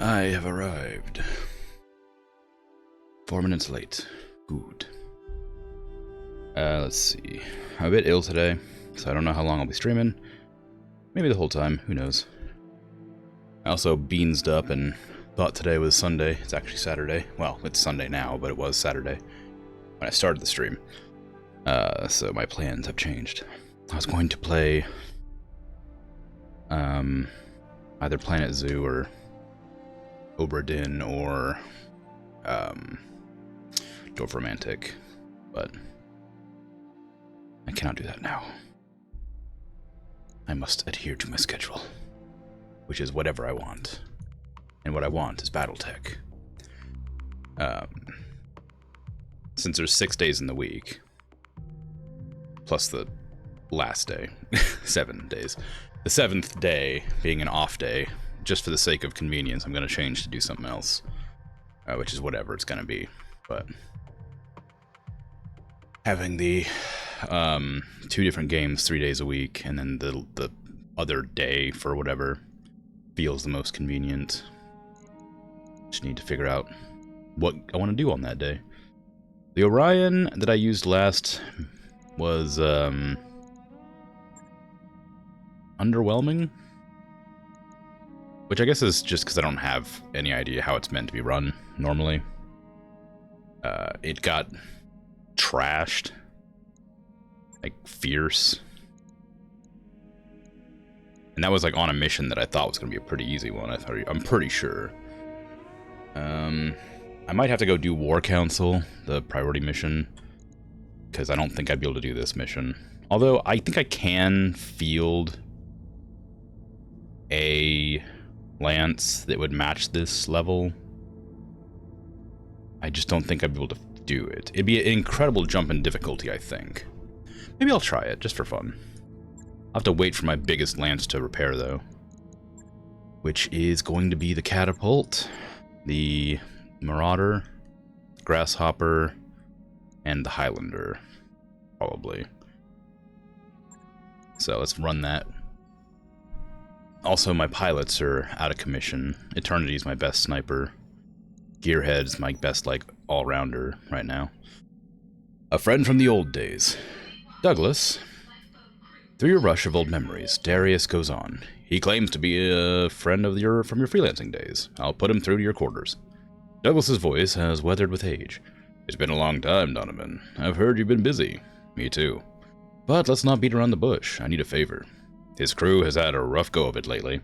I have arrived. 4 minutes late. Good. Let's see. I'm a bit ill today, so I don't know how long I'll be streaming. Maybe the whole time, who knows. I also beansed up and thought today was Sunday. It's actually Saturday. Well, it's Sunday now, but it was Saturday when I started the stream. So my plans have changed. I was going to play either Planet Zoo or Obra Dinn or Dwarf Romantic, but I cannot do that now. I must adhere to my schedule, which is whatever I want. And what I want is Battletech. Since there's 6 days in the week, plus the last day, 7 days. The 7th day being an off day, just for the sake of convenience, I'm going to change to do something else, which is whatever it's going to be. But having the 2 different games 3 days a week, and then the other day for whatever feels the most convenient. Just need to figure out what I want to do on that day. The Orion that I used last was underwhelming, which I guess is just because I don't have any idea how it's meant to be run normally. It got trashed, like fierce, and that was like on a mission that I thought was going to be a pretty easy one. I'm pretty sure. I might have to go do War Council, the priority mission, because I don't think I'd be able to do this mission. Although I think I can field a lance that would match this level. I just don't think I'd be able to do it. It'd be an incredible jump in difficulty, I think. Maybe I'll try it, just for fun. I'll have to wait for my biggest lance to repair, though. Which is going to be the Catapult, the Marauder, Grasshopper, and the Highlander, probably. So let's run that. Also, my pilots are out of commission. Eternity's my best sniper. Gearhead's my best, like, all-rounder right now. A friend from the old days. Douglas. Through your rush of old memories, Darius goes on. He claims to be a friend of from your freelancing days. I'll put him through to your quarters. Douglas's voice has weathered with age. It's been a long time, Donovan. I've heard you've been busy. Me too. But let's not beat around the bush. I need a favor. His crew has had a rough go of it lately,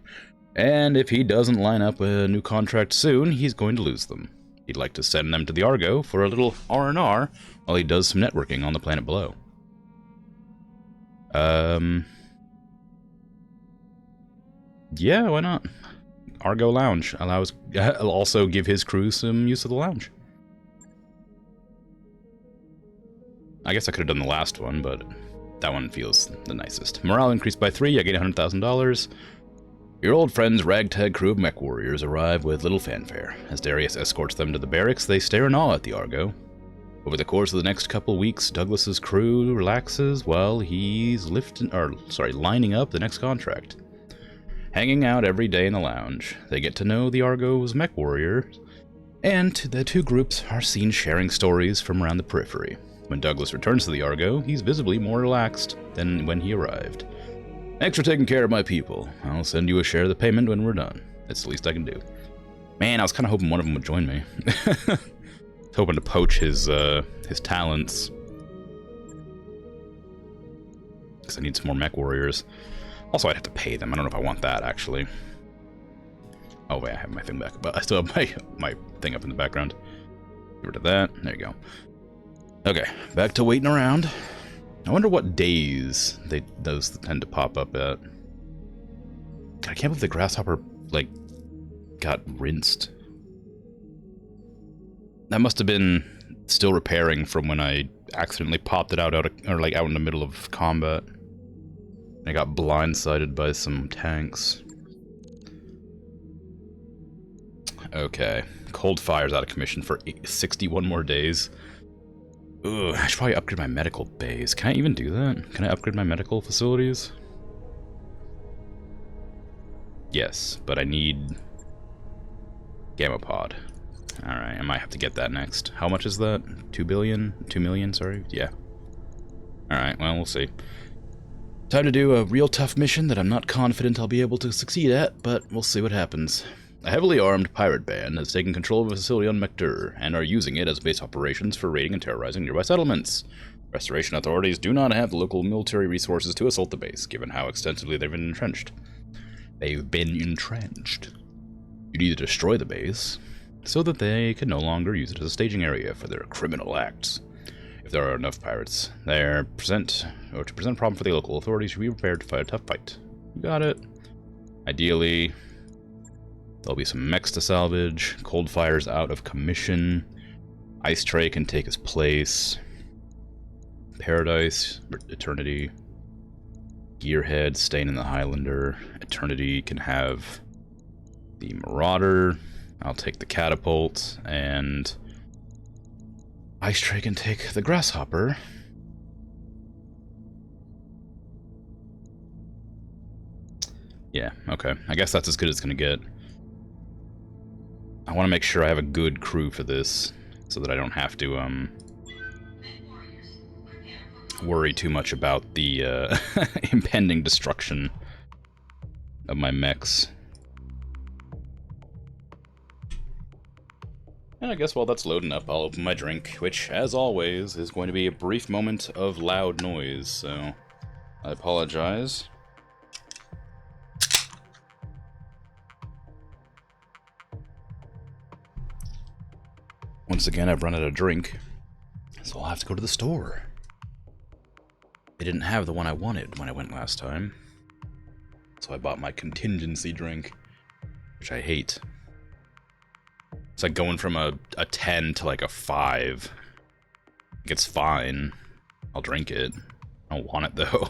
and if he doesn't line up a new contract soon, he's going to lose them. He'd like to send them to the Argo for a little R&R while he does some networking on the planet below. Yeah, why not? Argo Lounge allows. I'll also give his crew some use of the lounge. I guess I could have done the last one, but that one feels the nicest. Morale increased by 3, I gain $100,000. Your old friend's ragtag crew of mech warriors arrive with little fanfare. As Darius escorts them to the barracks, they stare in awe at the Argo. Over the course of the next couple weeks, Douglas's crew relaxes while he's lining up the next contract. Hanging out every day in the lounge, they get to know the Argo's mech warriors, and the 2 groups are seen sharing stories from around the periphery. When Douglas returns to the Argo, he's visibly more relaxed than when he arrived. Thanks for taking care of my people. I'll send you a share of the payment when we're done. That's the least I can do. Man, I was kind of hoping one of them would join me. Hoping to poach his talents. Because I need some more mech warriors. Also, I'd have to pay them. I don't know if I want that, actually. Oh, wait, I have my thing back. But I still have my thing up in the background. Get rid of that. There you go. Okay, back to waiting around. I wonder what days those tend to pop up at. God, I can't believe the Grasshopper, like, got rinsed. That must have been still repairing from when I accidentally popped it out in the middle of combat. I got blindsided by some tanks. Okay, Cold Fire's out of commission for 61 more days. Ugh, I should probably upgrade my medical bays. Can I even do that? Can I upgrade my medical facilities? Yes, but I need Gamma pod. Alright, I might have to get that next. How much is that? 2 billion? 2 million, sorry? Yeah. Alright, well, we'll see. Time to do a real tough mission that I'm not confident I'll be able to succeed at, but we'll see what happens. A heavily armed pirate band has taken control of a facility on Mektur, and are using it as base operations for raiding and terrorizing nearby settlements. Restoration authorities do not have the local military resources to assault the base, given how extensively they've been entrenched. You need to destroy the base, so that they can no longer use it as a staging area for their criminal acts. If there are enough pirates there to present a problem for the local authorities, you should be prepared to fight a tough fight. You got it. Ideally, there'll be some mechs to salvage. Coldfire's out of commission. Ice Tray can take his place. Paradise, Eternity. Gearhead staying in the Highlander. Eternity can have the Marauder. I'll take the Catapult, and Ice Tray can take the Grasshopper. Yeah, okay. I guess that's as good as it's gonna get. I want to make sure I have a good crew for this, so that I don't have to, worry too much about the, impending destruction of my mechs. And I guess while that's loading up, I'll open my drink, which, as always, is going to be a brief moment of loud noise, so I apologize. Once again, I've run out of drink, so I'll have to go to the store. They didn't have the one I wanted when I went last time, so I bought my contingency drink, which I hate. It's like going from a 10 to like a 5. It's fine. I'll drink it. I don't want it though.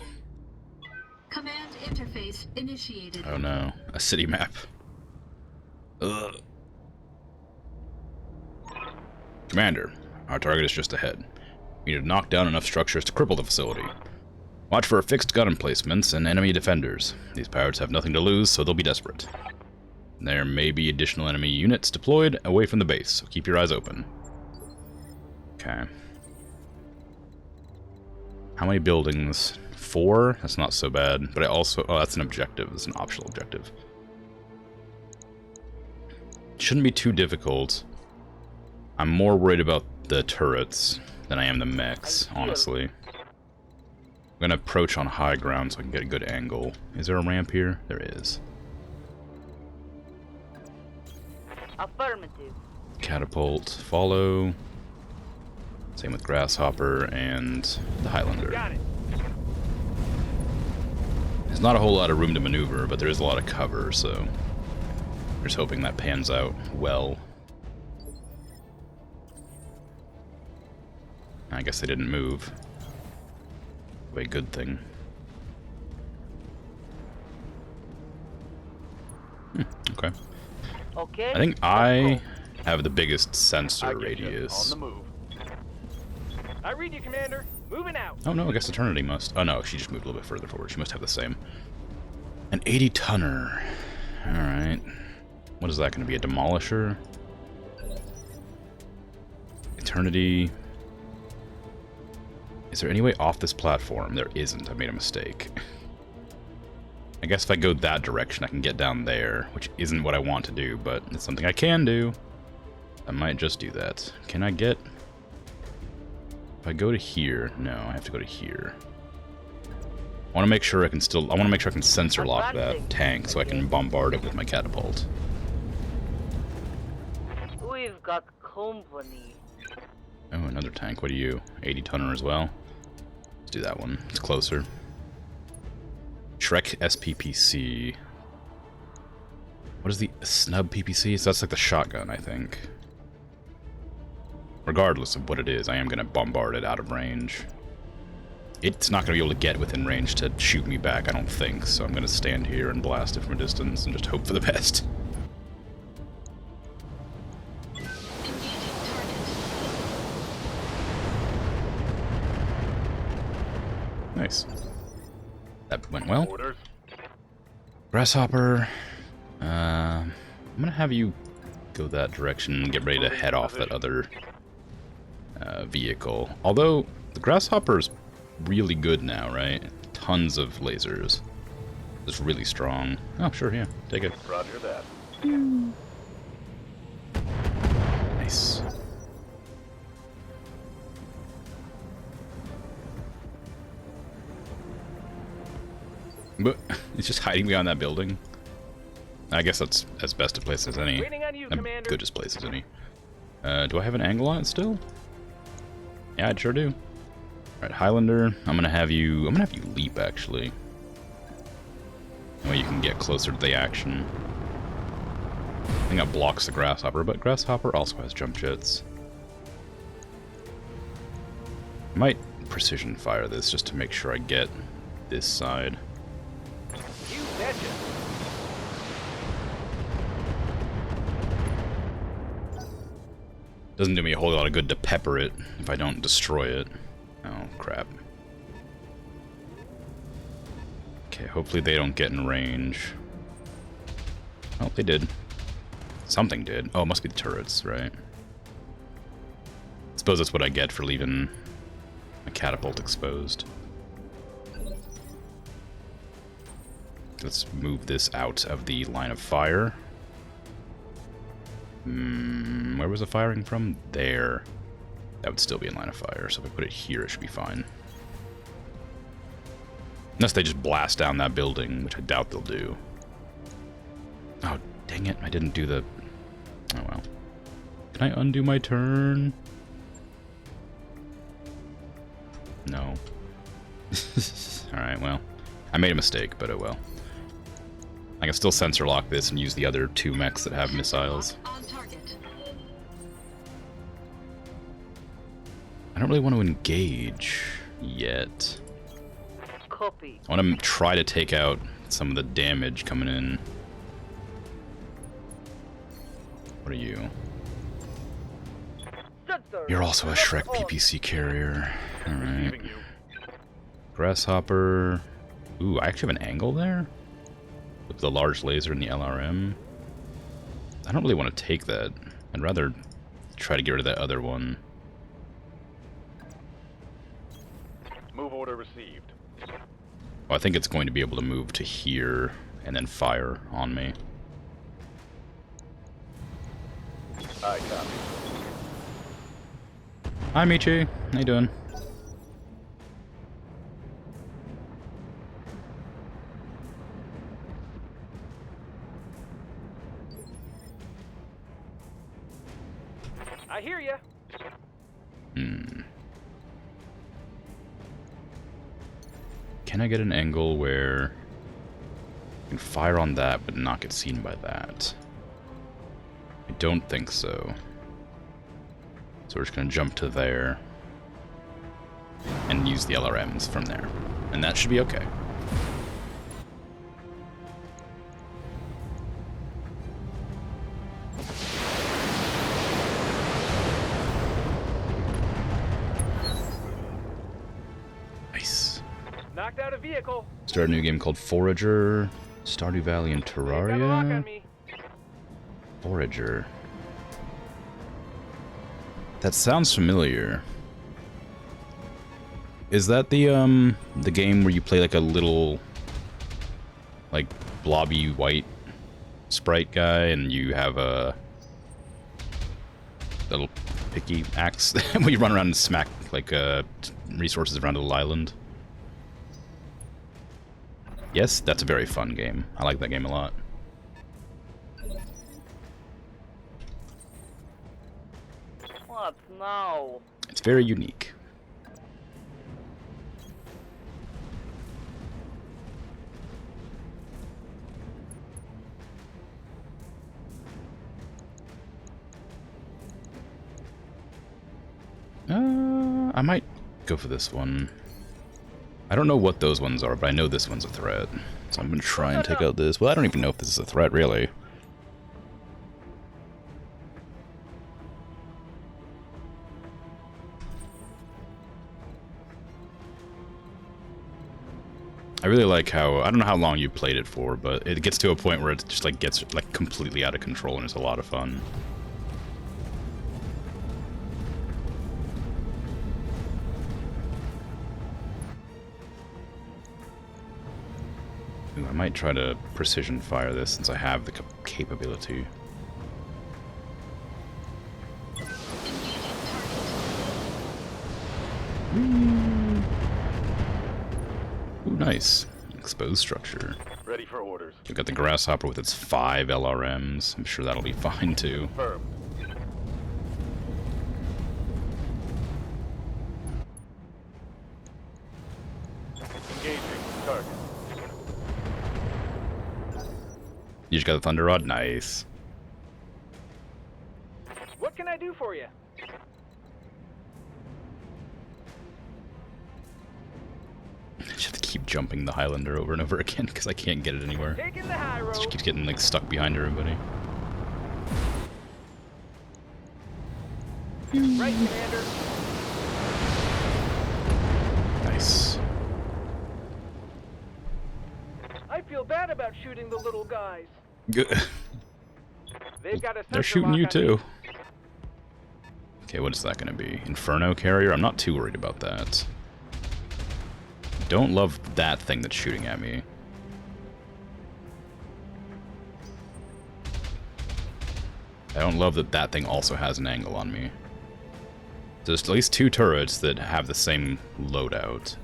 Command interface initiated. Oh no, a city map. Ugh. Commander, our target is just ahead. We need to knock down enough structures to cripple the facility. Watch for fixed gun emplacements and enemy defenders. These pirates have nothing to lose, so they'll be desperate. There may be additional enemy units deployed away from the base, so keep your eyes open. Okay. How many buildings? 4? That's not so bad, but I also... Oh, that's an objective. That's an optional objective. Shouldn't be too difficult. I'm more worried about the turrets than I am the mechs, honestly. I'm gonna approach on high ground so I can get a good angle. Is there a ramp here? There is. Affirmative. Catapult, follow. Same with Grasshopper and the Highlander. Got it. There's not a whole lot of room to maneuver, but there is a lot of cover, so just hoping that pans out well. I guess they didn't move. A good thing. Okay. Okay. I think I have the biggest sensor radius. On the move. I read you, Commander. Moving out. Oh no, I guess Eternity must. Oh no, she just moved a little bit further forward. She must have the same. An 80-tonner. Alright. What is that going to be? A demolisher? Eternity. Is there any way off this platform? There isn't. I made a mistake. I guess if I go that direction, I can get down there, which isn't what I want to do, but it's something I can do. I might just do that. Can I get... If I go to here... No, I have to go to here. I want to make sure I can still... I want to make sure I can sensor lock that tank so I can bombard it with my catapult. We've got company. Oh, another tank. What are you? 80-tonner as well? Let's do that one. It's closer. Shrek SPPC. What is the snub PPC? So that's like the shotgun, I think. Regardless of what it is, I am going to bombard it out of range. It's not going to be able to get within range to shoot me back, I don't think, so I'm going to stand here and blast it from a distance and just hope for the best. Nice. That went well. Orders. Grasshopper. I'm gonna have you go that direction and get ready to head off that other vehicle. Although, the Grasshopper's really good now, right? Tons of lasers. It's really strong. Oh, sure, yeah. Take it. Roger that. Nice. But it's just hiding behind that building. I guess that's as best a place as any. Waiting on you, Commander. Good as place as any. Do I have an angle on it still? Yeah, I sure do. Alright, Highlander, I'm gonna have you leap, actually. That way you can get closer to the action. I think that blocks the Grasshopper, but Grasshopper also has jump jets. I might precision fire this just to make sure I get this side. You betcha. Doesn't do me a whole lot of good to pepper it if I don't destroy it. Oh, crap. Okay, hopefully they don't get in range. Oh, they did. Something did. Oh, it must be the turrets, right? I suppose that's what I get for leaving a catapult exposed. Let's move this out of the line of fire. Where was the firing from? There. That would still be in line of fire, so if I put it here, it should be fine. Unless they just blast down that building, which I doubt they'll do. Oh, dang it, I didn't do the... Oh, well. Can I undo my turn? No. Alright, well. I made a mistake, but oh well. I can still sensor lock this and use the other two mechs that have missiles. On target. I don't really want to engage yet. Copy. I want to try to take out some of the damage coming in. What are you? You're also a Shrek PPC carrier. Alright. Receiving you. Grasshopper. Ooh, I actually have an angle there? With the large laser and the LRM. I don't really want to take that. I'd rather try to get rid of that other one. Move order received. Oh, I think it's going to be able to move to here and then fire on me. I copy. Hi, Michi. How you doing? I hear ya. Can I get an angle where I can fire on that but not get seen by that? I don't think so. So we're just going to jump to there and use the LRMs from there. And that should be okay. Nice. Knocked out a vehicle. Start a new game called Forager, Stardew Valley, and Got a lock on Terraria. me. Forager. That sounds familiar. Is that the game where you play like a little, like, blobby white sprite guy and you have a little picky axe where you run around and smack like resources around a little island? Yes, that's a very fun game. I like that game a lot. What now? It's very unique. I might go for this one. I don't know what those ones are, but I know this one's a threat. So I'm gonna try and take out this. Well, I don't even know if this is a threat, really. I really like how, I don't know how long you played it for, but it gets to a point where it just like gets like completely out of control and it's a lot of fun. Ooh, I might try to precision fire this since I have the capability. Ooh, nice. Exposed structure. Ready for orders. We've got the Grasshopper with its 5 LRMs. I'm sure that'll be fine too. Firm. Engaging target. You just got the Thunder Rod? Nice. What can I do for you? I just have to keep jumping the Highlander over and over again because I can't get it anywhere. Taking the high road. She keeps getting like stuck behind everybody. Right, Commander. Nice. I feel bad about shooting the little guys. Good. They've got a They're sensor shooting lock you on too. me. Okay, what is that going to be? Inferno Carrier? I'm not too worried about that. Don't love that thing that's shooting at me. I don't love that that thing also has an angle on me. There's at least 2 turrets that have the same loadout.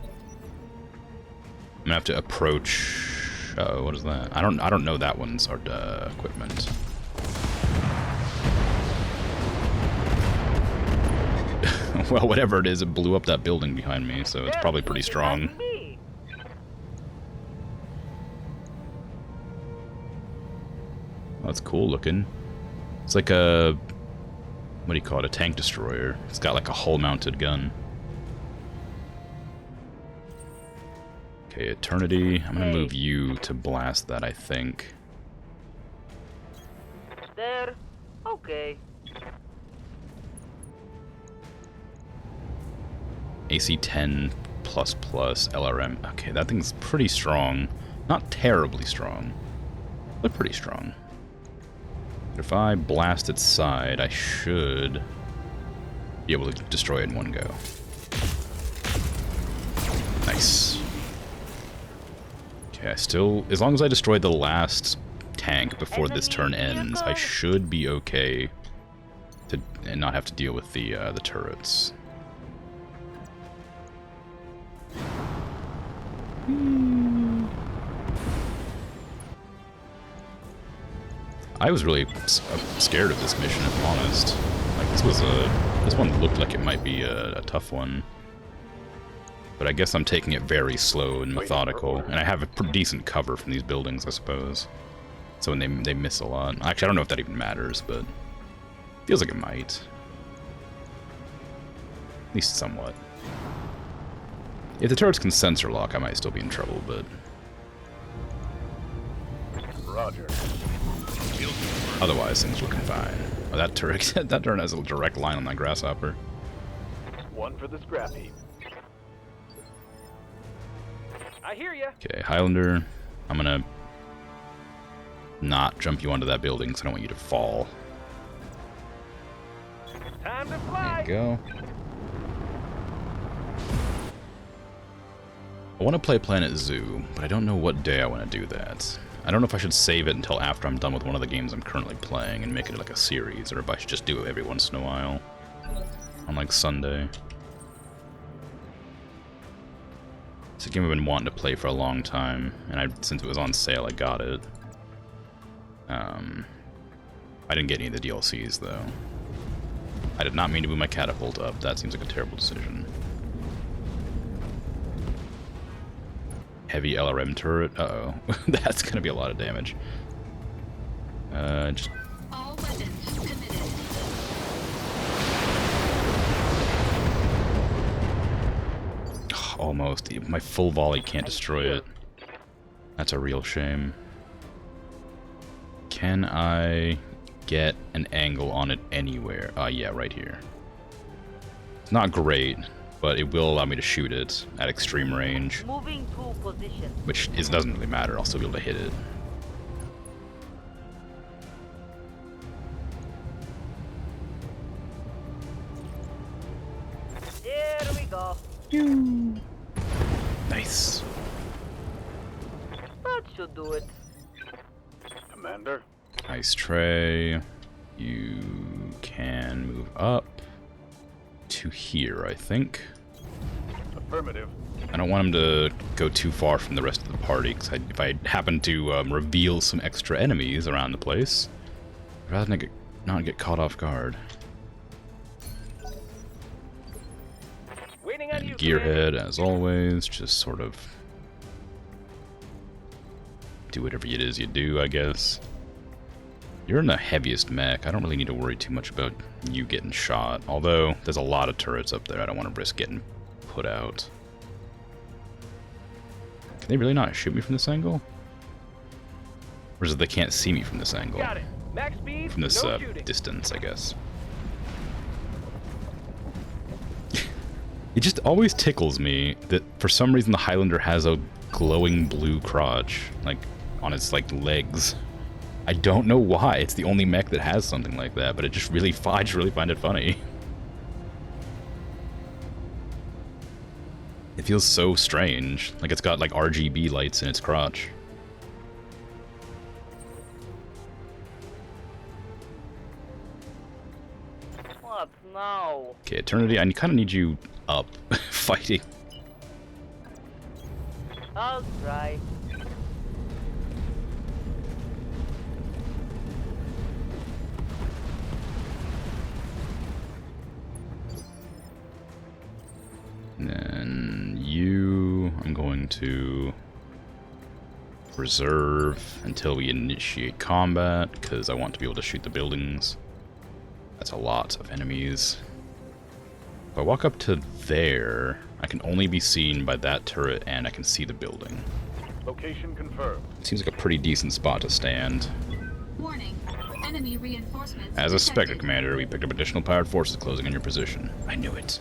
I'm gonna have to approach. Oh, what is that? I don't know that one's our equipment. Well, whatever it is, it blew up that building behind me, so it's probably pretty strong. Oh, that's cool looking. It's like a, what do you call it, a tank destroyer. It's got like a hull-mounted gun. Okay, Eternity. I'm gonna move you to blast that, I think. There. Okay. AC 10++ LRM. Okay, that thing's pretty strong. Not terribly strong, but pretty strong. But if I blast its side, I should be able to destroy it in one go. Nice. Okay, I still, as long as I destroy the last tank before this turn ends, I should be okay to and not have to deal with the turrets. I was really scared of this mission, if I'm honest. Like, this one looked like it might be a tough one. But I guess I'm taking it very slow and methodical, and I have a pretty decent cover from these buildings, I suppose. So when they miss a lot. Actually, I don't know if that even matters, but feels like it might. At least somewhat. If the turrets can sensor lock, I might still be in trouble, but... Roger. Otherwise, things looking fine. Oh, that turret, that turret has a direct line on that Grasshopper. One for the scrap heap. I hear ya. Okay, Highlander, I'm gonna not jump you onto that building because I don't want you to fall. Time to There fly. you go. I want to play Planet Zoo, but I don't know what day I want to do that. I don't know if I should save it until after I'm done with one of the games I'm currently playing and make it like a series, or if I should just do it every once in a while. On like Sunday. It's a game I've been wanting to play for a long time, and since it was on sale, I got it. I didn't get any of the DLCs, though. I did not mean to move my catapult up. That seems like a terrible decision. Heavy LRM turret. Uh-oh. That's gonna be a lot of damage. Just... All weapons committed. Almost. My full volley can't destroy it. That's a real shame. Can I get an angle on it anywhere? Yeah, right here. It's not great, but it will allow me to shoot it at extreme range, Moving to position. which doesn't really matter. I'll still be able to hit it. There we go. Nice. That should do it. Commander. Nice, Trey. You can move up to here, I think. Affirmative. I don't want him to go too far from the rest of the party, because if I happen to reveal some extra enemies around the place, I'd rather not get caught off guard. Waiting on And you, Gearhead, as always, just sort of do whatever it is you do, I guess. You're in the heaviest mech. I don't really need to worry too much about you getting shot, although there's a lot of turrets up there. I don't want to risk getting put out. Can they really not shoot me from this angle? Or is it they can't see me from this angle? Got it. Max speed. From this no shooting. distance, I guess. It just always tickles me that for some reason the Highlander has a glowing blue crotch, like on its legs. I don't know why. It's the only mech that has something like that, but I just really find it funny. It feels so strange, like it's got like RGB lights in its crotch. What now? Okay, Eternity, I kind of need you up, fighting. I'll try. And then you, I'm going to reserve until we initiate combat, because I want to be able to shoot the buildings. That's a lot of enemies. If I walk up to there, I can only be seen by that turret, and I can see the building. Location confirmed. Seems like a pretty decent spot to stand. Warning. Enemy reinforcements. As a Spectre detected. Commander, we picked up additional powered forces closing in your position. I knew it.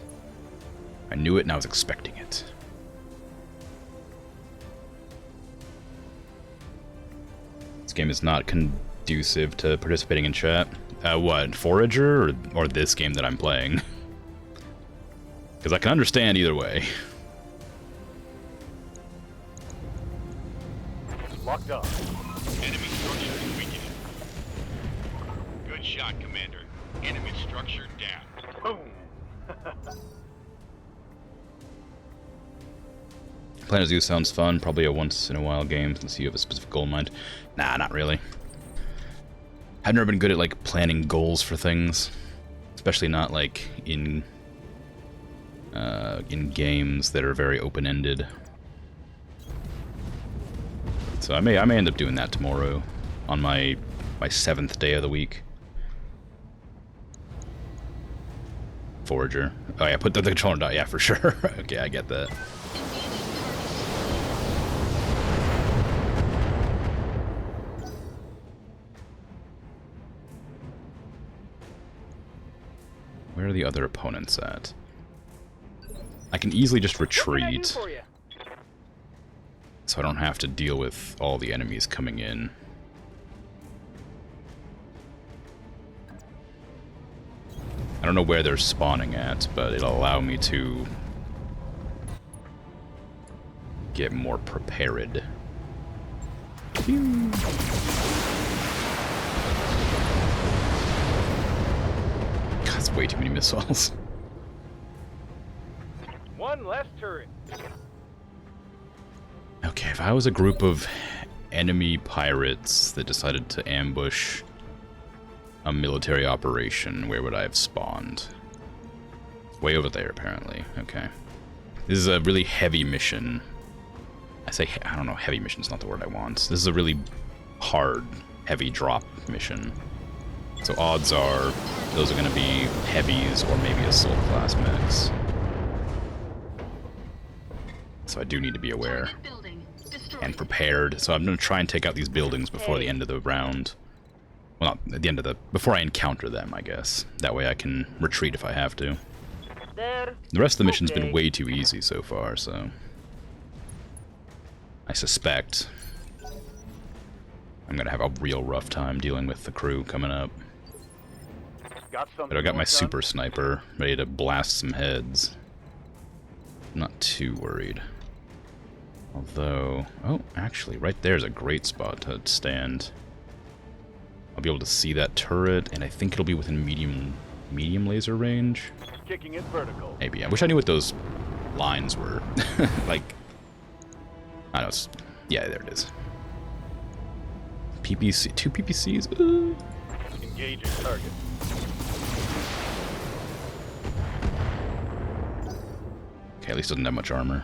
I knew it and I was expecting it. This game is not conducive to participating in chat. What, Forager or this game that I'm playing? Because I can understand either way. Locked on. Enemy structure is weakening. Good shot, Commander. Enemy structure down. Boom. Planet Zoo sounds fun. Probably a once-in-a-while game since you have a specific goal in mind. Nah, not really. I've never been good at, like, planning goals for things. Especially not, like, in games that are very open-ended. So I may end up doing that tomorrow on my 7th day of the week. Forager. Oh yeah, put the controller down. Yeah, for sure. Okay, I get that. Where are the other opponents at? I can easily just What can I do retreat, for you? so I don't have to deal with all the enemies coming in. I don't know where they're spawning at, but it'll allow me to get more prepared. Phew. God, that's way too many missiles. One less turret. Okay, if I was a group of enemy pirates that decided to ambush a military operation, where would I have spawned? Way over there, apparently. Okay. This is a really heavy mission. I don't know, heavy mission's not the word I want. This is a really hard, heavy drop mission. So odds are those are going to be heavies or maybe assault class mechs. So I do need to be aware Target building destroyed. and prepared. So I'm going to try and take out these buildings before the end of the round. Well, not at the end of the... before I encounter them, I guess. That way I can retreat if I have to. There. The rest of the mission's Okay. been way too easy so far, so... I suspect I'm gonna have a real rough time dealing with the crew coming up. Got something But I got my more done? super sniper ready to blast some heads. I'm not too worried. Although... Oh, actually, right there's a great spot to stand. I'll be able to see that turret, and I think it'll be within medium laser range. Kicking it vertical. Maybe. I wish I knew what those lines were. Like... I know it's... Yeah, there it is. PPC... 2 PPCs? Engaging target. Okay, at least doesn't have much armor.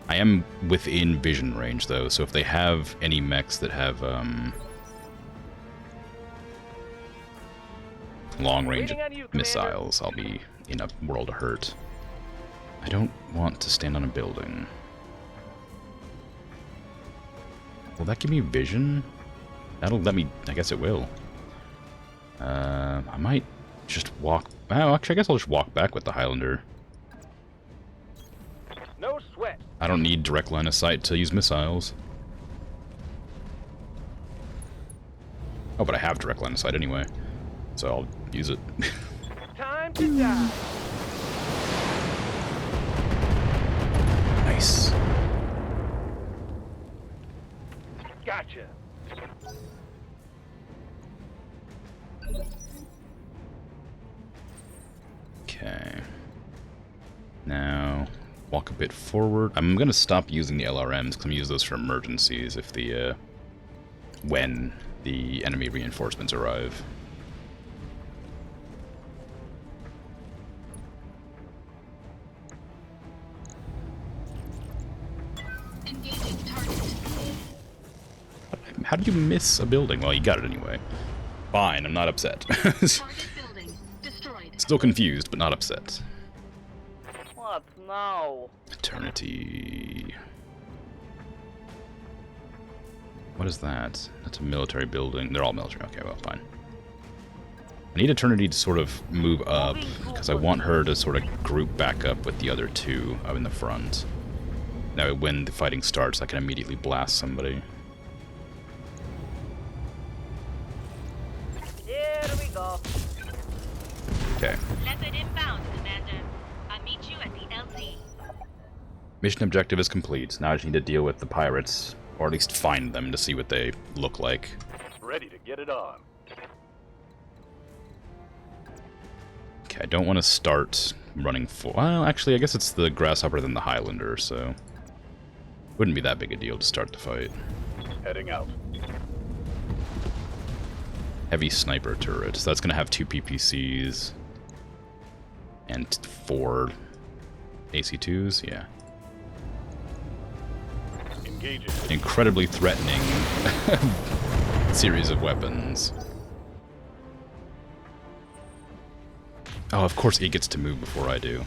I am within vision range, though, so if they have any mechs that have, long-range Waiting on you, Commander. missiles, I'll be in a world of hurt. I don't want to stand on a building. Will that give me vision? That'll let me... I guess it will. I might just walk... Oh, actually, I guess I'll just walk back with the Highlander. No sweat. I don't need direct line of sight to use missiles. Oh, but I have direct line of sight anyway, so I'll use it. Time to die. Nice. Gotcha. Okay. Now, walk a bit forward. I'm going to stop using the LRMs because I'm going to use those for emergencies if the, when the enemy reinforcements arrive. Engaging target. How did you miss a building? Well, you got it anyway. Fine, I'm not upset. Target building destroyed. Still confused, but not upset. What now? Eternity. What is that? That's a military building. They're all military. Okay, well, fine. I need Eternity to sort of move up, because I want her to sort of group back up with the other two up in the front. That way, when the fighting starts, I can immediately blast somebody. Here we go. Okay. Leopard inbound, Commander. I'll meet you at the LZ. Mission objective is complete. Now I just need to deal with the pirates, or at least find them to see what they look like. Ready to get it on. Okay, I don't want to start running full... Well, actually, I guess it's the Grasshopper than the Highlander, so... Wouldn't be that big a deal to start the fight. Heading out. Heavy sniper turret. So that's going to have 2 PPCs and 4 AC2s. Yeah. Engaging. Incredibly threatening series of weapons. Oh, of course he gets to move before I do.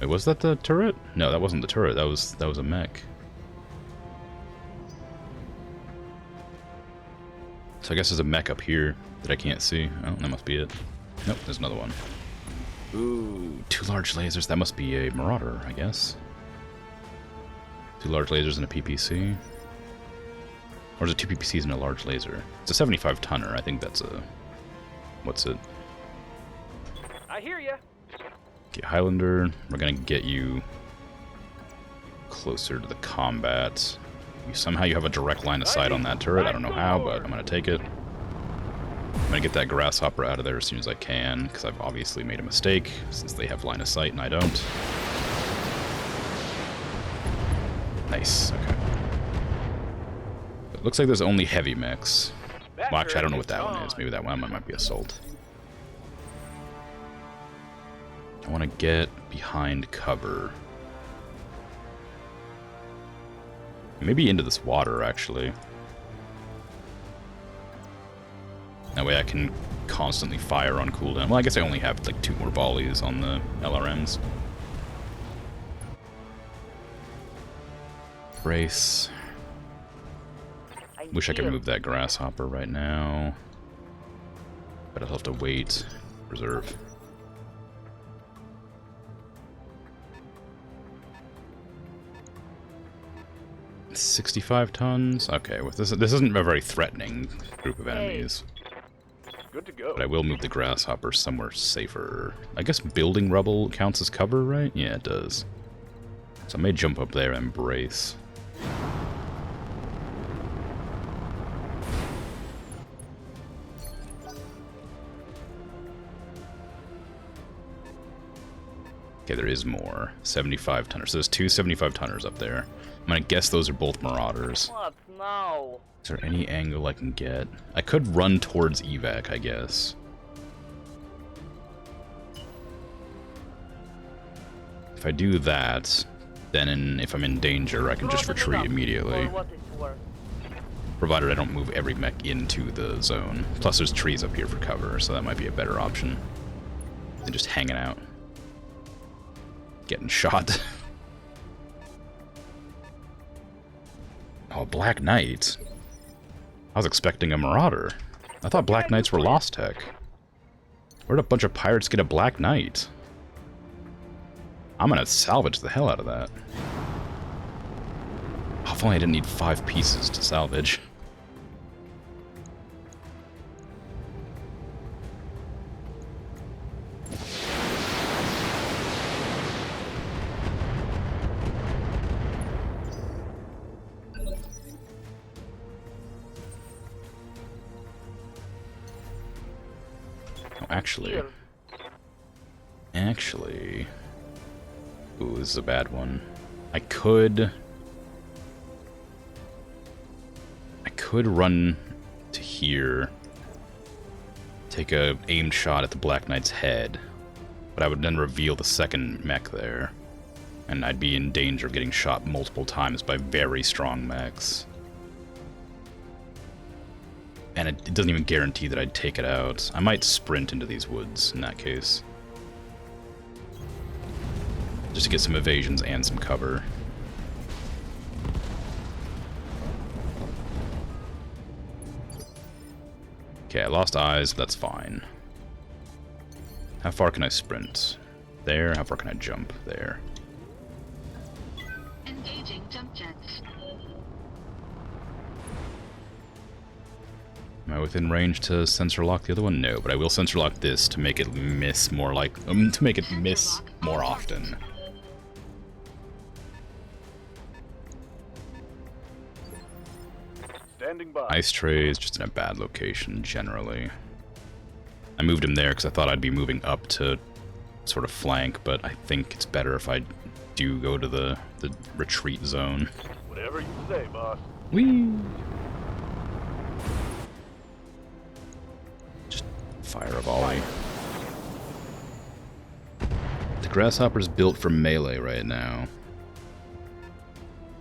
Wait, was that the turret? No, that wasn't the turret. That was a mech. So I guess there's a mech up here that I can't see. Oh, that must be it. Nope, there's another one. Ooh, 2 large lasers. That must be a Marauder, I guess. 2 large lasers and a PPC. Or is it 2 PPCs and a large laser? It's a 75 tonner. I think that's a... What's it? I hear ya. Okay, Highlander. We're gonna get you closer to the combat. Somehow you have a direct line of sight on that turret. I don't know how, but I'm gonna take it. I'm gonna get that Grasshopper out of there as soon as I can, because I've obviously made a mistake, since they have line of sight and I don't. Nice, okay. It looks like there's only heavy mechs. Well, actually, I don't know what that one is. Maybe that one might be Assault. I want to get behind cover. Maybe into this water, actually. That way I can constantly fire on cooldown. Well, I guess I only have like 2 more volleys on the LRMs. Brace. Wish I could move that Grasshopper right now. But I'll have to wait. Reserve. 65 tons? Okay, with this isn't a very threatening group of enemies. Good to go. But I will move the grasshopper somewhere safer. I guess building rubble counts as cover, right? Yeah, it does. So I may jump up there and brace. Okay, there is more. 75 tonners. So there's two 75 tonners up there. I'm gonna guess those are both marauders. What now? Is there any angle I can get? I could run towards evac, I guess. If I do that, then if I'm in danger, I can just retreat immediately. For what it's worth. Provided I don't move every mech into the zone. Plus there's trees up here for cover, so that might be a better option than just hanging out. Getting shot. Oh, Black Knight. I was expecting a Marauder. I thought Black Knights were Lost Tech. Where'd a bunch of pirates get a Black Knight? I'm gonna salvage the hell out of that. Oh, if only I didn't need 5 pieces to salvage. Actually, ooh, this is a bad one. I could run to here, take a aimed shot at the Black Knight's head, but I would then reveal the second mech there, and I'd be in danger of getting shot multiple times by very strong mechs. And it doesn't even guarantee that I'd take it out. I might sprint into these woods in that case. Just to get some evasions and some cover. Okay, I lost eyes, but that's fine. How far can I sprint? There. How far can I jump? There. Engaging jump jets. Am I within range to sensor lock the other one? No, but I will sensor lock this to make it miss more to make it miss more often. Standing by. Ice tray is just in a bad location generally. I moved him there because I thought I'd be moving up to sort of flank, but I think it's better if I do go to the retreat zone. Whatever you say, boss. Whee! Just fire a volley. The grasshopper's built for melee right now.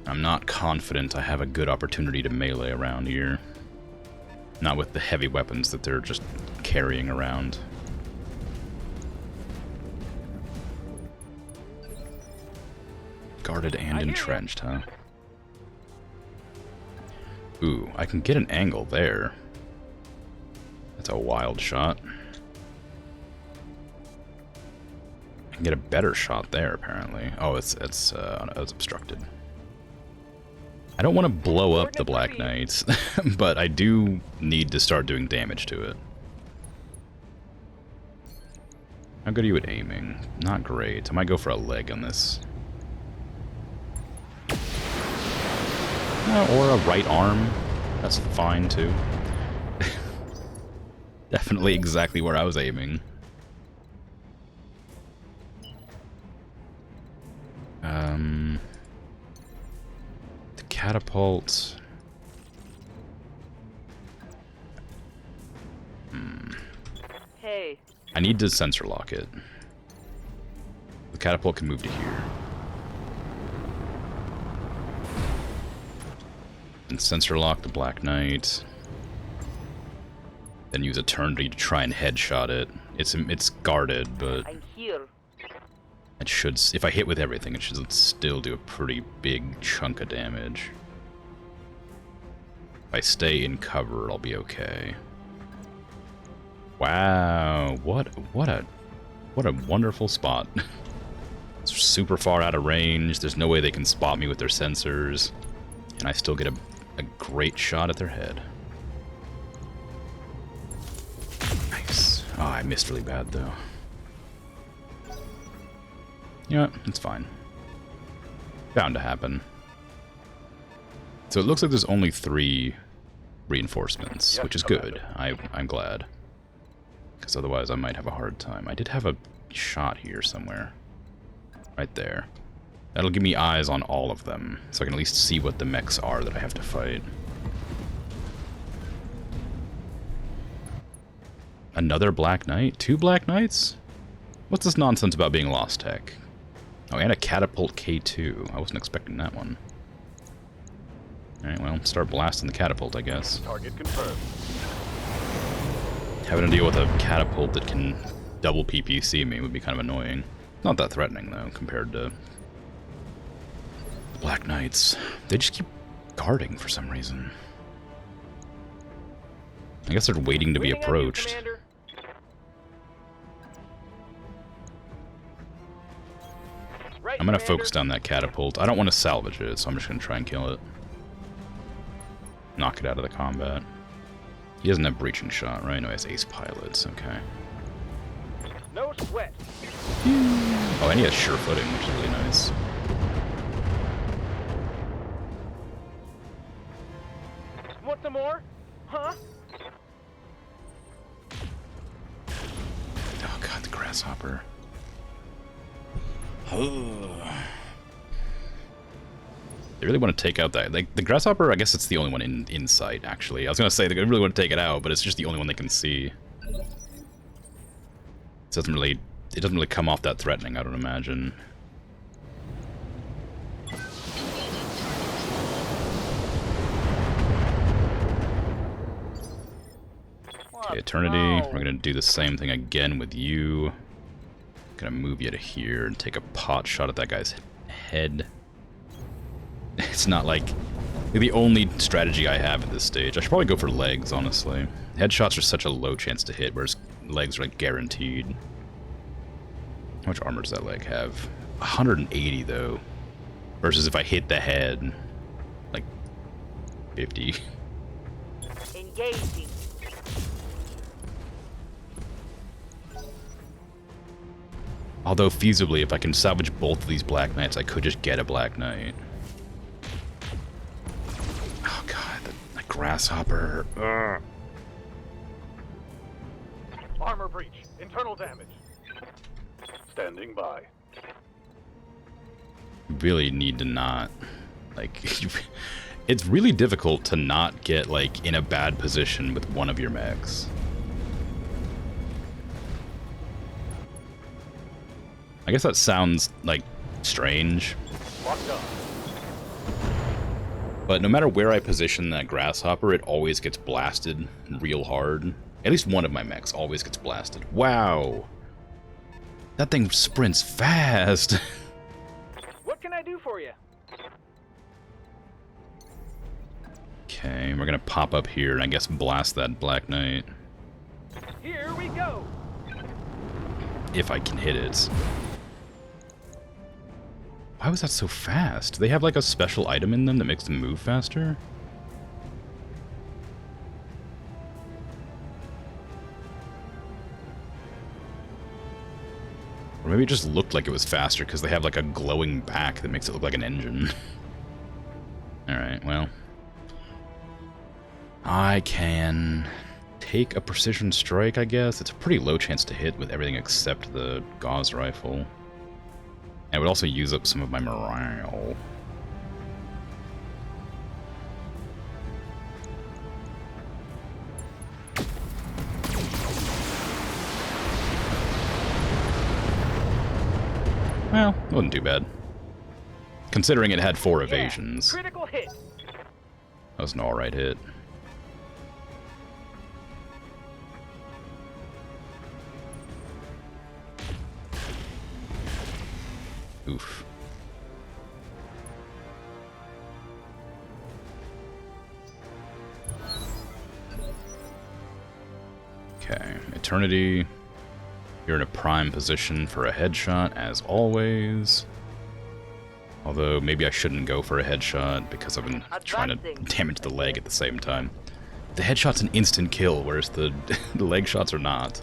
I'm not confident I have a good opportunity to melee around here. Not with the heavy weapons that they're just carrying around. Guarded and entrenched, huh? Ooh, I can get an angle there. That's a wild shot. I can get a better shot there, apparently. Oh, it's obstructed. I don't want to blow up the Black Knights, but I do need to start doing damage to it. How good are you at aiming? Not great. I might go for a leg on this. Or a right arm. That's fine, too. Definitely exactly where I was aiming. The catapult. Hey. I need to sensor lock it. The catapult can move to here. And sensor lock the Black Knight. Then use a turn to try and headshot it. It's guarded, but I'm here. it should, if I hit with everything, it should still do a pretty big chunk of damage. If I stay in cover, I'll be okay. Wow, what a wonderful spot. It's super far out of range. There's no way they can spot me with their sensors. And I still get a great shot at their head. Nice. Oh, I missed really bad, though. You know what? It's fine. Bound to happen. So it looks like there's only 3 reinforcements, Yes, which is Commander. good. I'm glad. Because otherwise I might have a hard time. I did have a shot here somewhere. Right there. That'll give me eyes on all of them, so I can at least see what the mechs are that I have to fight. Another Black Knight? 2 Black Knights? What's this nonsense about being lost tech? Oh, and a Catapult K2. I wasn't expecting that one. Alright, well, start blasting the catapult, I guess. Target confirmed. Having to deal with a catapult that can double PPC me would be kind of annoying. Not that threatening, though, compared to the Black Knights. They just keep guarding for some reason. I guess they're waiting to be Leaning on you, approached. Commander. Right, I'm going to Commander. focus down that catapult. I don't want to salvage it, so I'm just going to try and kill it. Knock it out of the combat. He doesn't have breaching shot, right? No, he has ace pilots. Okay. No sweat. Oh, and he has sure footing, which is really nice. Want some more? Huh? Oh god, the grasshopper. They really want to take out that, like, the grasshopper. I guess it's the only one in sight. Actually, I was gonna say they really want to take it out, but it's just the only one they can see. It doesn't really come off that threatening, I don't imagine. Okay, Eternity. No. We're gonna do the same thing again with you. Gonna move you to here and take a pot shot at that guy's head. It's not like the only strategy I have at this stage. I should probably go for legs, honestly. Headshots are such a low chance to hit, whereas legs are like guaranteed. How much armor does that leg have? 180 though. Versus if I hit the head, like 50. Engaging. Although feasibly, if I can salvage both of these Black Knights, I could just get a Black Knight. Oh god, the grasshopper. Ugh. Armor breach. Internal damage. Standing by. Really need to not, like, it's really difficult to not get, like, in a bad position with one of your mechs. I guess that sounds, like, strange. Locked on. But no matter where I position that grasshopper, it always gets blasted real hard. At least one of my mechs always gets blasted. Wow! That thing sprints fast! What can I do for you? Okay, we're gonna pop up here and I guess blast that Black Knight. Here we go. If I can hit it. Why was that so fast? Do they have like a special item in them that makes them move faster? Or maybe it just looked like it was faster because they have like a glowing back that makes it look like an engine. Alright, well. I can take a precision strike, I guess. It's a pretty low chance to hit with everything except the gauze rifle. And it would also use up some of my morale. Well, it wasn't too bad. Considering it had 4 evasions. Critical hit. That was an alright hit. Oof. Okay, Eternity. You're in a prime position for a headshot, as always. Although, maybe I shouldn't go for a headshot because I've been trying to Advancing. damage the leg at the same time. The headshot's an instant kill, whereas the, the leg shots are not.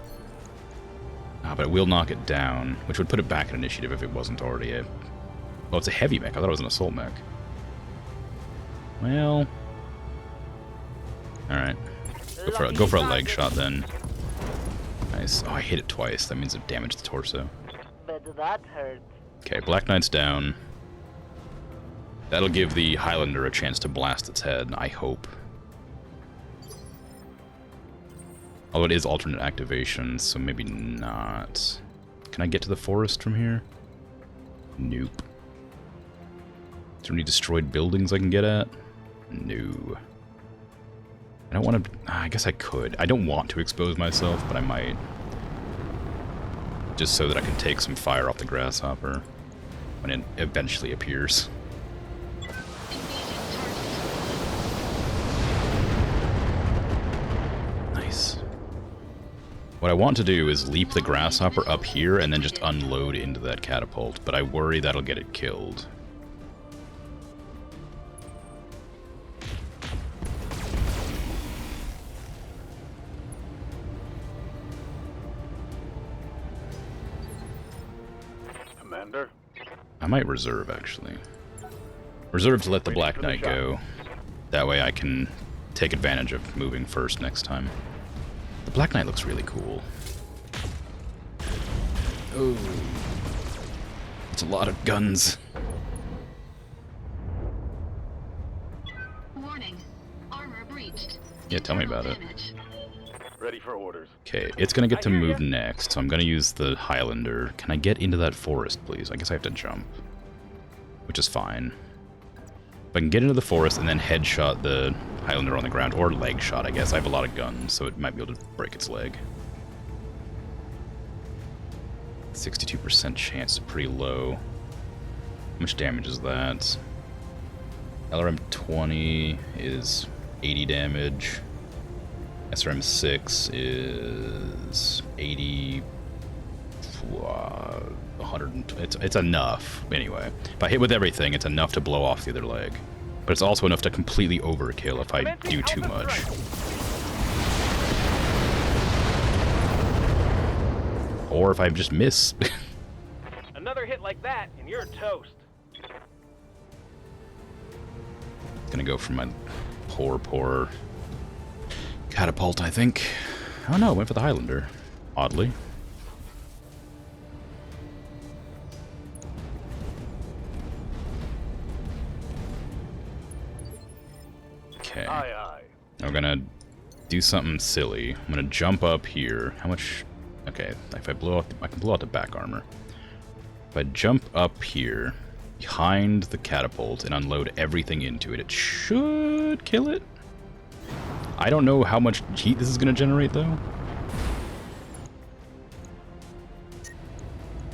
Ah, but it will knock it down, which would put it back in initiative if it wasn't already a... Well, it's a heavy mech. I thought it was an assault mech. Well... Alright. Go for a leg shot then. Nice. Oh, I hit it twice. That means it damaged the torso. But that hurt. Okay, Black Knight's down. That'll give the Highlander a chance to blast its head, I hope. Although it is alternate activation, so maybe not. Can I get to the forest from here? Nope. Is there any destroyed buildings I can get at? No. I don't want to... I guess I could. I don't want to expose myself, but I might. Just so that I can take some fire off the grasshopper when it eventually appears. Nice. What I want to do is leap the grasshopper up here and then just unload into that catapult, but I worry that'll get it killed. Commander? I might reserve, actually. Reserve to let the Black Knight go. That way I can take advantage of moving first next time. The Black Knight looks really cool. Oh. It's a lot of guns. Warning. Armor breached. Yeah, tell me about it. Damage. Ready for orders. Okay, it's gonna get to move next, so I'm gonna use the Highlander. Can I get into that forest, please? I guess I have to jump. Which is fine. If I can get into the forest and then headshot the Highlander on the ground, or leg shot, I guess. I have a lot of guns, so it might be able to break its leg. 62% chance is pretty low. How much damage is that? LRM 20 is 80 damage. SRM 6 is 80... 100. It's enough, anyway. If I hit with everything, it's enough to blow off the other leg. But it's also enough to completely overkill if I do too much. Or if I just miss. Another hit like that, and you're toast. Gonna go for my poor catapult, I think. Oh no, went for the Highlander. Oddly. Okay. Aye, aye. I'm gonna do something silly. I'm gonna jump up here. How much? Okay, if I blow out, I can blow out the back armor. If I jump up here, behind the catapult, and unload everything into it, it should kill it. I don't know how much heat this is gonna generate, though.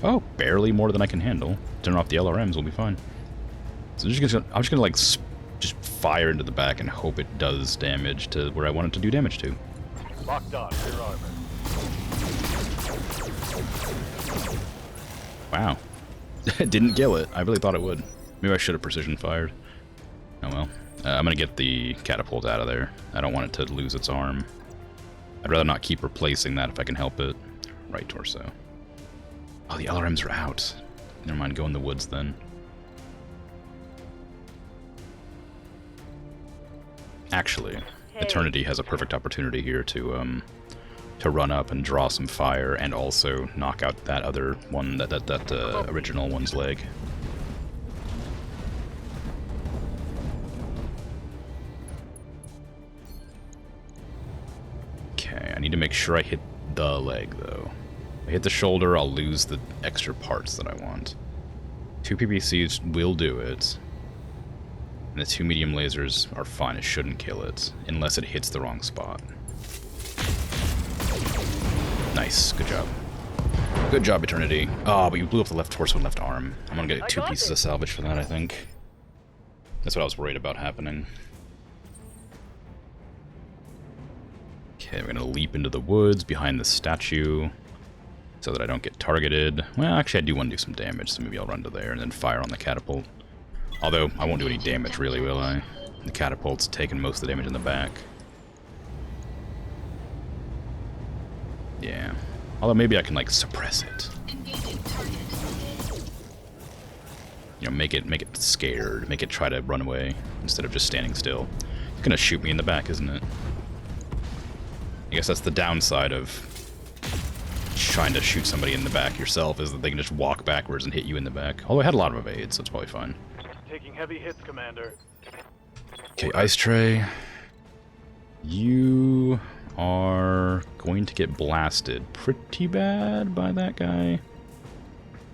Oh, barely more than I can handle. Turn off the LRMs, we'll be fine. So I'm just gonna like just fire into the back and hope it does damage to where I want it to do damage to. Locked on, rear armor. Wow. It didn't kill it. I really thought it would. Maybe I should have precision fired. Oh well. I'm gonna get the catapult out of there. I don't want it to lose its arm. I'd rather not keep replacing that if I can help it. Right torso. Oh, the LRMs are out. Never mind, go in the woods then. Actually, Eternity has a perfect opportunity here to run up and draw some fire, and also knock out that other one, that original one's leg. Okay, I need to make sure I hit the leg, though. If I hit the shoulder, I'll lose the extra parts that I want. 2 PPCs will do it. And the 2 medium lasers are fine, it shouldn't kill it, unless it hits the wrong spot. Nice, good job. Good job, Eternity. Oh, but you blew up the left torso and left arm. I'm gonna get 2 pieces of salvage for that, I think. That's what I was worried about happening. Okay, we're gonna leap into the woods behind the statue so that I don't get targeted. Well, actually, I do want to do some damage, so maybe I'll run to there and then fire on the catapult. Although, I won't do any damage really, will I? The catapult's taking most of the damage in the back. Yeah. Although maybe I can, like, suppress it. Engaging target. You know, make it scared. Make it try to run away instead of just standing still. It's gonna shoot me in the back, isn't it? I guess that's the downside of trying to shoot somebody in the back yourself, is that they can just walk backwards and hit you in the back. Although I had a lot of evades, so it's probably fine. Taking heavy hits, Commander. Okay, Ice Tray. You are going to get blasted pretty bad by that guy.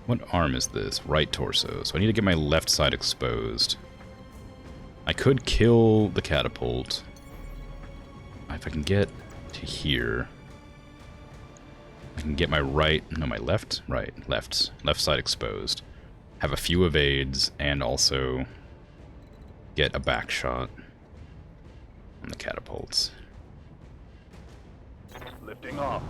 What arm is this? Right torso. So I need to get my left side exposed. I could kill the catapult. If I can get to here. I can get my right, no, my left, right, left side exposed. Have a few evades, and also get a back shot on the catapults. Lifting off.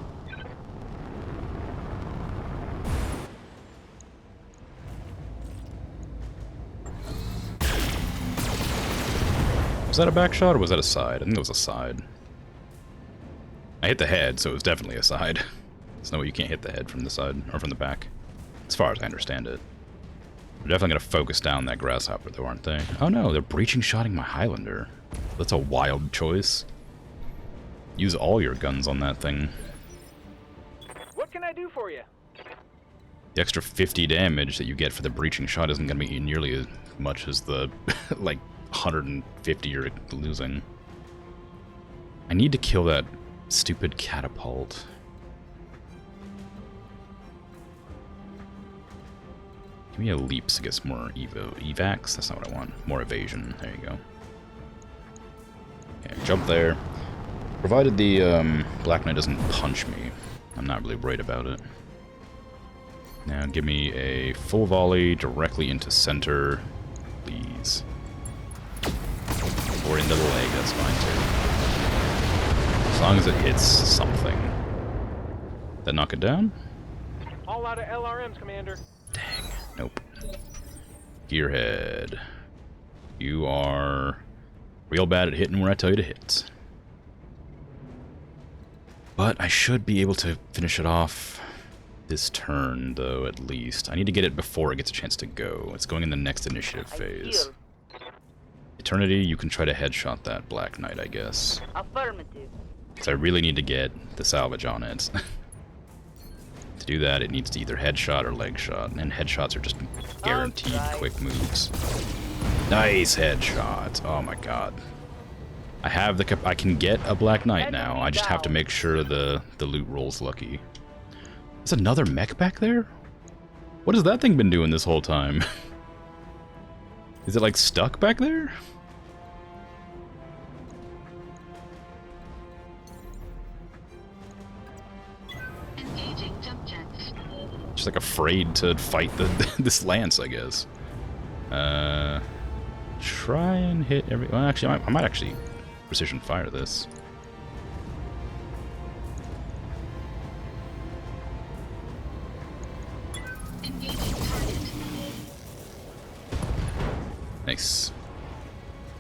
Was that a back shot, or was that a side? I think it was a side. I hit the head, so it was definitely a side. There's no way you can't hit the head from the side, or from the back, as far as I understand it. They're definitely going to focus down that grasshopper, though, aren't they? Oh no, they're breaching shotting my Highlander. That's a wild choice. Use all your guns on that thing. What can I do for you? The extra 50 damage that you get for the breaching shot isn't going to be nearly as much as the, like, 150 you're losing. I need to kill that stupid catapult. Give me a leaps to get some more evacs. That's not what I want. More evasion. There you go. Okay, jump there. Provided the Black Knight doesn't punch me, I'm not really worried about it. Now give me a full volley directly into center, please. Or into the leg, that's fine too. As long as it hits something. That knock it down? All out of LRMs, Commander. Dang. Nope. Gearhead. You are real bad at hitting where I tell you to hit. But I should be able to finish it off this turn, though, at least. I need to get it before it gets a chance to go. It's going in the next initiative phase. Eternity, you can try to headshot that Black Knight, I guess. Affirmative. Because I really need to get the salvage on it. To do that, it needs to either headshot or leg shot, and headshots are just guaranteed quick moves. Nice headshot! Oh my god. I have the I can get a Black Knight now. I just have to make sure the loot rolls lucky. There's another mech back there? What has that thing been doing this whole time? Is it like stuck back there? Engaging jump jets. Just like afraid to fight this lance, I guess. Try and hit every. Well, actually, I might actually precision fire this. Engaging target. Nice.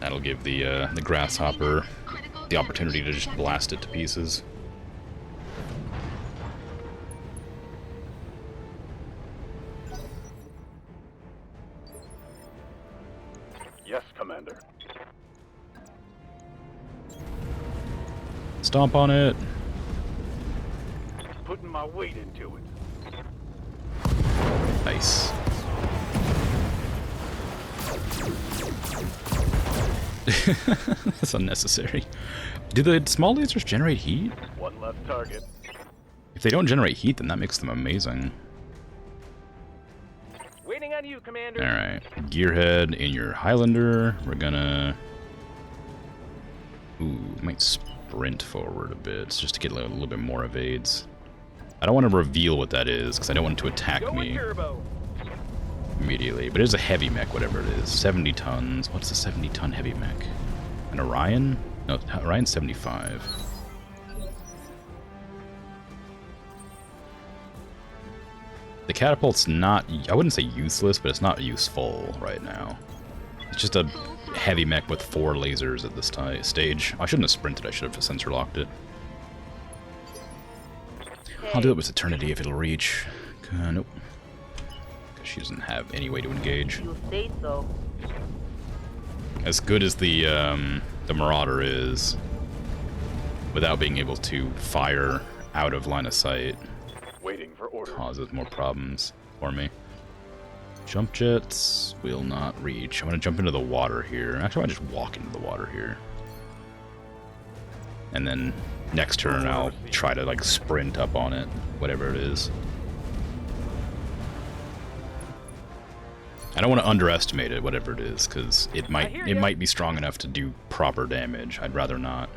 That'll give the grasshopper Critical the opportunity to damage just detected. blast it to pieces. Yes, Commander. Stomp on it. Putting my weight into it. Nice. That's unnecessary. Do the small lasers generate heat? One left target. If they don't generate heat, then that makes them amazing. Waiting on you, Commander. Alright. Gearhead in your Highlander. We're gonna... Ooh, might sprint forward a bit, just to get a little bit more evades. I don't want to reveal what that is, because I don't want it to attack Going me turbo. immediately. But it is a heavy mech, whatever it is. 70 tons. What's a 70-ton heavy mech? An Orion? No, Orion's 75. The catapult's not... I wouldn't say useless, but it's not useful right now. It's just a heavy mech with 4 lasers at this stage. I shouldn't have sprinted, I should have sensor locked it. I'll do it with Eternity if it'll reach. Nope. Because she doesn't have any way to engage. You say so. As good as the Marauder is, without being able to fire out of line of sight, Waiting for orders. causes more problems for me. Jump jets will not reach. I'm going to jump into the water here. Actually, I might just walk into the water here. And then next turn, I'll try to like sprint up on it, whatever it is. I don't want to underestimate it, whatever it is, because it might be strong enough to do proper damage. I'd rather not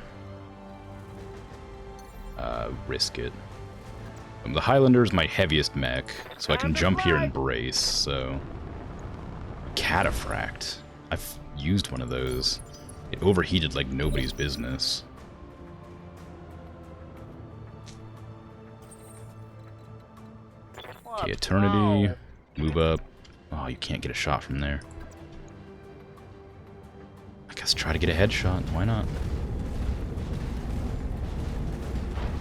risk it. The Highlander's my heaviest mech, so I can jump here and brace, so... Cataphract. I've used one of those. It overheated like nobody's business. Okay, Eternity. Move up. Oh, you can't get a shot from there. I guess try to get a headshot. Why not?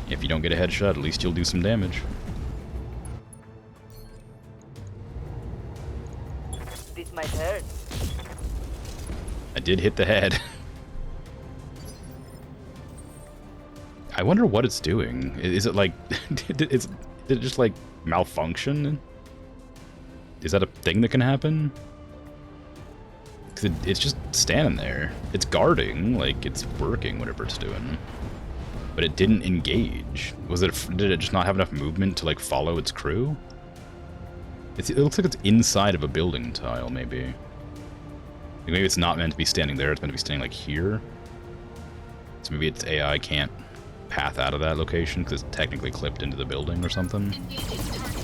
If you don't get a headshot, at least you'll do some damage. This might hurt. I did hit the head. I wonder what it's doing. Is it like... did it just like malfunction? Is that a thing that can happen? 'Cause it's just standing there. It's guarding, like it's working, whatever it's doing. But it didn't engage. Did it just not have enough movement to like follow its crew? It looks like it's inside of a building tile, maybe. Like maybe it's not meant to be standing there, it's meant to be standing like here. So maybe its AI can't path out of that location because it's technically clipped into the building or something. Engaging target.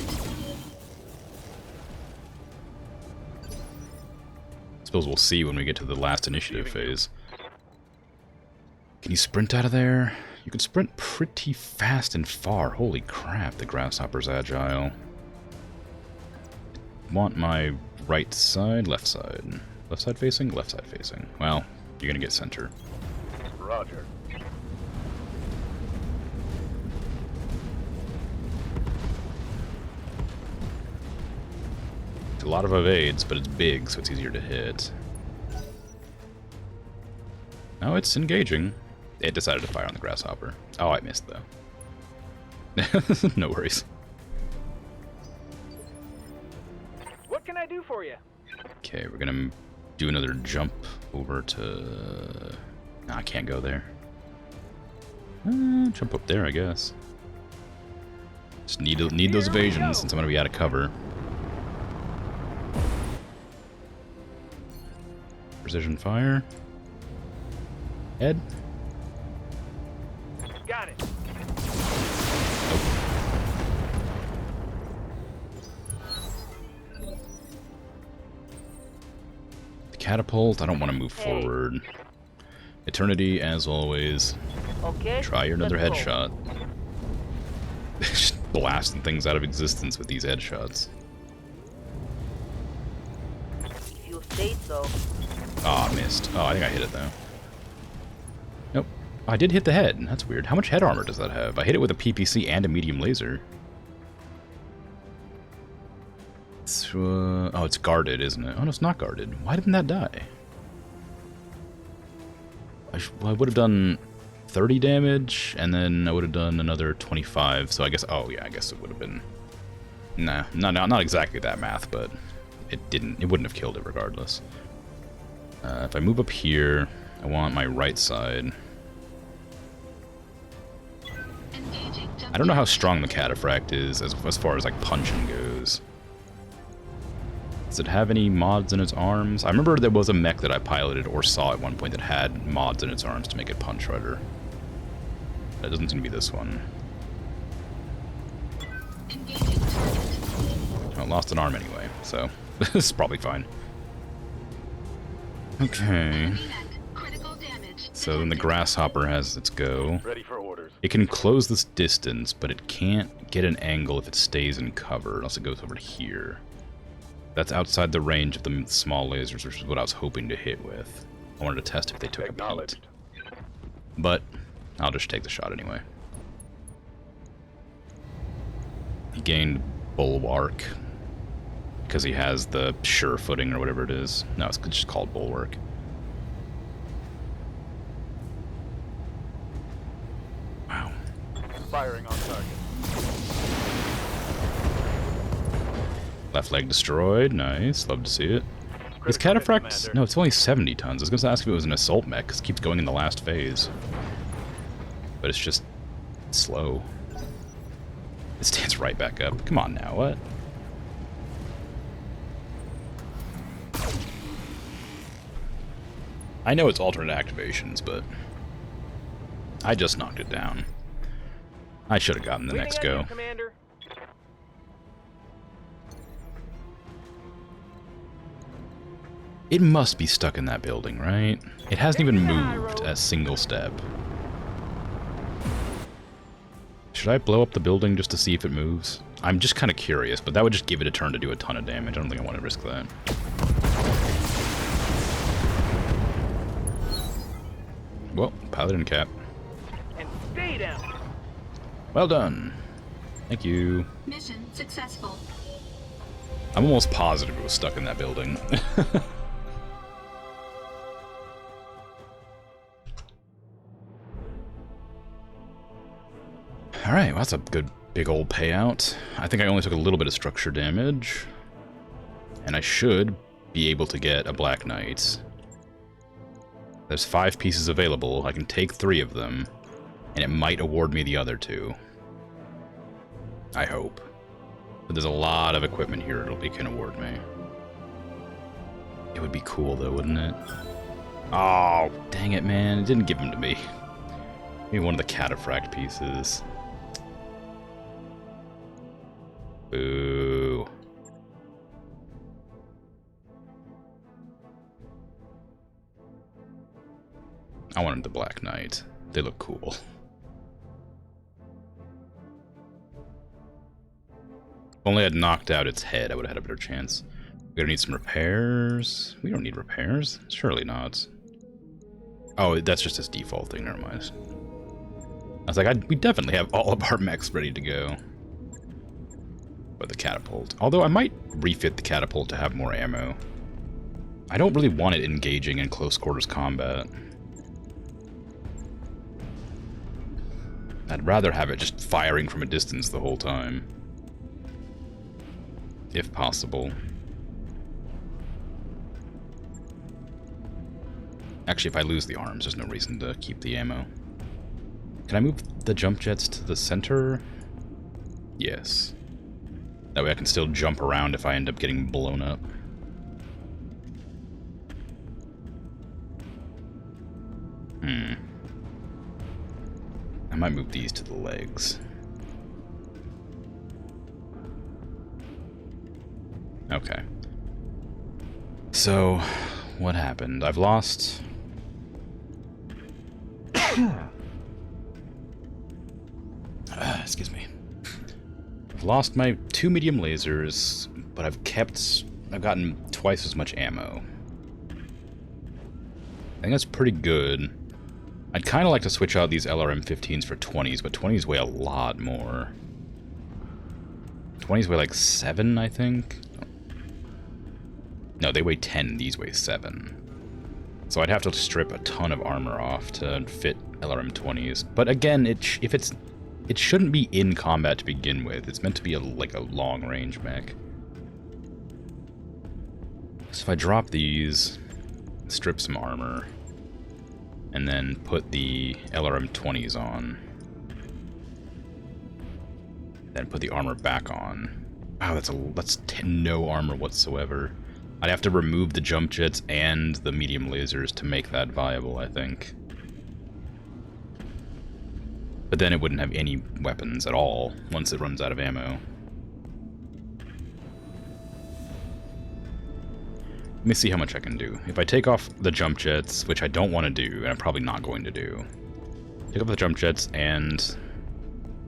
Suppose we'll see when we get to the last initiative phase. Can you sprint out of there? You can sprint pretty fast and far. Holy crap, the Grasshopper's agile. Want my right side, left side. Left side facing, left side facing. Well, you're gonna get center. Roger. It's a lot of evades, but it's big, so it's easier to hit. No, it's engaging. It decided to fire on the Grasshopper. Oh, I missed, though. No worries. What can I do for you? Okay, we're gonna do another jump over to... No, I can't go there. Jump up there, I guess. Just need those evasions since I'm gonna be out of cover. Precision fire. Head. Got it. The catapult. I don't want to move forward. Eternity, as always. Okay. Try your another let's go. headshot. Just blasting things out of existence with these headshots. If you say so. Ah, missed. Oh, I think I hit it though. Nope. I did hit the head. That's weird. How much head armor does that have? I hit it with a PPC and a medium laser. Oh, it's guarded, isn't it? Oh, no, it's not guarded. Why didn't that die? Well, I would have done 30 damage, and then I would have done another 25, so I guess... Oh, yeah, I guess it would have been... Nah, not exactly that math, but it wouldn't have killed it regardless. If I move up here, I want my right side. Engaging jump I don't know how jets. strong the Cataphract is as far as like punching goes. Does it have any mods in its arms? I remember there was a mech that I piloted or saw at one point that had mods in its arms to make it punch harder. That doesn't seem to be this one. Engaging target. Well, it lost an arm anyway, so this is probably fine. Okay. Heavy mech. Critical damage. So then the Grasshopper has its go. Ready for orders. It can close this distance, but it can't get an angle if it stays in cover, unless it goes over to here. That's outside the range of the small lasers, which is what I was hoping to hit with. I wanted to test if they took a beat. Acknowledged. But I'll just take the shot anyway. He gained Bulwark because he has the sure footing or whatever it is. No, it's just called Bulwark. Wow. Firing on target. Left leg destroyed. Nice. Love to see it. Is Critical hit, Cataphract... Commander. No, it's only 70 tons. I was going to ask if it was an assault mech, because it keeps going in the last phase. But it's just slow. It stands right back up. Come on now, what? I know it's alternate activations, but I just knocked it down. I should have gotten the Leaning next on go. you, Commander. It must be stuck in that building, right? It hasn't even moved a single step. Should I blow up the building just to see if it moves? I'm just kind of curious, but that would just give it a turn to do a ton of damage. I don't think I want to risk that. Well, Paladin cap. And stay down. Well done. Thank you. Mission successful. I'm almost positive it was stuck in that building. Alright, well, that's a good big old payout. I think I only took a little bit of structure damage. And I should be able to get a Black Knight. There's 5 pieces available. I can take 3 of them. And it might award me the other 2. I hope. But there's a lot of equipment here it can award me. It would be cool though, wouldn't it? Oh, dang it, man. It didn't give them to me. Maybe one of the cataphract pieces. Boo. I wanted the Black Knight. They look cool. If only I'd knocked out its head, I would have had a better chance. We're gonna need some repairs. We don't need repairs. Surely not. Oh, that's just his default thing. Never mind. I was like, we definitely have all of our mechs ready to go. But the catapult. Although I might refit the catapult to have more ammo. I don't really want it engaging in close quarters combat. I'd rather have it just firing from a distance the whole time. If possible. Actually, if I lose the arms, there's no reason to keep the ammo. Can I move the jump jets to the center? Yes. That way I can still jump around if I end up getting blown up. I might move these to the legs. Okay. So, what happened? I've lost... excuse me. I've lost my 2 medium lasers, but I've gotten twice as much ammo. I think that's pretty good. I'd kind of like to switch out these LRM-15s for 20s, but 20s weigh a lot more. 20s weigh like 7, I think? No, they weigh 10, these weigh 7. So I'd have to strip a ton of armor off to fit LRM-20s. But again, it shouldn't be in combat to begin with. It's meant to be like a long-range mech. So if I drop these, strip some armor, and then put the LRM-20s on, then put the armor back on. Wow, that's no armor whatsoever. I'd have to remove the jump jets and the medium lasers to make that viable, I think. But then it wouldn't have any weapons at all once it runs out of ammo. Let me see how much I can do. If I take off the jump jets, which I don't want to do, and I'm probably not going to do, take off the jump jets and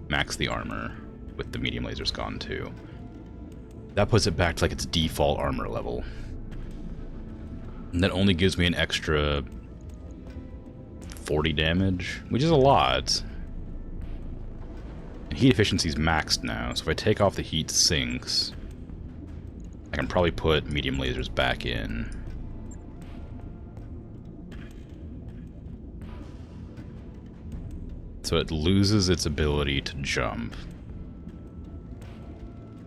max the armor with the medium lasers gone too. That puts it back to like its default armor level. And that only gives me an extra 40 damage, which is a lot. And heat efficiency is maxed now, so if I take off the heat sinks, I can probably put medium lasers back in. So it loses its ability to jump,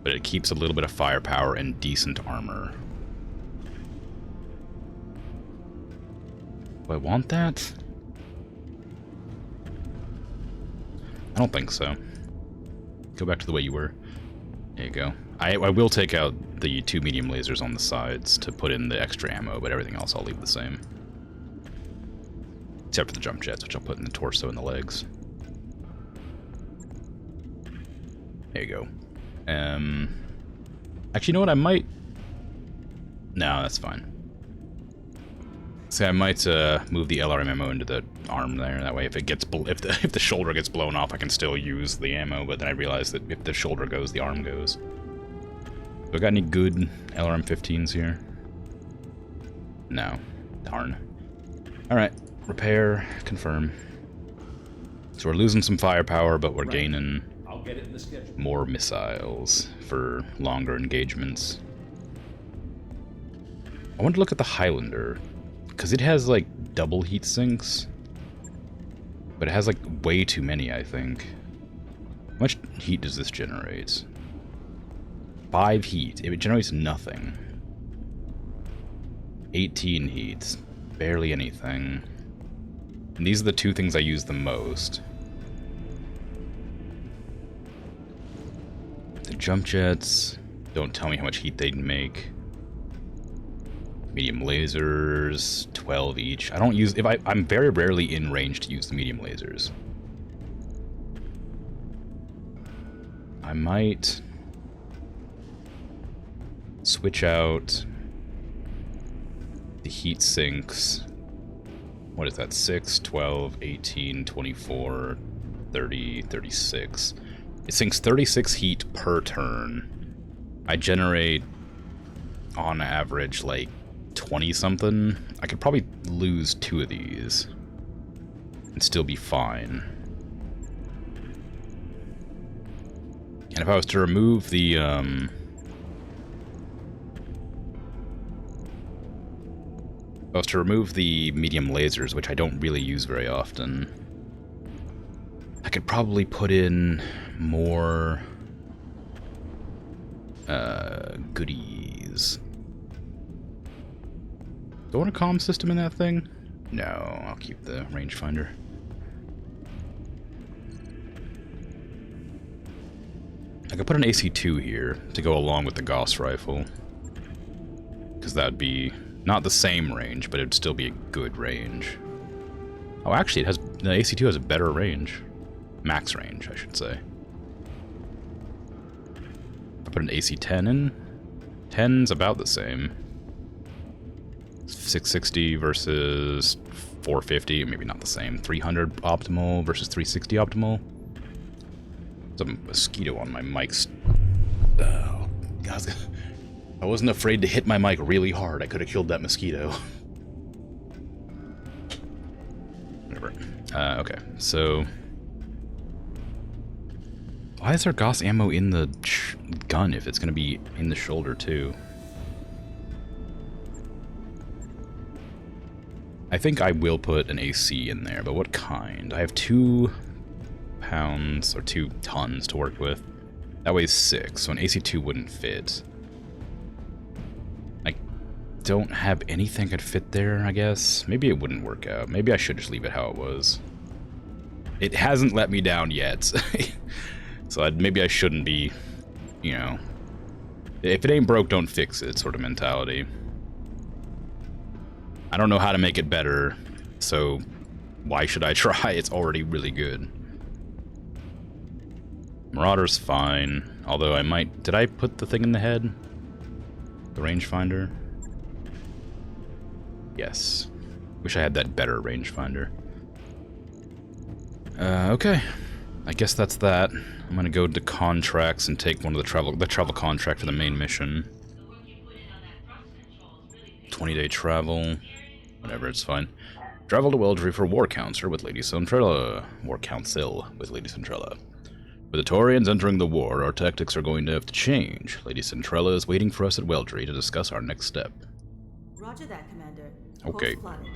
but it keeps a little bit of firepower and decent armor. Do I want that? I don't think so. Go back to the way you were. There you go. I will take out the 2 medium lasers on the sides to put in the extra ammo, but everything else I'll leave the same. Except for the jump jets, which I'll put in the torso and the legs. There you go. Actually, you know what? I might... No, that's fine. See, I might move the LRM ammo into the arm there. That way, if it gets if the shoulder gets blown off, I can still use the ammo. But then I realize that if the shoulder goes, the arm goes. Do I got any good LRM-15s here? No. Darn. All right. Repair. Confirm. So we're losing some firepower, but we're gaining more missiles for longer engagements. I want to look at the Highlander, because it has like double heat sinks, but it has like way too many, I think. How much heat does this generate? 5 heat. It generates nothing. 18 heat. Barely anything. And these are the 2 things I use the most. The jump jets, don't tell me how much heat they'd make. Medium lasers, 12 each. I don't use... I'm very rarely in range to use the medium lasers. I might switch out the heat sinks. What is that? 6, 12, 18, 24, 30, 36. It sinks 36 heat per turn. I generate, on average, like 20-something. I could probably lose 2 of these and still be fine. And if I was to remove the, if I was to remove the medium lasers, which I don't really use very often, I could probably put in more goodies. Do I want a comm system in that thing? No, I'll keep the rangefinder. I could put an AC-2 here to go along with the Gauss rifle, because that'd be not the same range, but it'd still be a good range. Oh, actually, it has the AC-2 has a better range. Max range, I should say. I put an AC-10 in. 10's about the same. 660 versus 450, maybe not the same. 300 optimal versus 360 optimal. There's a mosquito on my mic. Oh, God. I wasn't afraid to hit my mic really hard. I could have killed that mosquito. Whatever. Okay, so... Why is there Gauss ammo in the gun if it's going to be in the shoulder too? I think I will put an AC in there, but what kind? I have 2 pounds or 2 tons to work with. That weighs 6, so an AC-2 wouldn't fit. I don't have anything that could fit there, I guess. Maybe it wouldn't work out. Maybe I should just leave it how it was. It hasn't let me down yet. So maybe I shouldn't be, you know, if it ain't broke, don't fix it sort of mentality. I don't know how to make it better, so why should I try? It's already really good. Marauder's fine, although I might... Did I put the thing in the head? The rangefinder? Yes. Wish I had that better rangefinder. Okay. I guess that's that. I'm gonna go to contracts and take one of the travel contract for the main mission. 20-day travel. Whatever, it's fine. Travel to Weldry for War Council with Lady Centrella. War Council with Lady Centrella. With the Taurians entering the war, our tactics are going to have to change. Lady Centrella is waiting for us at Weldry to discuss our next step. Roger that, Commander. Okay. Course plotted.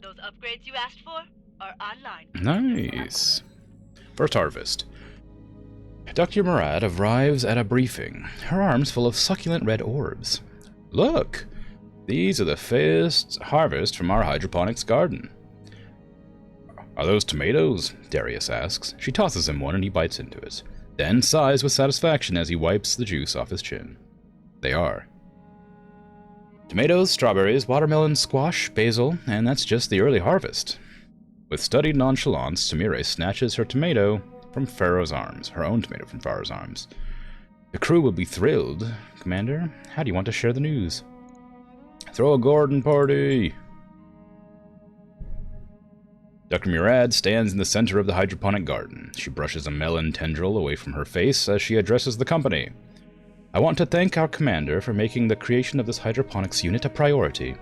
Those upgrades you asked for are online. Nice. First harvest. Dr. Murad arrives at a briefing, her arms full of succulent red orbs. Look! These are the first harvest from our hydroponics garden. Are those tomatoes? Darius asks. She tosses him one and he bites into it, then sighs with satisfaction as he wipes the juice off his chin. They are. Tomatoes, strawberries, watermelon, squash, basil, and that's just the early harvest. With studied nonchalance, Tamire snatches her tomato from Pharaoh's arms, her own tomato from Pharaoh's arms. The crew will be thrilled. Commander, how do you want to share the news? Throw a garden party! Dr. Murad stands in the center of the hydroponic garden. She brushes a melon tendril away from her face as she addresses the company. I want to thank our commander for making the creation of this hydroponics unit a priority.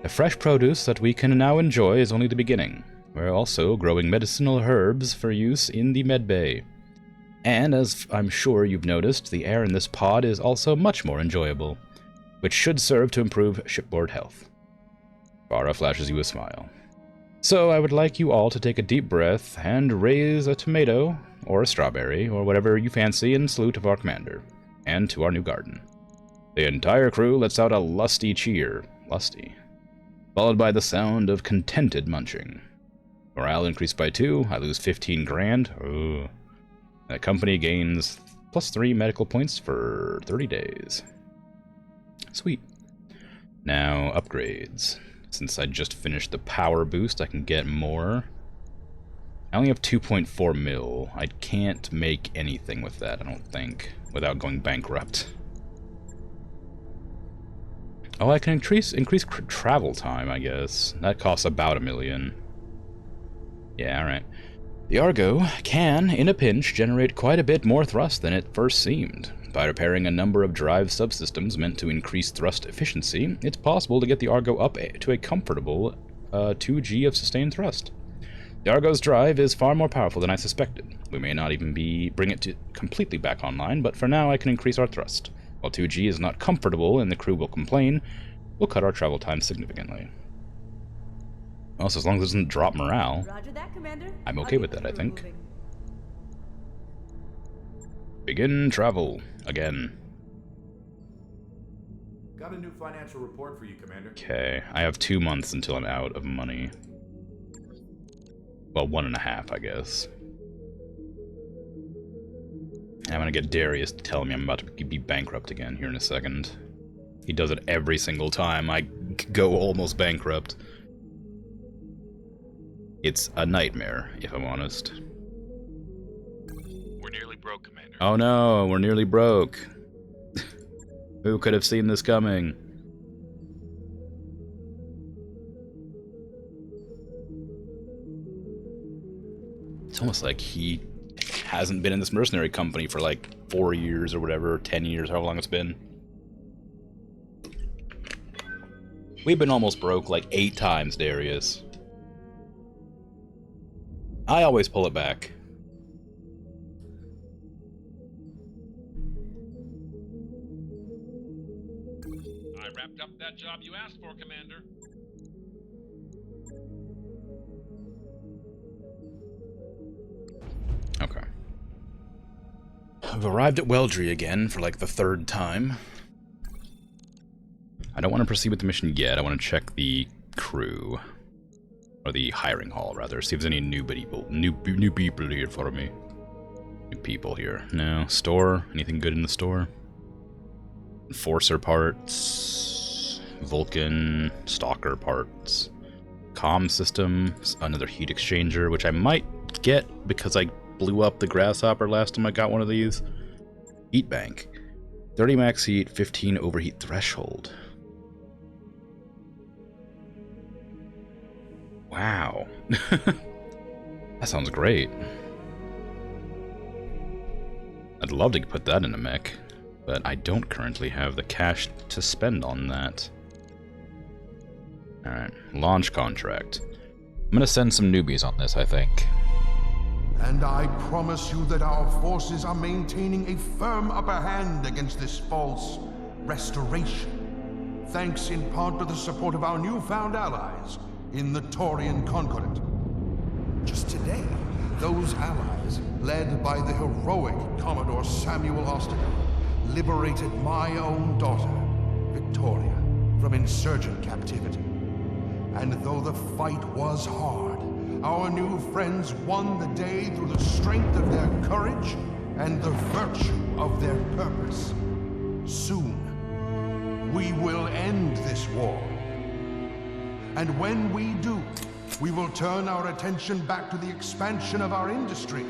The fresh produce that we can now enjoy is only the beginning. We're also growing medicinal herbs for use in the medbay. And as I'm sure you've noticed, the air in this pod is also much more enjoyable, which should serve to improve shipboard health. Farah flashes you a smile. So I would like you all to take a deep breath and raise a tomato, or a strawberry, or whatever you fancy in salute of our commander, and to our new garden. The entire crew lets out a lusty cheer, followed by the sound of contented munching. Morale increased by 2, I lose 15 grand. Oh. The company gains +3 medical points for 30 days. Sweet. Now, upgrades. Since I just finished the power boost, I can get more. I only have 2.4 mil. I can't make anything with that, I don't think, without going bankrupt. Oh, I can increase travel time, I guess. That costs about $1 million. Yeah, alright. The Argo can, in a pinch, generate quite a bit more thrust than it first seemed. By repairing a number of drive subsystems meant to increase thrust efficiency, it's possible to get the Argo up to a comfortable 2G of sustained thrust. The Argo's drive is far more powerful than I suspected. We may not even bring it completely back online, but for now I can increase our thrust. While 2G is not comfortable and the crew will complain, we'll cut our travel time significantly. Also, as long as it doesn't drop morale, Roger that, Commander. I'm okay with that, I think. Begin travel. Again. Got a new financial report for you, Commander. Okay, I have 2 months until I'm out of money. Well, 1.5, I guess. And I'm gonna get Darius to tell me I'm about to be bankrupt again here in a second. He does it every single time I go almost bankrupt. It's a nightmare, if I'm honest. We're nearly broke, Commander. Oh no, we're nearly broke. Who could have seen this coming? It's almost like he hasn't been in this mercenary company for like 4 years or whatever, 10 years, however long it's been. We've been almost broke like 8 times, Darius. I always pull it back. I wrapped up that job you asked for, Commander. Okay. I've arrived at Weldry again for like the 3rd time. I don't want to proceed with the mission yet. I want to check the crew. Or the hiring hall, rather. See if there's any new people here for me. New people here. No. Store? Anything good in the store? Enforcer parts. Vulcan, Stalker parts, comm system, another heat exchanger, which I might get because I blew up the Grasshopper last time I got one of these. Heat bank. 30 max heat, 15 overheat threshold. Wow. That sounds great. I'd love to put that in a mech, but I don't currently have the cash to spend on that. Alright, launch contract. I'm gonna send some newbies on this, I think. And I promise you that our forces are maintaining a firm upper hand against this false restoration, thanks in part to the support of our newfound allies in the Taurian Concordat. Just today, those allies, led by the heroic Commodore Samuel Ostergaard, liberated my own daughter, Victoria, from insurgent captivity. And though the fight was hard, our new friends won the day through the strength of their courage and the virtue of their purpose. Soon, we will end this war. And when we do, we will turn our attention back to the expansion of our industry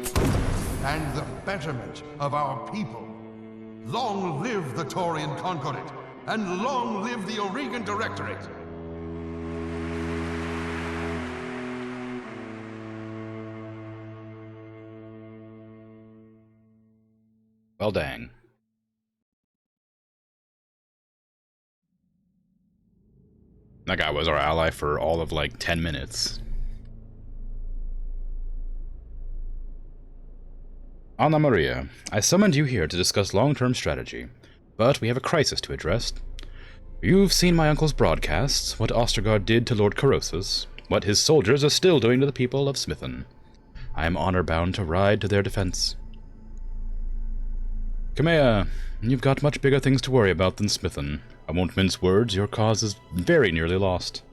and the betterment of our people. Long live the Taurian Concordat, and long live the Oregon Directorate! Well, dang. That guy was our ally for all of like 10 minutes. Anna Maria, I summoned you here to discuss long-term strategy, but we have a crisis to address. You've seen my uncle's broadcasts, what Ostergaard did to Lord Corrosus, what his soldiers are still doing to the people of Smithen. I am honor-bound to ride to their defense. Kamea, you've got much bigger things to worry about than Smithen. I won't mince words, your cause is very nearly lost.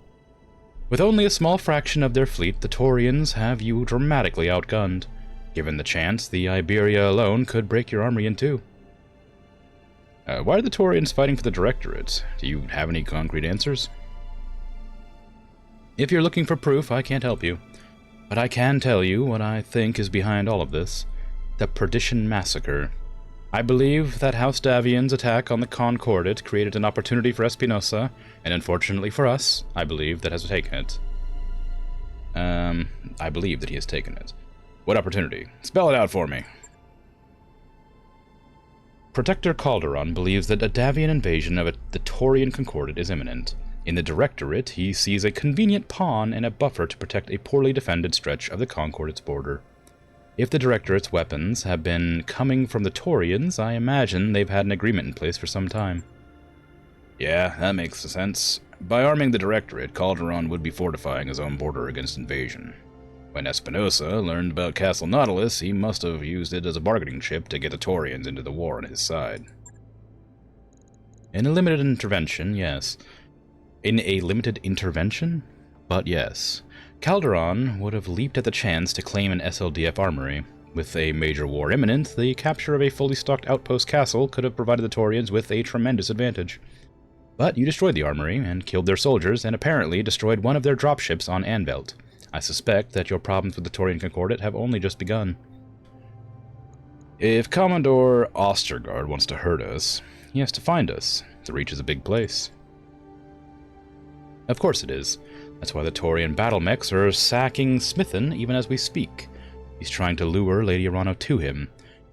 With only a small fraction of their fleet, the Taurians have you dramatically outgunned. Given the chance, the Iberia alone could break your army in two. Why are the Taurians fighting for the Directorate? Do you have any concrete answers? If you're looking for proof, I can't help you. But I can tell you what I think is behind all of this. The Perdition Massacre. I believe that House Davian's attack on the Concordat created an opportunity for Espinosa, and unfortunately for us, I believe that has taken it. I believe that he has taken it. What opportunity? Spell it out for me. Protector Calderon believes that a Davian invasion of the Taurian Concordat is imminent. In the Directorate, he sees a convenient pawn and a buffer to protect a poorly defended stretch of the Concordat's border. If the Directorate's weapons have been coming from the Taurians, I imagine they've had an agreement in place for some time. Yeah, that makes sense. By arming the Directorate, Calderon would be fortifying his own border against invasion. When Espinosa learned about Castle Nautilus, he must have used it as a bargaining chip to get the Taurians into the war on his side. In a limited intervention, yes. In a limited intervention? But yes. Calderon would have leaped at the chance to claim an SLDF armory. With a major war imminent, the capture of a fully stocked outpost castle could have provided the Taurians with a tremendous advantage. But you destroyed the armory, and killed their soldiers, and apparently destroyed one of their dropships on Anvelt. I suspect that your problems with the Taurian Concordat have only just begun. If Commodore Ostergaard wants to hurt us, he has to find us. The Reach is a big place. Of course it is. That's why the Taurian battle mechs are sacking Smithen even as we speak. He's trying to lure Lady Arano to him.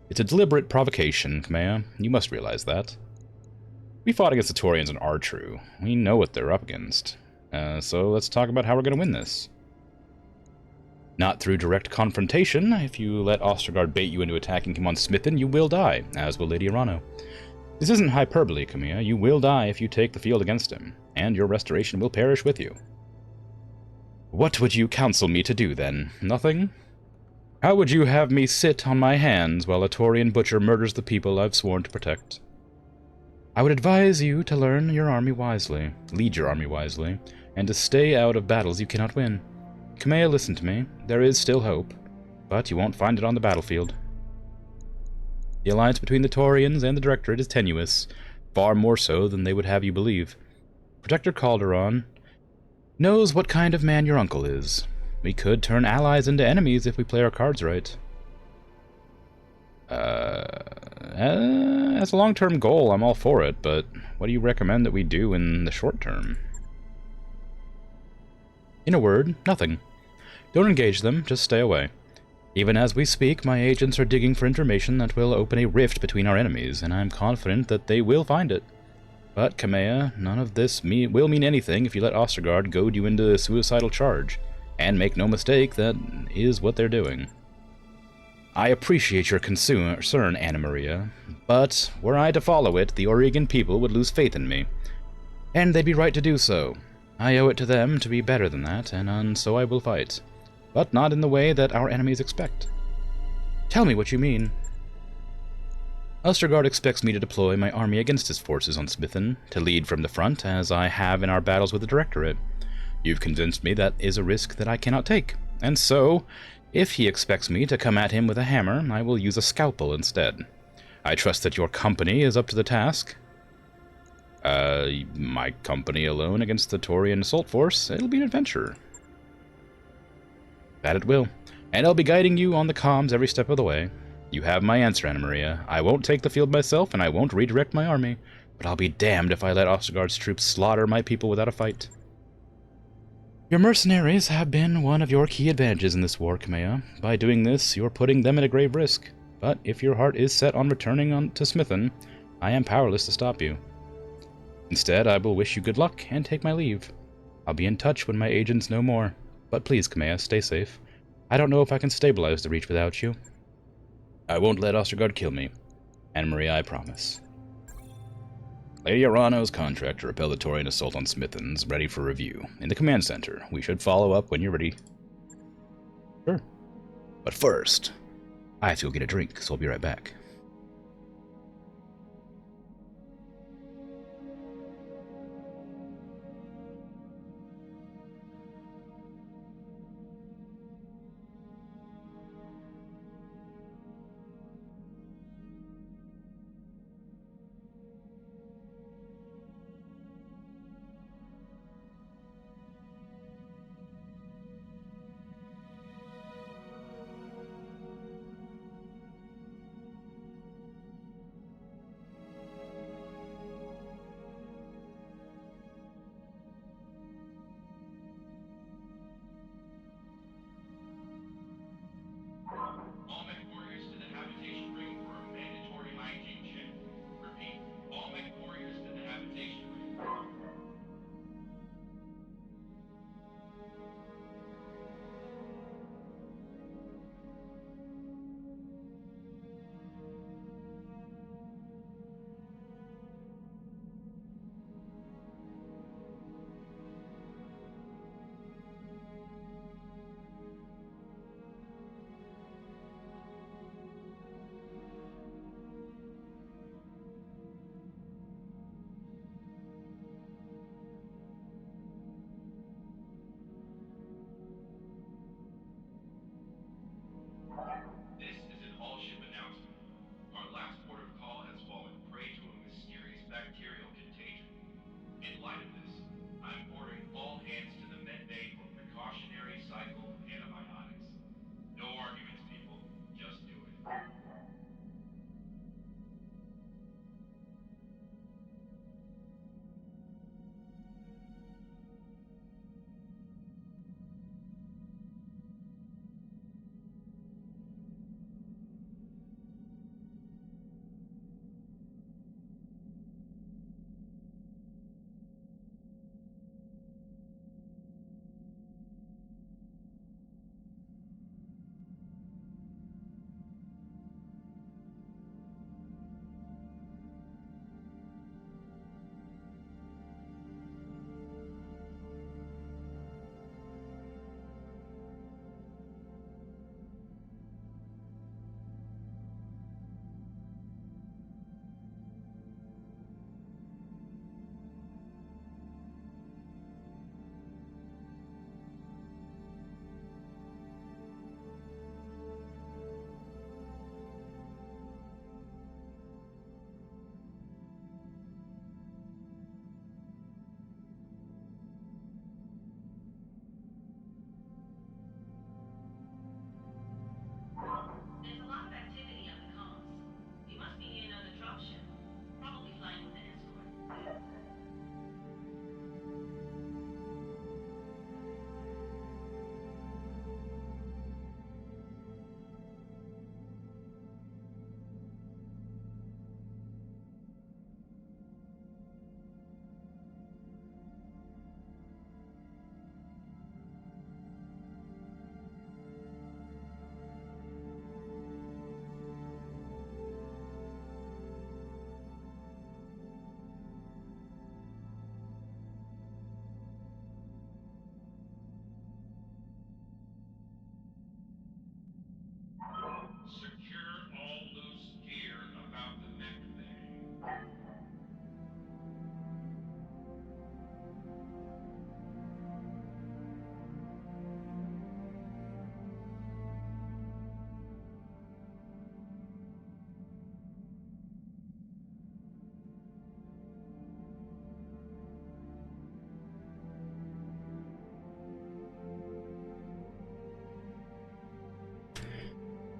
It's a deliberate provocation, Kamea. You must realize that. We fought against the Taurians in Artru. We know what they're up against. So let's talk about how we're going to win this. Not through direct confrontation. If you let Ostergaard bait you into attacking him on Smithen, you will die, as will Lady Arano. This isn't hyperbole, Kamea. You will die if you take the field against him, and your restoration will perish with you. What would you counsel me to do, then? Nothing? How would you have me sit on my hands while a Taurian butcher murders the people I've sworn to protect? I would advise you to learn your army wisely, lead your army wisely, and to stay out of battles you cannot win. Kamea, listen to me. There is still hope, but you won't find it on the battlefield. The alliance between the Taurians and the Directorate is tenuous, far more so than they would have you believe. Protector Calderon knows what kind of man your uncle is. We could turn allies into enemies if we play our cards right. As a long-term goal, I'm all for it, but what do you recommend that we do in the short term? In a word, nothing. Don't engage them, just stay away. Even as we speak, my agents are digging for information that will open a rift between our enemies, and I'm confident that they will find it. But, Kamea, none of this will mean anything if you let Ostergaard goad you into a suicidal charge. And make no mistake, that is what they're doing. I appreciate your concern, Anna Maria, but were I to follow it, the Oregon people would lose faith in me. And they'd be right to do so. I owe it to them to be better than that, and so I will fight. But not in the way that our enemies expect. Tell me what you mean. Ostergaard expects me to deploy my army against his forces on Smithen, to lead from the front, as I have in our battles with the Directorate. You've convinced me that is a risk that I cannot take, and so, if he expects me to come at him with a hammer, I will use a scalpel instead. I trust that your company is up to the task. My company alone against the Taurian assault force? It'll be an adventure. That it will. And I'll be guiding you on the comms every step of the way. You have my answer, Anna Maria. I won't take the field myself, and I won't redirect my army, but I'll be damned if I let Ostergaard's troops slaughter my people without a fight. Your mercenaries have been one of your key advantages in this war, Kamea. By doing this, you're putting them at a grave risk. But if your heart is set on returning to Smithen, I am powerless to stop you. Instead, I will wish you good luck and take my leave. I'll be in touch when my agents know more. But please, Kamea, stay safe. I don't know if I can stabilize the Reach without you. I won't let Ostergaard kill me. Anna Maria, I promise. Lady Arano's contract to repel the Taurian assault on Smithen's ready for review. In the command center. We should follow up when you're ready. Sure. But first, I have to go get a drink, so I'll be right back.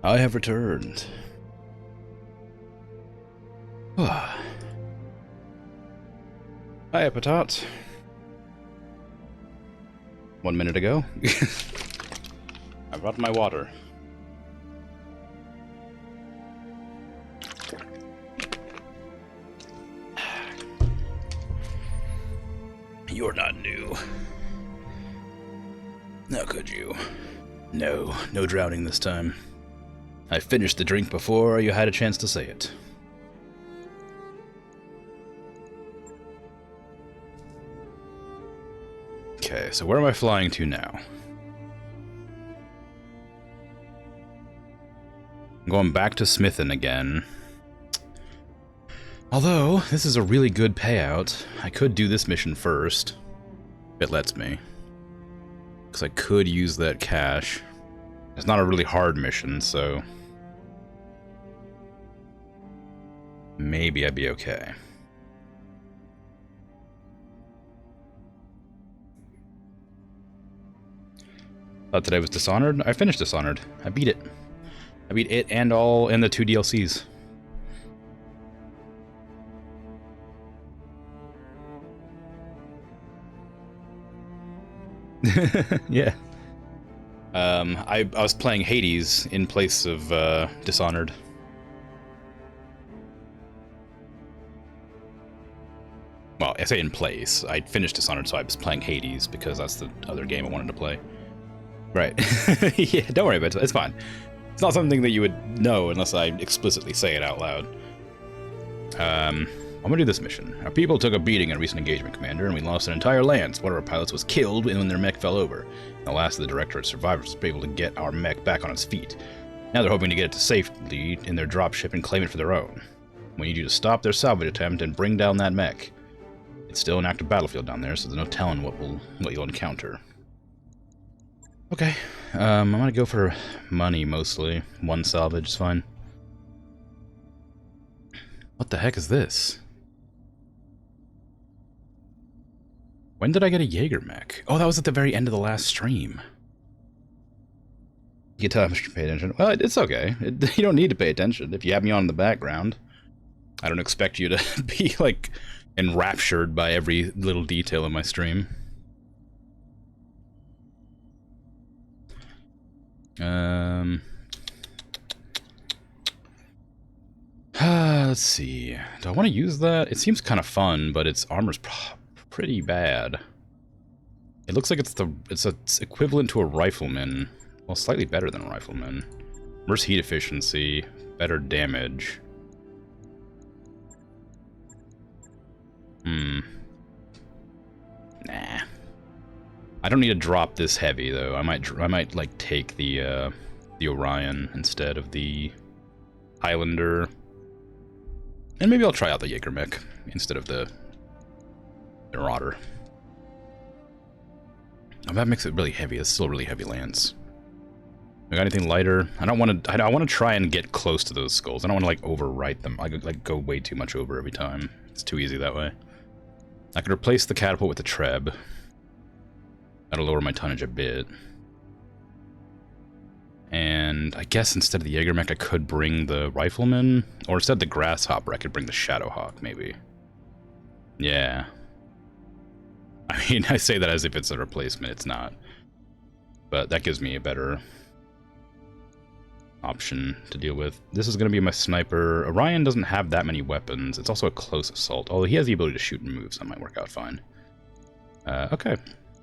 I have returned. Hi, Patat. 1 minute ago. I brought my water. You're not new. How could you? No drowning this time. I finished the drink before you had a chance to say it. Okay, so where am I flying to now? I'm going back to Smithin again. Although, this is a really good payout. I could do this mission first. If it lets me. Because I could use that cash. It's not a really hard mission, so... maybe I'd be okay. Thought that I was Dishonored? I finished Dishonored. I beat it. I beat it and all in the 2 DLCs. Yeah. I was playing Hades in place of Dishonored. Well, I say in place. I finished Dishonored, so I was playing Hades because that's the other game I wanted to play. Right. Yeah, don't worry about it. It's fine. It's not something that you would know unless I explicitly say it out loud. I'm gonna do this mission. Our people took a beating in a recent engagement, Commander, and we lost an entire lance. One of our pilots was killed when their mech fell over. And the last of the Directorate survivors was able to get our mech back on its feet. Now they're hoping to get it to safety in their dropship and claim it for their own. We need you to stop their salvage attempt and bring down that mech. It's still an active battlefield down there, so there's no telling what you'll encounter. Okay, I'm gonna go for money mostly. 1 salvage is fine. What the heck is this? When did I get a Jaeger mech? Oh, that was at the very end of the last stream. You can tell how much you pay attention. Well, it's okay. You don't need to pay attention if you have me on in the background. I don't expect you to be, like, enraptured by every little detail in my stream. Let's see. Do I want to use that? It seems kind of fun, but its armor's pretty bad. It looks like it's equivalent to a rifleman. Well, slightly better than a rifleman. Worse heat efficiency, better damage. Nah. I don't need to drop this heavy though. I might like take the Orion instead of the Highlander. And maybe I'll try out the Jaeger mech instead of the Marauder. Oh, that makes it really heavy. It's still a really heavy lance. We got anything lighter? I want to try and get close to those skulls. I don't want to like overwrite them. I like go way too much over every time. It's too easy that way. I could replace the catapult with the Treb. That'll lower my tonnage a bit. And I guess instead of the Jaeger mech, I could bring the Rifleman. Or instead of the Grasshopper, I could bring the Shadowhawk, maybe. Yeah. I mean, I say that as if it's a replacement. It's not. But that gives me a better option to deal with. This is going to be my sniper. Orion doesn't have that many weapons. It's also a close assault. Although he has the ability to shoot and move, so that might work out fine. Okay.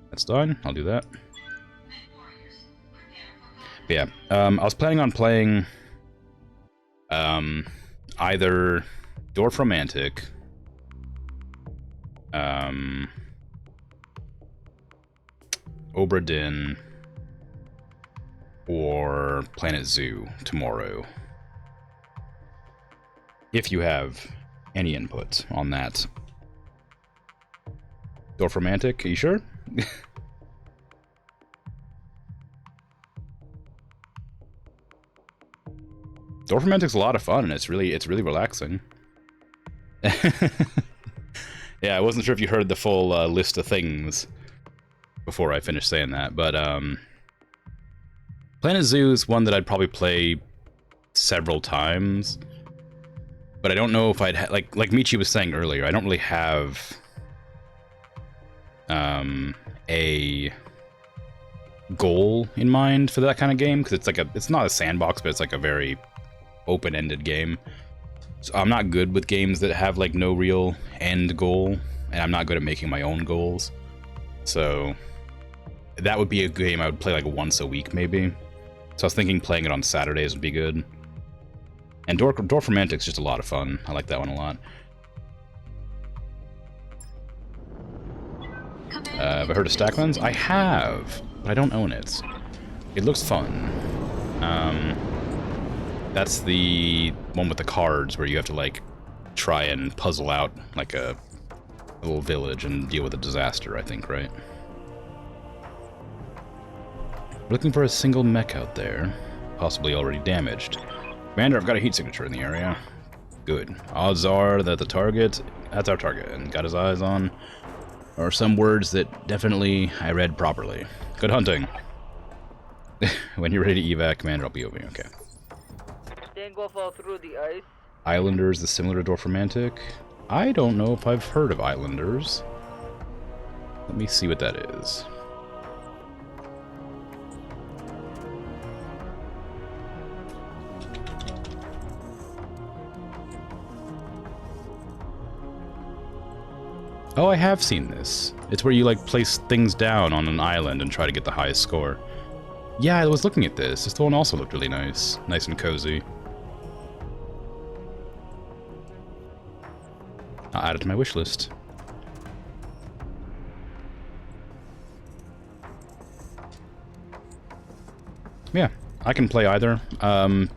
That's done. I'll do that. But yeah, I was planning on playing either Dorf Romantic, Obra Dinn, or Planet Zoo tomorrow. If you have any input on that. Dorf Romantic, are you sure? Dorf Romantic's a lot of fun, and it's really relaxing. Yeah, I wasn't sure if you heard the full list of things before I finished saying that, but Planet Zoo is one that I'd probably play several times. But I don't know if I'd like Michi was saying earlier, I don't really have a goal in mind for that kind of game, because it's not a sandbox, but it's like a very open-ended game. So I'm not good with games that have like no real end goal, and I'm not good at making my own goals. So that would be a game I would play like once a week maybe. So I was thinking playing it on Saturdays would be good. And Dorfromantic's just a lot of fun. I like that one a lot. Have I heard of Stacklands? I have, but I don't own it. It looks fun. That's the one with the cards where you have to like try and puzzle out like a little village and deal with a disaster, I think, right? Looking for a single mech out there, possibly already damaged. Commander, I've got a heat signature in the area. Good. Odds are that the target, that's our target, and got his eyes on, are some words that definitely I read properly. Good hunting. When you're ready to evac, Commander, I'll be over you. Okay. Then go fall through the ice. Islanders is similar to Dorfromantic. I don't know if I've heard of Islanders. Let me see what that is. Oh, I have seen this. It's where you like place things down on an island and try to get the highest score. Yeah, I was looking at this. This one also looked really nice. Nice and cozy. I'll add it to my wish list. Yeah, I can play either. I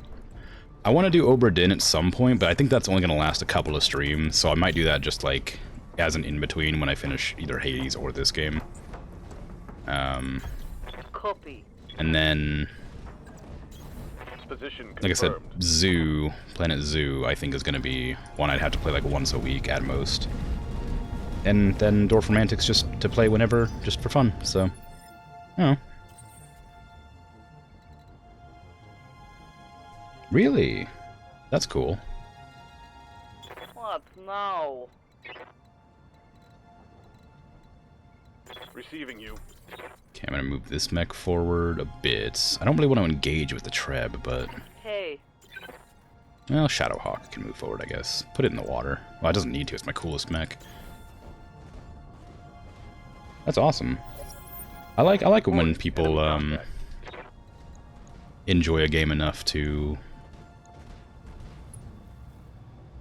want to do Obra Dinn at some point, but I think that's only going to last a couple of streams, so I might do that just like as an in-between when I finish either Hades or this game. Copy. And then, Position like I said, confirmed. Planet Zoo, I think is going to be one I'd have to play like once a week at most. And then Dorfromantic's just to play whenever, just for fun, so, oh. Really? That's cool. What now? Receiving you. Okay, I'm gonna move this mech forward a bit. I don't really want to engage with the Treb, but... Hey. Well, Shadowhawk can move forward, I guess. Put it in the water. Well, it doesn't need to, it's my coolest mech. That's awesome. I like it when people, enjoy a game enough to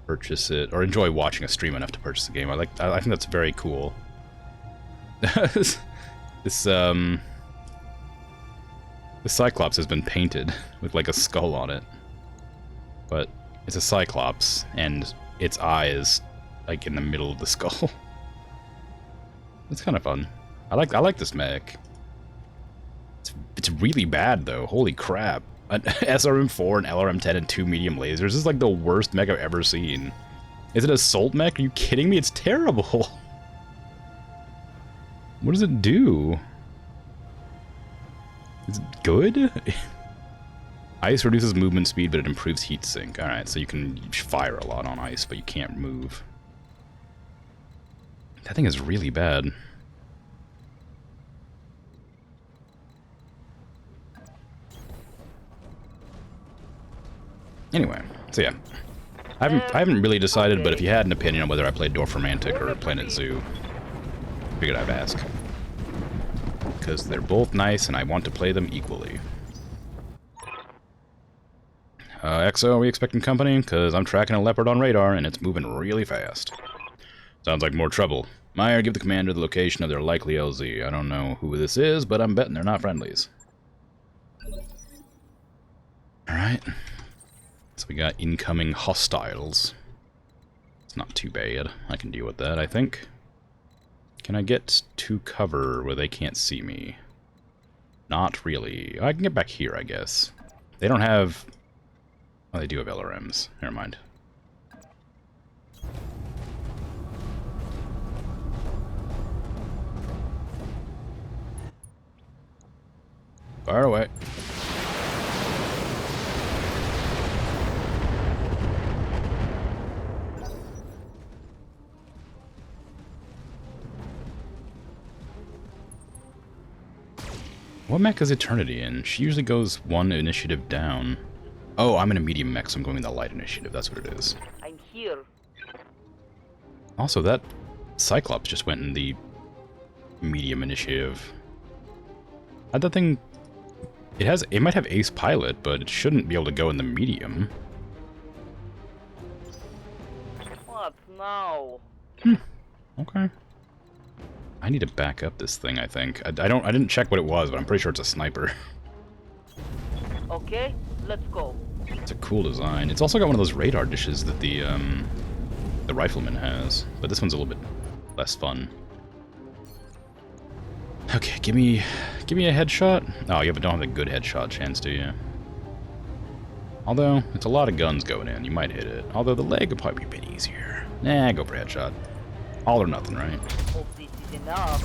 purchase it, or enjoy watching a stream enough to purchase the game. I think that's very cool. This Cyclops has been painted with like a skull on it, but it's a Cyclops and its eye is like in the middle of the skull. It's kind of fun. I like this mech. It's really bad though. Holy crap! An SRM-4, an LRM-10, and 2 medium lasers. This is like the worst mech I've ever seen. Is it Assault mech? Are you kidding me? It's terrible. What does it do? Is it good? Ice reduces movement speed, but it improves heat sink. Alright, so you can fire a lot on ice, but you can't move. That thing is really bad. Anyway, so yeah. I haven't really decided, but if you had an opinion on whether I played Dorfromantic or Planet Zoo, figured I'd ask. Because they're both nice and I want to play them equally. XO, are we expecting company? Because I'm tracking a leopard on radar and it's moving really fast. Sounds like more trouble. Meyer, give the commander the location of their likely LZ. I don't know who this is, but I'm betting they're not friendlies. Alright. So we got incoming hostiles. It's not too bad. I can deal with that, I think. Can I get to cover where they can't see me? Not really. I can get back here, I guess. They don't have... Oh, they do have LRMs. Never mind. Fire away. What mech is Eternity in? She usually goes one initiative down. Oh, I'm in a medium mech, so I'm going in the light initiative. That's what it is. I'm here. Also, that Cyclops just went in the medium initiative. How'd that thing... It might have ace pilot, but it shouldn't be able to go in the medium. What now? Okay. I need to back up this thing, I think. I didn't check what it was, but I'm pretty sure it's a sniper. Okay, let's go. It's a cool design. It's also got one of those radar dishes that the rifleman has, but this one's a little bit less fun. Okay, give me a headshot. Oh, you don't have a good headshot chance, do you? Although it's a lot of guns going in, you might hit it. Although the leg would probably be a bit easier. Nah, go for headshot. All or nothing, right? Hope this is enough.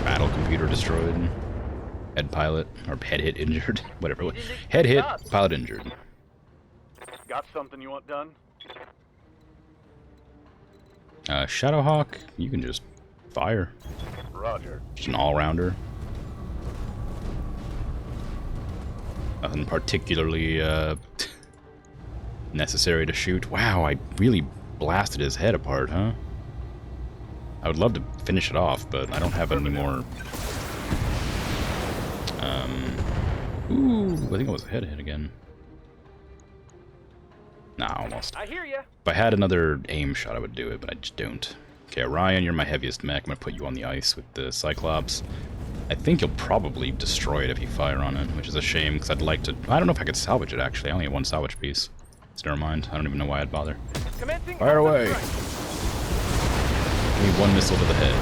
Battle computer destroyed. Head pilot, or head hit injured, whatever. Head hit, pilot injured. Got something you want done? Shadowhawk, you can just fire. Roger. Just an all-rounder. Nothing particularly necessary to shoot. Wow, I really blasted his head apart, huh? I would love to finish it off, but I don't have any more. Ooh, I think it was a head hit again. Nah, almost. I hear ya. If I had another aim shot, I would do it, but I just don't. Okay, Orion, you're my heaviest mech. I'm gonna put you on the ice with the Cyclops. I think you'll probably destroy it if you fire on it, which is a shame, because I'd like to... I don't know if I could salvage it, actually. I only have one salvage piece. So never mind. I don't even know why I'd bother. Commencing. Fire away! Give me one missile to the head.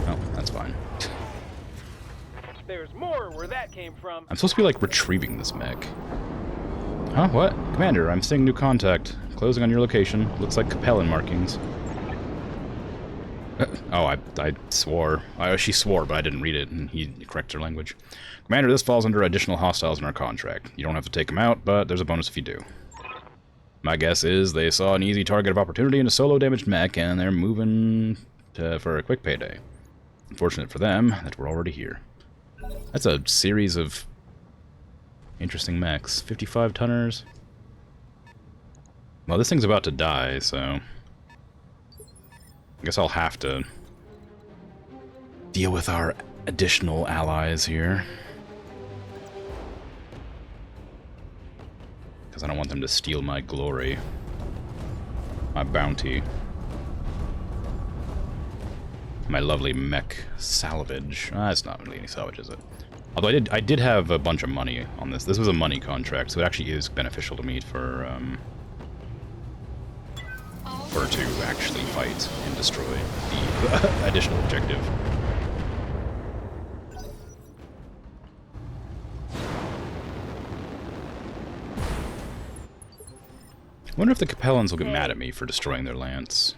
Oh, that's fine. There's more where that came from. I'm supposed to be, like, retrieving this mech. Huh? What? Commander, I'm seeing new contact. Closing on your location. Looks like Capellan markings. Oh, I swore. She swore, but I didn't read it, and he corrected her language. Commander, this falls under additional hostiles in our contract. You don't have to take them out, but there's a bonus if you do. My guess is they saw an easy target of opportunity in a solo damaged mech, and they're moving for a quick payday. Unfortunate for them that we're already here. That's a series of interesting mechs. 55 tonners. Well, this thing's about to die, so I guess I'll have to deal with our additional allies here. Because I don't want them to steal my glory. My bounty. My lovely mech salvage. It's not really any salvage, is it? Although I did have a bunch of money on this. This was a money contract, so it actually is beneficial to me for to actually fight and destroy the additional objective. I wonder if the Capellans will get mad at me for destroying their lance.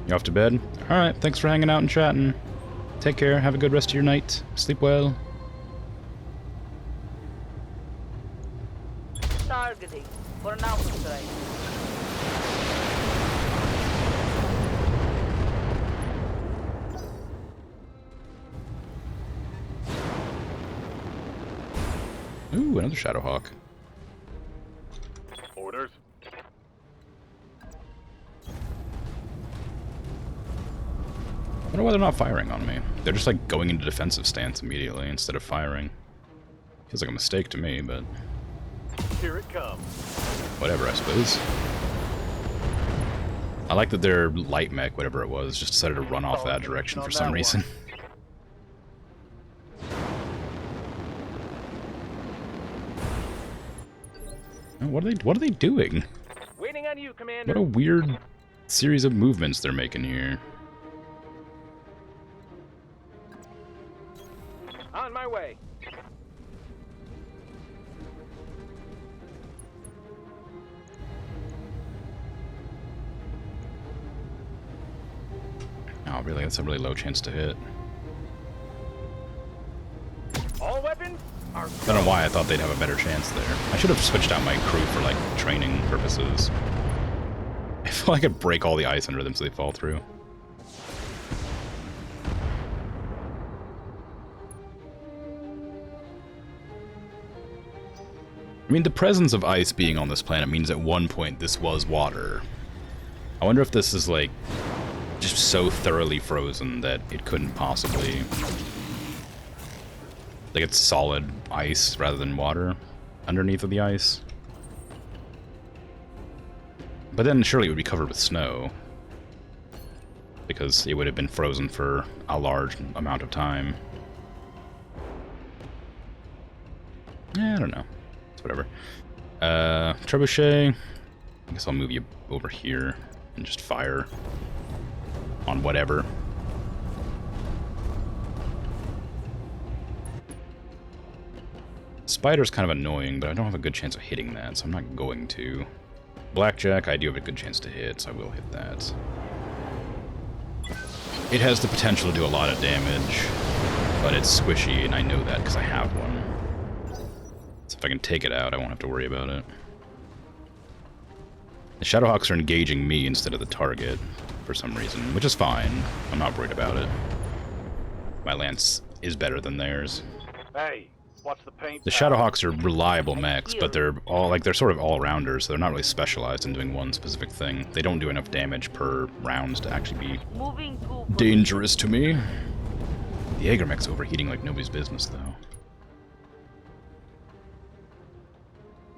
You off to bed? Alright, thanks for hanging out and chatting. Take care, have a good rest of your night. Sleep well. Targeting for an outstrike. Ooh, another Shadowhawk. Orders. I wonder why they're not firing on me. They're just like going into defensive stance immediately instead of firing. Feels like a mistake to me, but Here it comes. whatever, I suppose. I like that their light mech, whatever it was, just decided to run off that direction for some reason. What are they doing? Waiting on you, Commander. What a weird series of movements they're making here. On my way. Oh, really? That's a really low chance to hit. All weapons are. I don't know why I thought they'd have a better chance there. I should have switched out my crew for, like, training purposes. I feel like I could break all the ice under them so they fall through. I mean, the presence of ice being on this planet means at one point this was water. I wonder if this is, like, just so thoroughly frozen that it couldn't possibly... Like, it's solid ice rather than water underneath of the ice. But then surely it would be covered with snow. Because it would have been frozen for a large amount of time. Yeah, I don't know. It's whatever. Trebuchet. I guess I'll move you over here and just fire on whatever. Spider's kind of annoying, but I don't have a good chance of hitting that, so I'm not going to. Blackjack, I do have a good chance to hit, so I will hit that. It has the potential to do a lot of damage, but it's squishy, and I know that because I have one. So if I can take it out, I won't have to worry about it. The Shadowhawks are engaging me instead of the target, for some reason, which is fine. I'm not worried about it. My lance is better than theirs. Hey, what's the paint? The Shadowhawks are reliable mechs, but they're all like they're sort of all-rounders, so they're not really specialized in doing one specific thing. They don't do enough damage per round to actually be Moving to dangerous to me. The Jaeger mech's overheating like nobody's business, though.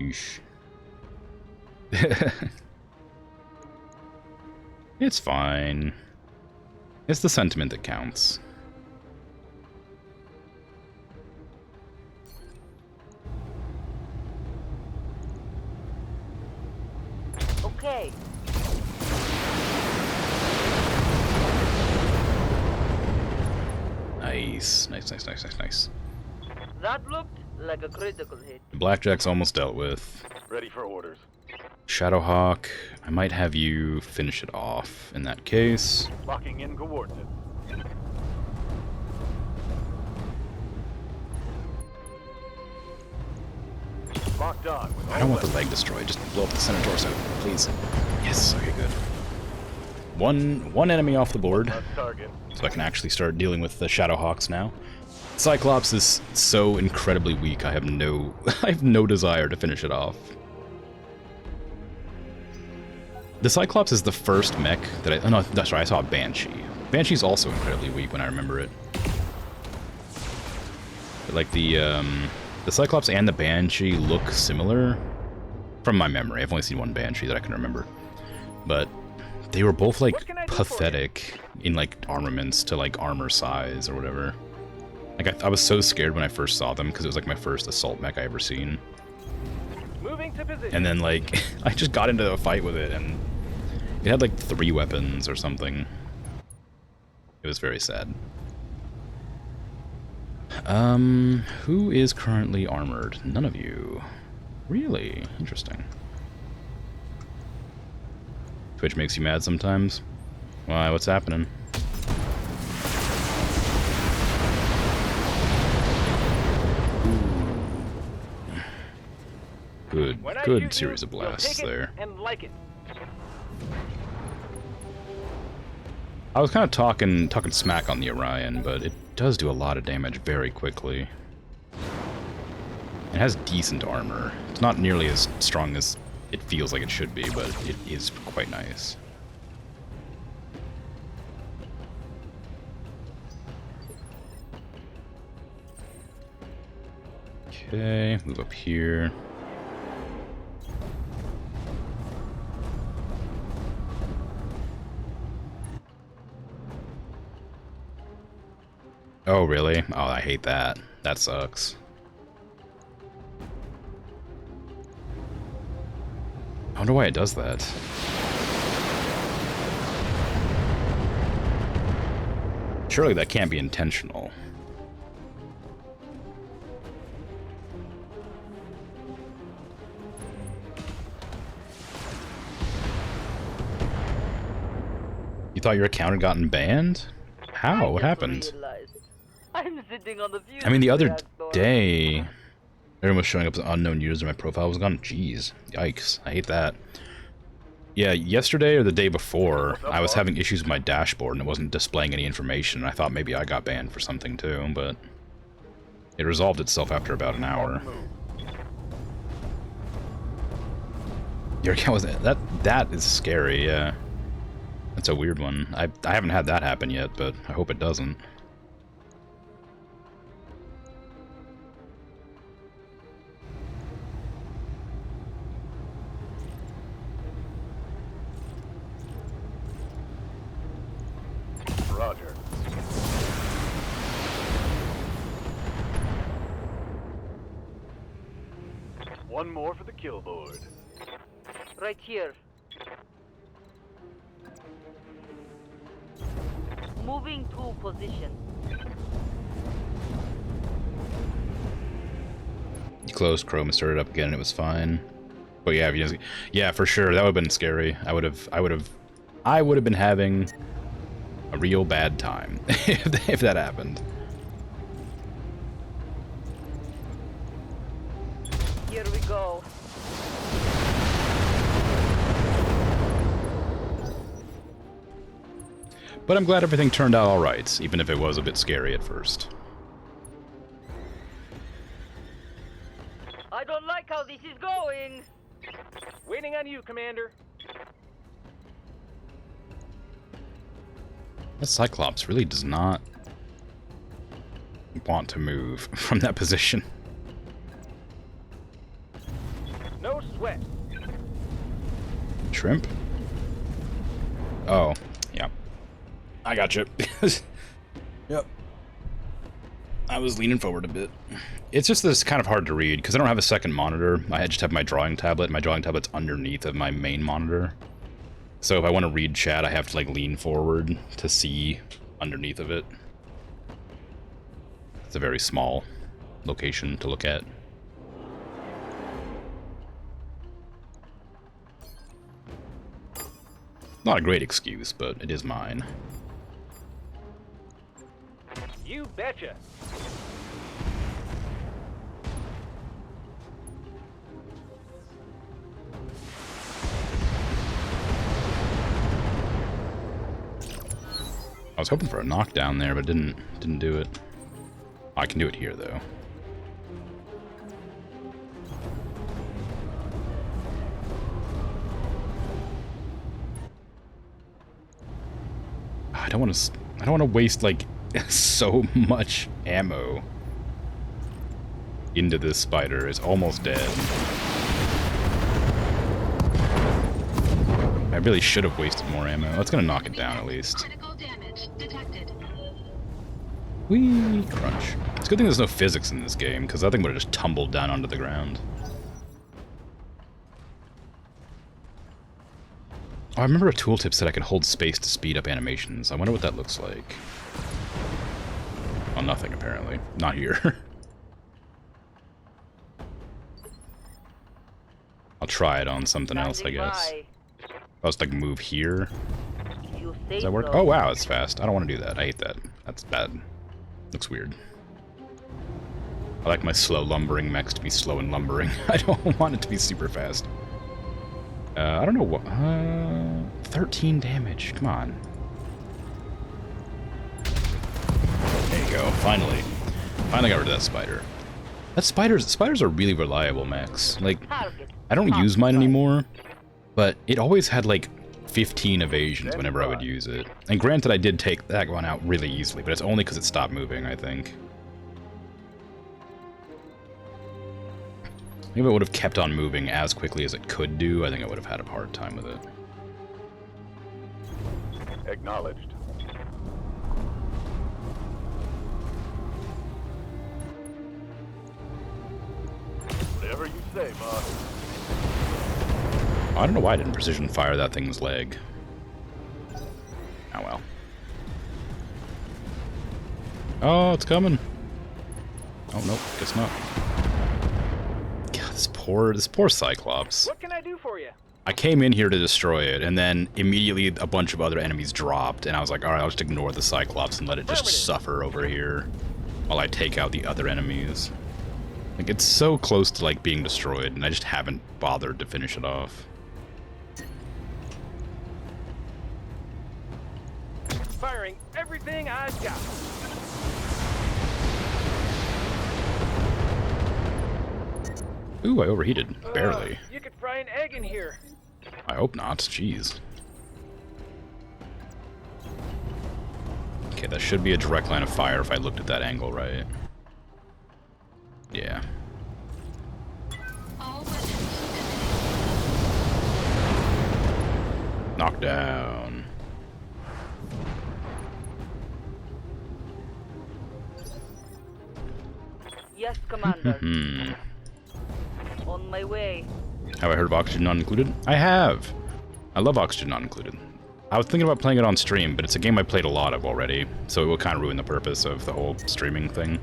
Yeesh. It's fine. It's the sentiment that counts. Okay. Nice. Nice. That looked like a critical hit. The Blackjack's almost dealt with. Ready for orders. Shadowhawk, I might have you finish it off in that case. Locking in coordinates. Locked on. I don't want the leg destroyed, just blow up the center torso, please. Yes, okay, good. One enemy off the board, Target. so I can actually start dealing with the Shadowhawks now. Cyclops is so incredibly weak, I have no I have no desire to finish it off. The Cyclops is the first mech that I... Oh no, that's right, I saw a Banshee. Banshee's also incredibly weak when I remember it. But like the Cyclops and the Banshee look similar from my memory. I've only seen one Banshee that I can remember. But they were both like pathetic in like armaments to like armor size or whatever. Like I was so scared when I first saw them because it was like my first assault mech I ever seen. Moving to position. And then like I just got into a fight with it and it had like 3 weapons or something. It was very sad. Who is currently armored? None of you. Really? Interesting. Twitch makes you mad sometimes? Why, what's happening? Good series of blasts there. And like it. I was kind of talking smack on the Orion, but it does do a lot of damage very quickly. It has decent armor. It's not nearly as strong as it feels like it should be, but it is quite nice. Okay, move up here. Oh, really? Oh, I hate that. That sucks. I wonder why it does that. Surely that can't be intentional. You thought your account had gotten banned? How? What I just happened? realized I'm sitting on the fuse I mean, the other reactor. day, everyone was showing up as unknown user. My profile was gone. Jeez. Yikes. I hate that. Yeah, yesterday or the day before, I was having issues with my dashboard and it wasn't displaying any information. I thought maybe I got banned for something too, but it resolved itself after about an hour. Your account was that is scary, yeah. That's a weird one. I haven't had that happen yet, but I hope it doesn't. Roger. One more for the kill board. Right here. Moving to position. You closed Chrome and started up again and it was fine. But yeah, if you just, yeah, for sure, that would have been scary. I would have been having a real bad time if that happened. Here we go. But I'm glad everything turned out alright, even if it was a bit scary at first. I don't like how this is going. Waiting on you, Commander. That Cyclops really does not want to move from that position. No sweat. Shrimp? Oh, yeah. I got you. Yep. I was leaning forward a bit. It's just this kind of hard to read because I don't have a second monitor. I just have my drawing tablet. My drawing tablet's underneath of my main monitor. So if I want to read chat, I have to like lean forward to see underneath of it. It's a very small location to look at. Not a great excuse, but it is mine. You betcha. I was hoping for a knockdown there, but didn't do it. I can do it here though. I don't want to waste like so much ammo into this spider. It's almost dead. I really should have wasted more ammo. That's gonna knock it down at least. Critical damage detected. Whee! Crunch. It's a good thing there's no physics in this game, because that thing would have just tumbled down onto the ground. Oh, I remember a tooltip said I could hold space to speed up animations. I wonder what that looks like. Well, nothing, apparently. Not here. I'll try it on something else, I guess. I'll just, like, move here. Does that work? Oh, wow, it's fast. I don't want to do that. I hate that. That's bad. Looks weird. I like my slow lumbering mechs to be slow and lumbering. I don't want it to be super fast. I don't know what... 13 damage. Come on. There you go. Finally. Finally got rid of that spider. Spiders are really reliable mechs. Like, I don't use mine anymore, but it always had, like, 15 evasions whenever I would use it. And granted, I did take that one out really easily, but it's only because it stopped moving, I think. If it would have kept on moving as quickly as it could do, I think I would have had a hard time with it. Acknowledged. Whatever you say, boss. I don't know why I didn't precision fire that thing's leg. Oh well. Oh, it's coming. Oh nope, guess not. God, this poor Cyclops. What can I do for you? I came in here to destroy it, and then immediately a bunch of other enemies dropped, and I was like, alright, I'll just ignore the Cyclops and let it just suffer over here while I take out the other enemies. Like, it's so close to, like, being destroyed, and I just haven't bothered to finish it off. Firing everything I've got. Ooh, I overheated. Barely. You could fry an egg in here. I hope not. Jeez. Okay, that should be a direct line of fire if I looked at that angle right. Yeah. All weapons Knockdown. Yes, Commander. Hmm. On my way. Have I heard of Oxygen Not Included? I have! I love Oxygen Not Included. I was thinking about playing it on stream, but it's a game I played a lot of already, so it will kind of ruin the purpose of the whole streaming thing.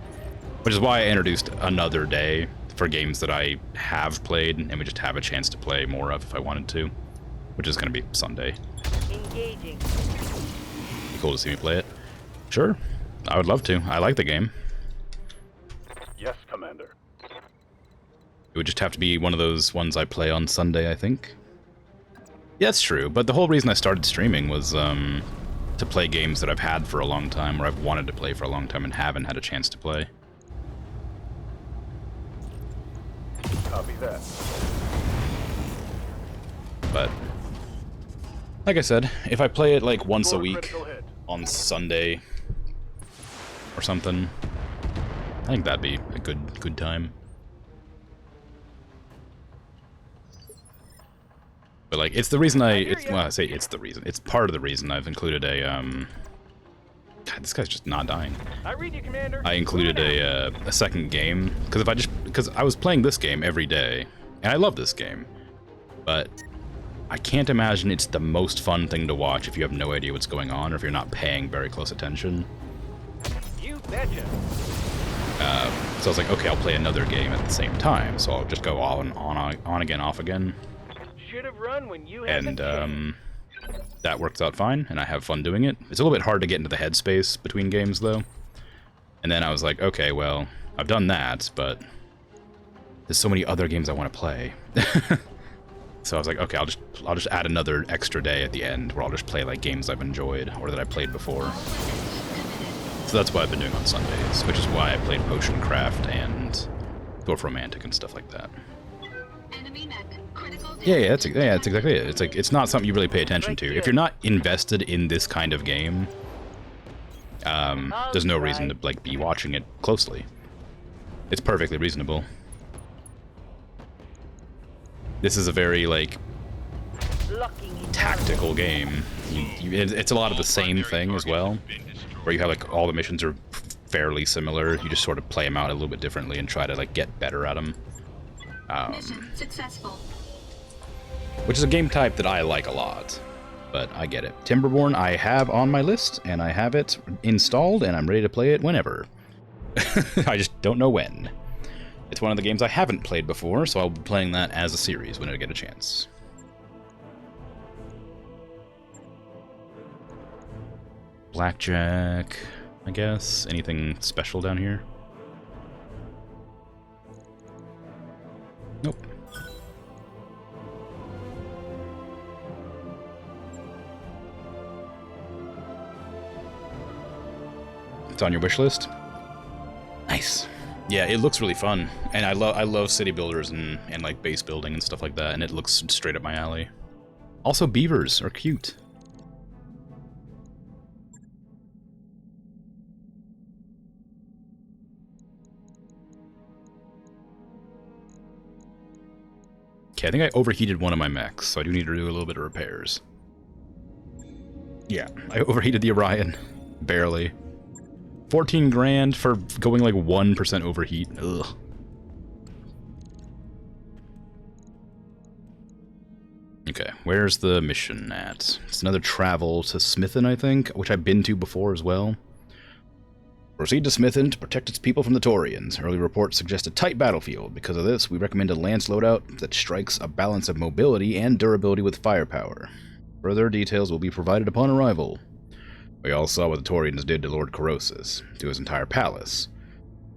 Which is why I introduced another day for games that I have played, and we just have a chance to play more of if I wanted to. Which is going to be Sunday. Engaging. Be cool to see me play it. Sure, I would love to. I like the game. Yes, Commander. It would just have to be one of those ones I play on Sunday, I think. Yeah, that's true, but the whole reason I started streaming was to play games that I've had for a long time, or I've wanted to play for a long time and haven't had a chance to play. Copy that. But, like I said, if I play it like once a week on Sunday or something, I think that'd be a good time. But like, it's the reason well, I say it's the reason. It's part of the reason I've included a God, this guy's just not dying. I read you, Commander. I included a second game because I was playing this game every day, and I love this game, but I can't imagine it's the most fun thing to watch if you have no idea what's going on or if you're not paying very close attention. You betcha. So I was like, okay, I'll play another game at the same time, so I'll just go on again, off again. Should have run when you had And the chance. that works out fine, and I have fun doing it. It's a little bit hard to get into the headspace between games, though. And then I was like, okay, well, I've done that, but there's so many other games I want to play. So I was like, okay, I'll just add another extra day at the end where I'll just play like games I've enjoyed or that I played before. So that's what I've been doing on Sundays, which is why I played Potion Craft and Dwarf Romantic and stuff like that. enemy mech. Critical Yeah, that's exactly it. It's like, it's not something you really pay attention to. If you're not invested in this kind of game, there's no reason to like be watching it closely. It's perfectly reasonable. This is a very like tactical game. It's a lot of the same thing as well, where you have like all the missions are fairly similar. You just sort of play them out a little bit differently and try to like get better at them. mission successful. Which is a game type that I like a lot, but I get it. Timberborn I have on my list, and I have it installed, and I'm ready to play it whenever. I just don't know when. It's one of the games I haven't played before, so I'll be playing that as a series when I get a chance. Blackjack, I guess. Anything special down here? Nope. It's on your wish list? Nice. Yeah, it looks really fun, and I love city builders and like base building and stuff like that, and it looks straight up my alley. Also, beavers are cute. Okay, I think I overheated one of my mechs, so I do need to do a little bit of repairs. Yeah, I overheated the Orion. Barely. 14 grand for going like 1% overheat. Ugh. Okay, where's the mission at? It's another travel to Smithin, I think, which I've been to before as well. Proceed to Smithen to protect its people from the Taurians. Early reports suggest a tight battlefield. Because of this, we recommend a lance loadout that strikes a balance of mobility and durability with firepower. Further details will be provided upon arrival. We all saw what the Taurians did to Lord Corrosis, to his entire palace.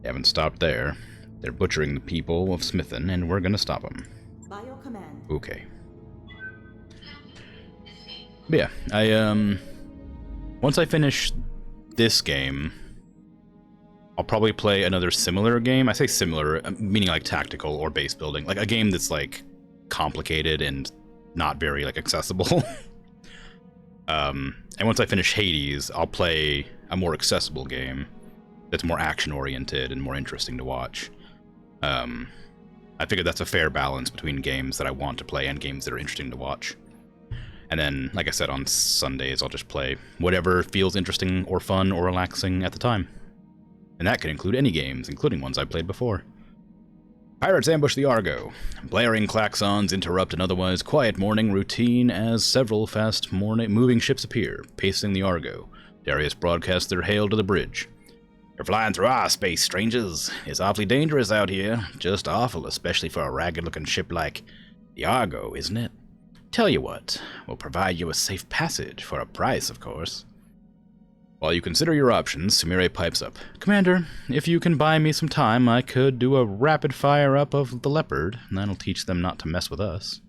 They haven't stopped there. They're butchering the people of Smithen, and we're gonna stop them. By your command. Okay. But yeah, once I finish this game, I'll probably play another similar game. I say similar, meaning like tactical or base building. Like a game that's like complicated and not very like accessible. And once I finish Hades, I'll play a more accessible game that's more action-oriented and more interesting to watch. I figure that's a fair balance between games that I want to play and games that are interesting to watch. And then, like I said, on Sundays, I'll just play whatever feels interesting or fun or relaxing at the time. And that can include any games, including ones I've played before. Pirates ambush the Argo. Blaring klaxons interrupt an otherwise quiet morning routine as several fast-moving ships appear, pacing the Argo. Darius broadcasts their hail to the bridge. "You're flying through our space, strangers. It's awfully dangerous out here. Just awful, especially for a ragged-looking ship like the Argo, isn't it? Tell you what, we'll provide you a safe passage, for a price, of course." While you consider your options, Sumire pipes up. "Commander, if you can buy me some time, I could do a rapid fire-up of the Leopard, and that'll teach them not to mess with us."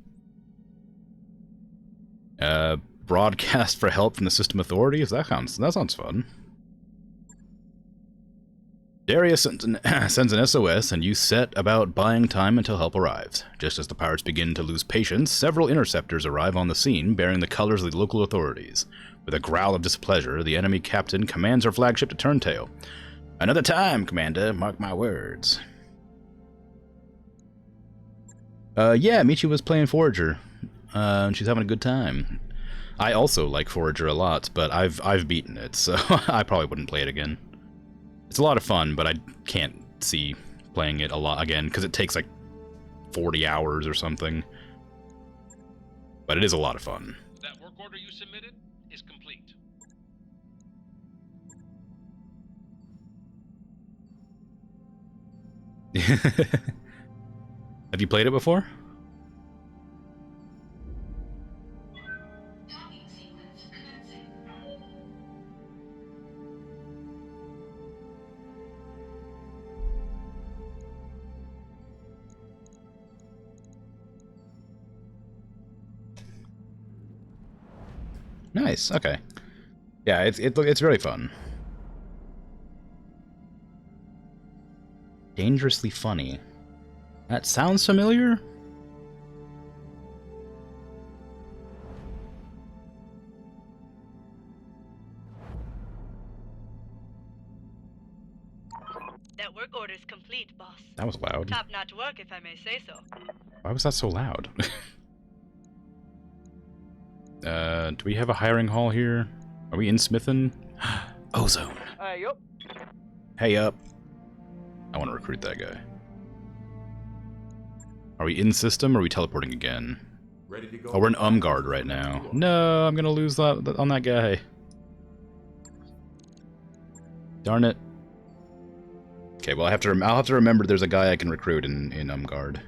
Broadcast for help from the system authorities? That sounds fun. Darius sends an SOS, and you set about buying time until help arrives. Just as the pirates begin to lose patience, several interceptors arrive on the scene, bearing the colors of the local authorities. With a growl of displeasure, the enemy captain commands her flagship to turn tail. "Another time, Commander, mark my words." Yeah, Michi was playing Forager. She's having a good time. I also like Forager a lot, but I've beaten it, so I probably wouldn't play it again. It's a lot of fun, but I can't see playing it a lot again, because it takes like 40 hours or something. But it is a lot of fun. That work order you submitted is complete. Have you played it before? Nice. Okay. Yeah, it's really fun. Dangerously funny. That sounds familiar? That work order's complete, boss. That was loud. Top-notch work, if I may say so. Why was that so loud? Do we have a hiring hall here? Are we in Smithen? Ozone. Yup. Hey up. I want to recruit that guy. Are we in system or are we teleporting again? Ready to go? Oh, we're in Umgard right now. No, I'm gonna lose that on that guy. Darn it. Okay, well I'll have to remember there's a guy I can recruit in Umgard.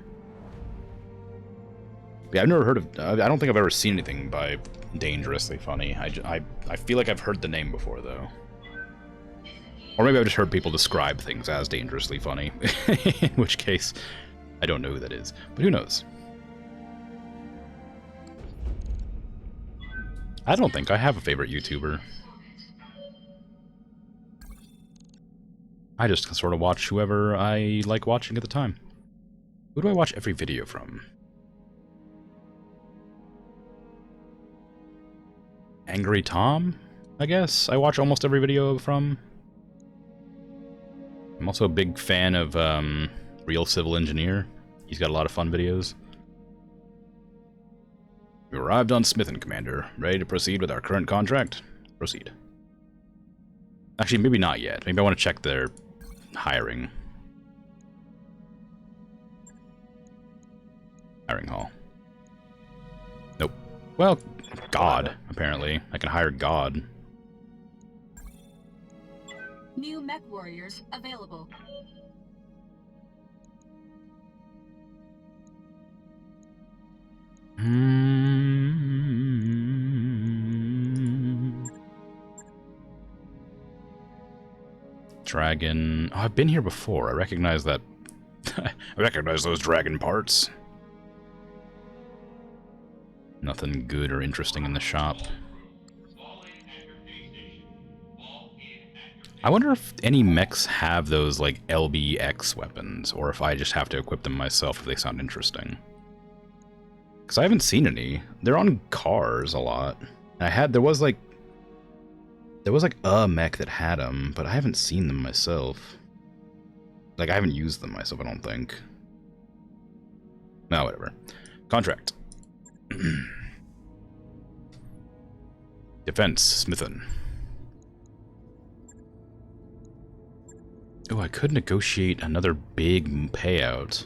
Yeah, I've never heard of... I don't think I've ever seen anything by Dangerously Funny. I feel like I've heard the name before, though. Or maybe I've just heard people describe things as Dangerously Funny. In which case, I don't know who that is. But who knows? I don't think I have a favorite YouTuber. I just sort of watch whoever I like watching at the time. Who do I watch every video from? Angry Tom, I guess? I watch almost every video from. I'm also a big fan of Real Civil Engineer. He's got a lot of fun videos. We arrived on Smithen, Commander. Ready to proceed with our current contract? Proceed. Actually, maybe not yet. Maybe I want to check their hiring. Hiring hall. Nope. Well, God, apparently. I can hire God. New mech warriors available. Dragon. Oh, I've been here before. I recognize that. I recognize those dragon parts. Nothing good or interesting in the shop. I wonder if any mechs have those, like, LBX weapons, or if I just have to equip them myself if they sound interesting. Because I haven't seen any. They're on cars a lot. There was like a mech that had them, but I haven't seen them myself. Like, I haven't used them myself, I don't think. No, whatever. Contract. Defense, Smithin. Oh, I could negotiate another big payout.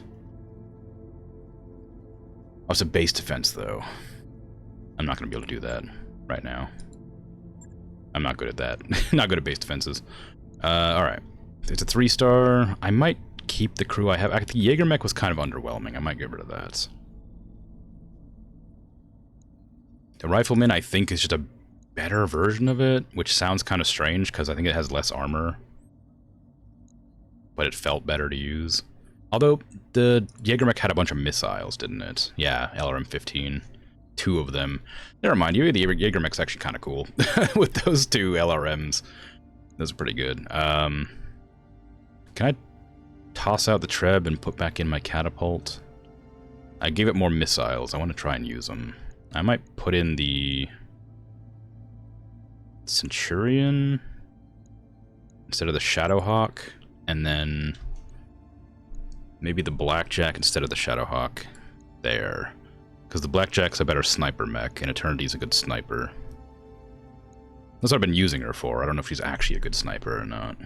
Oh, it's a base defense, though. I'm not going to be able to do that right now. I'm not good at that. Not good at base defenses. Alright. It's a 3-star. I might keep the crew I have. I think Jaeger mech was kind of underwhelming. I might get rid of that. The Rifleman, I think, is just a better version of it, which sounds kind of strange because I think it has less armor. But it felt better to use. Although, the Jaeger-mech had a bunch of missiles, didn't it? Yeah, LRM-15. 2 of them. Never mind, the Jaeger-mech's actually kind of cool. With those 2 LRMs. Those are pretty good. Can I toss out the Treb and put back in my catapult? I gave it more missiles. I want to try and use them. I might put in the Centurion instead of the Shadowhawk. And then maybe the Blackjack instead of the Shadowhawk there. Because the Blackjack's a better sniper mech, and Eternity's a good sniper. That's what I've been using her for. I don't know if she's actually a good sniper or not.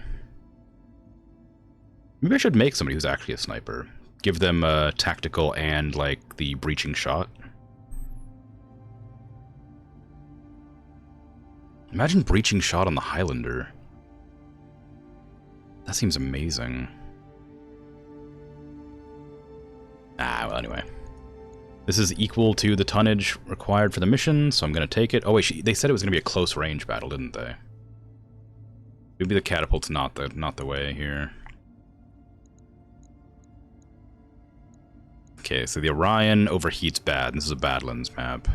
Maybe I should make somebody who's actually a sniper. Give them a tactical and, like, the breaching shot. Imagine breaching shot on the Highlander. That seems amazing. Well, anyway. This is equal to the tonnage required for the mission, so I'm going to take it. Oh, wait, they said it was going to be a close-range battle, didn't they? Maybe the catapult's not the way here. Okay, so the Orion overheats bad. This is a Badlands map.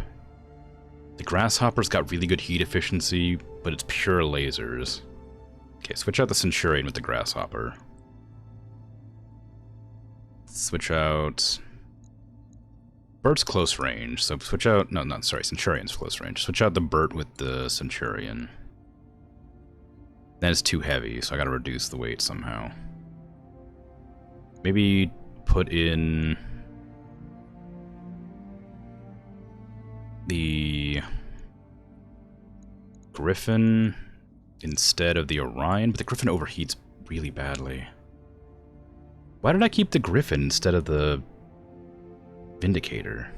The Grasshopper's got really good heat efficiency, but it's pure lasers. Okay, switch out the Centurion with the Grasshopper. Switch out... Bert's close range, so switch out... No, not sorry, Centurion's close range. Switch out the Bert with the Centurion. That is too heavy, so I gotta reduce the weight somehow. Maybe put in... the... Griffin instead of the Orion, but the Griffin overheats really badly. Why did I keep the Griffin instead of the Vindicator?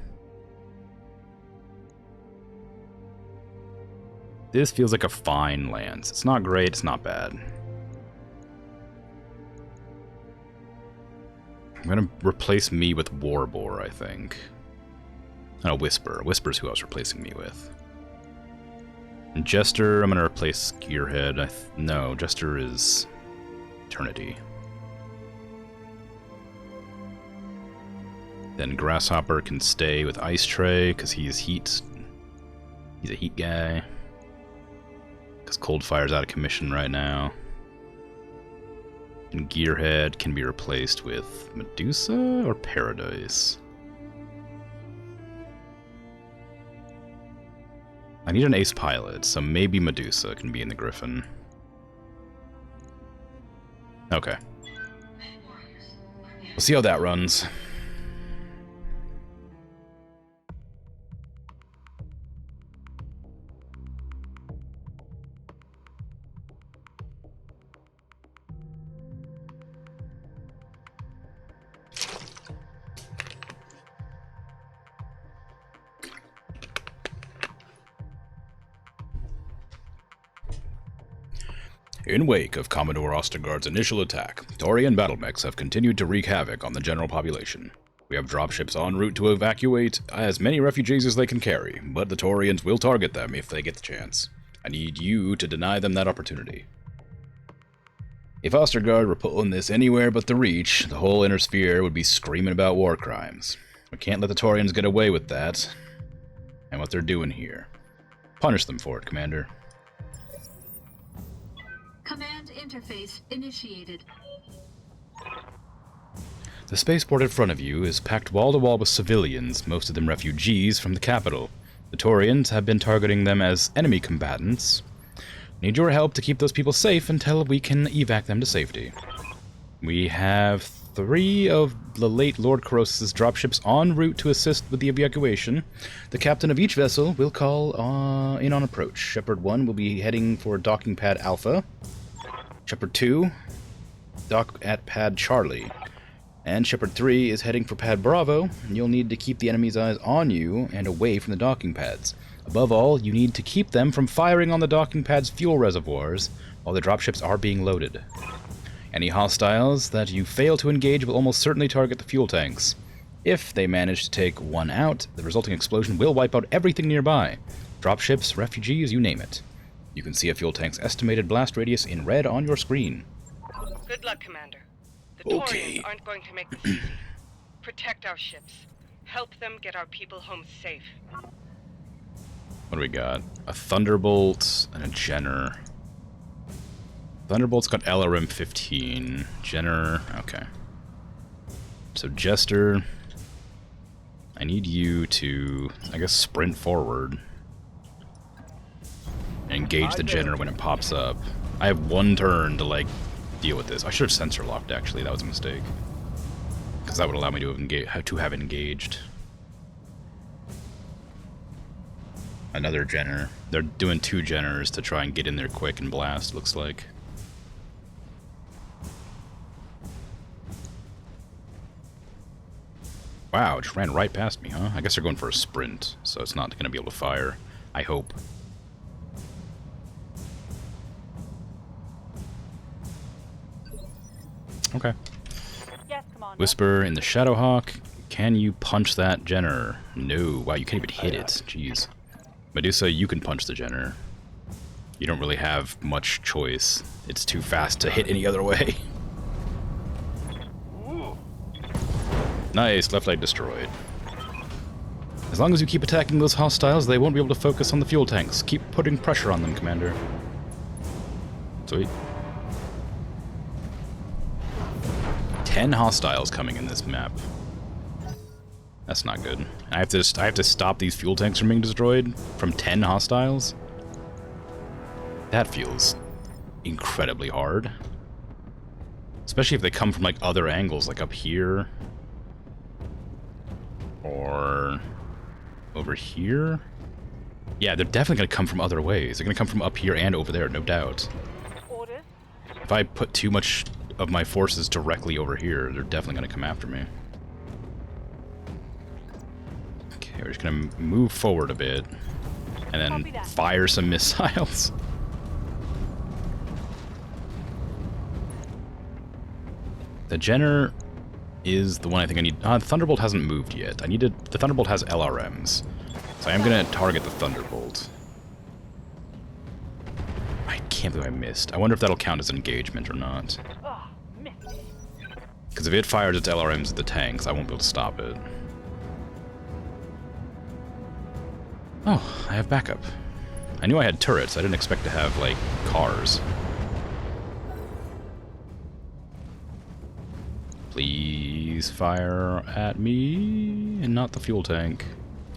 This feels like a fine lance. It's not great, it's not bad. I'm gonna replace me with Warbore, I think. No, Whisper. Whisper's who I was replacing me with. And Jester, I'm gonna replace Gearhead. No, Jester is Eternity. Then Grasshopper can stay with Ice Tray, because he's heat. He's a heat guy. Because Coldfire's out of commission right now. And Gearhead can be replaced with Medusa or Paradise? I need an ace pilot, so maybe Medusa can be in the Griffin. Okay. We'll see how that runs. In wake of Commodore Ostergaard's initial attack, Taurian battlemechs have continued to wreak havoc on the general population. We have dropships en route to evacuate as many refugees as they can carry, but the Taurians will target them if they get the chance. I need you to deny them that opportunity. If Ostergaard were pulling this anywhere but the Reach, the whole inner sphere would be screaming about war crimes. We can't let the Taurians get away with that, and what they're doing here. Punish them for it, Commander. Command interface initiated. The spaceport in front of you is packed wall-to-wall with civilians, most of them refugees from the capital. The Taurians have been targeting them as enemy combatants. Need your help to keep those people safe until we can evac them to safety. We have 3 of the late Lord Corrosis' dropships en route to assist with the evacuation. The captain of each vessel will call in on approach. Shepard 1 will be heading for docking pad Alpha. Shepard 2, dock at pad Charlie. And Shepard 3 is heading for pad Bravo, and you'll need to keep the enemy's eyes on you and away from the docking pads. Above all, you need to keep them from firing on the docking pad's fuel reservoirs while the dropships are being loaded. Any hostiles that you fail to engage will almost certainly target the fuel tanks. If they manage to take one out, the resulting explosion will wipe out everything nearby. Dropships, refugees, you name it. You can see a fuel tank's estimated blast radius in red on your screen. Good luck, Commander. The Okay. Taurians aren't going to make this easy. Protect our ships. Help them get our people home safe. What do we got? A Thunderbolt and a Jenner. Thunderbolt's got LRM 15. Jenner, okay. So Jester, I need you to, I guess, sprint forward. And engage the Jenner when it pops up. I have 1 turn to, like, deal with this. I should have sensor locked, actually. That was a mistake. Because that would allow me to have it engaged. Another Jenner. They're doing 2 Jenners to try and get in there quick and blast, looks like. Wow, it just ran right past me, huh? I guess they're going for a sprint, so it's not going to be able to fire. I hope. Okay. Yes, Commander. Whisper in the Shadowhawk. Can you punch that Jenner? No. Wow, you can't even hit it. Jeez. Medusa, you can punch the Jenner. You don't really have much choice. It's too fast to hit any other way. Nice, left leg destroyed. As long as you keep attacking those hostiles, they won't be able to focus on the fuel tanks. Keep putting pressure on them, Commander. Sweet. 10 hostiles coming in this map. That's not good. I have to stop these fuel tanks from being destroyed from 10 hostiles. That feels incredibly hard. Especially if they come from like other angles, like up here. Or over here? Yeah, they're definitely going to come from other ways. They're going to come from up here and over there, no doubt. Orders. If I put too much of my forces directly over here, they're definitely going to come after me. Okay, we're just going to move forward a bit. And then fire some missiles. The Jenner is the one I think I need. The Thunderbolt hasn't moved yet. The Thunderbolt has LRMs. So I am going to target the Thunderbolt. I can't believe I missed. I wonder if that'll count as engagement or not. Because if it fires its LRMs at the tanks, I won't be able to stop it. Oh, I have backup. I knew I had turrets. I didn't expect to have, like, cars. Please fire at me and not the fuel tank.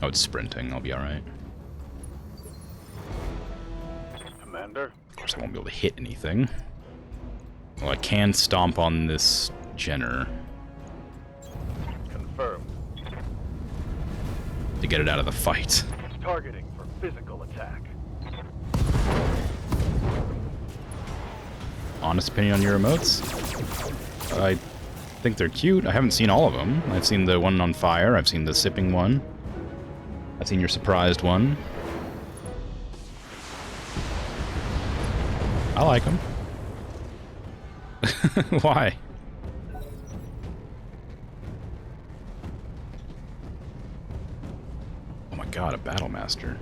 Oh, it's sprinting. I'll be alright. Commander. Of course, I won't be able to hit anything. Well, I can stomp on this Jenner Confirmed. to get it out of the fight. Targeting for physical attack. Honest opinion on your emotes? I think they're cute. I haven't seen all of them. I've seen the one on fire. I've seen the sipping one. I've seen your surprised one. I like them. Why? Oh my god, a battle master.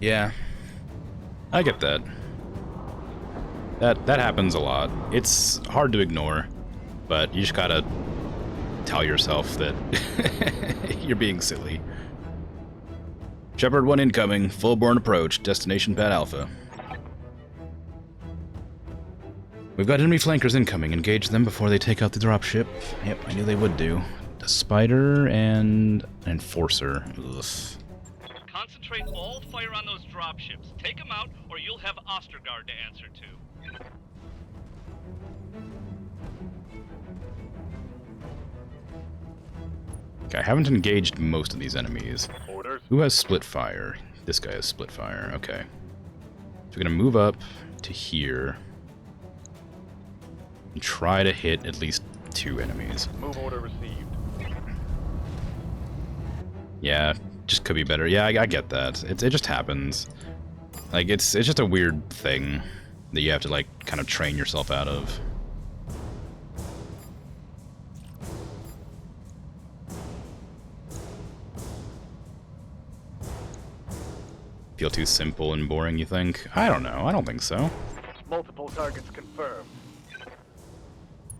Yeah, I get that. That happens a lot. It's hard to ignore, but you just gotta tell yourself that you're being silly. Shepard 1 incoming, full-born approach, destination Pad Alpha. We've got enemy flankers incoming. Engage them before they take out the dropship. Yep, I knew they would do. A spider and an enforcer. Ugh. Concentrate all fire on those dropships. Take them out, or you'll have Ostergaard to answer to. Okay, I haven't engaged most of these enemies. Orders. Who has split fire? This guy has split fire. Okay. So we're gonna move up to here and try to hit at least 2 enemies. Move order received. Yeah, just could be better. Yeah, I get that. It just happens. Like, it's just a weird thing that you have to, like, kind of train yourself out of. Feel too simple and boring, you think? I don't know. I don't think so. Multiple targets confirmed.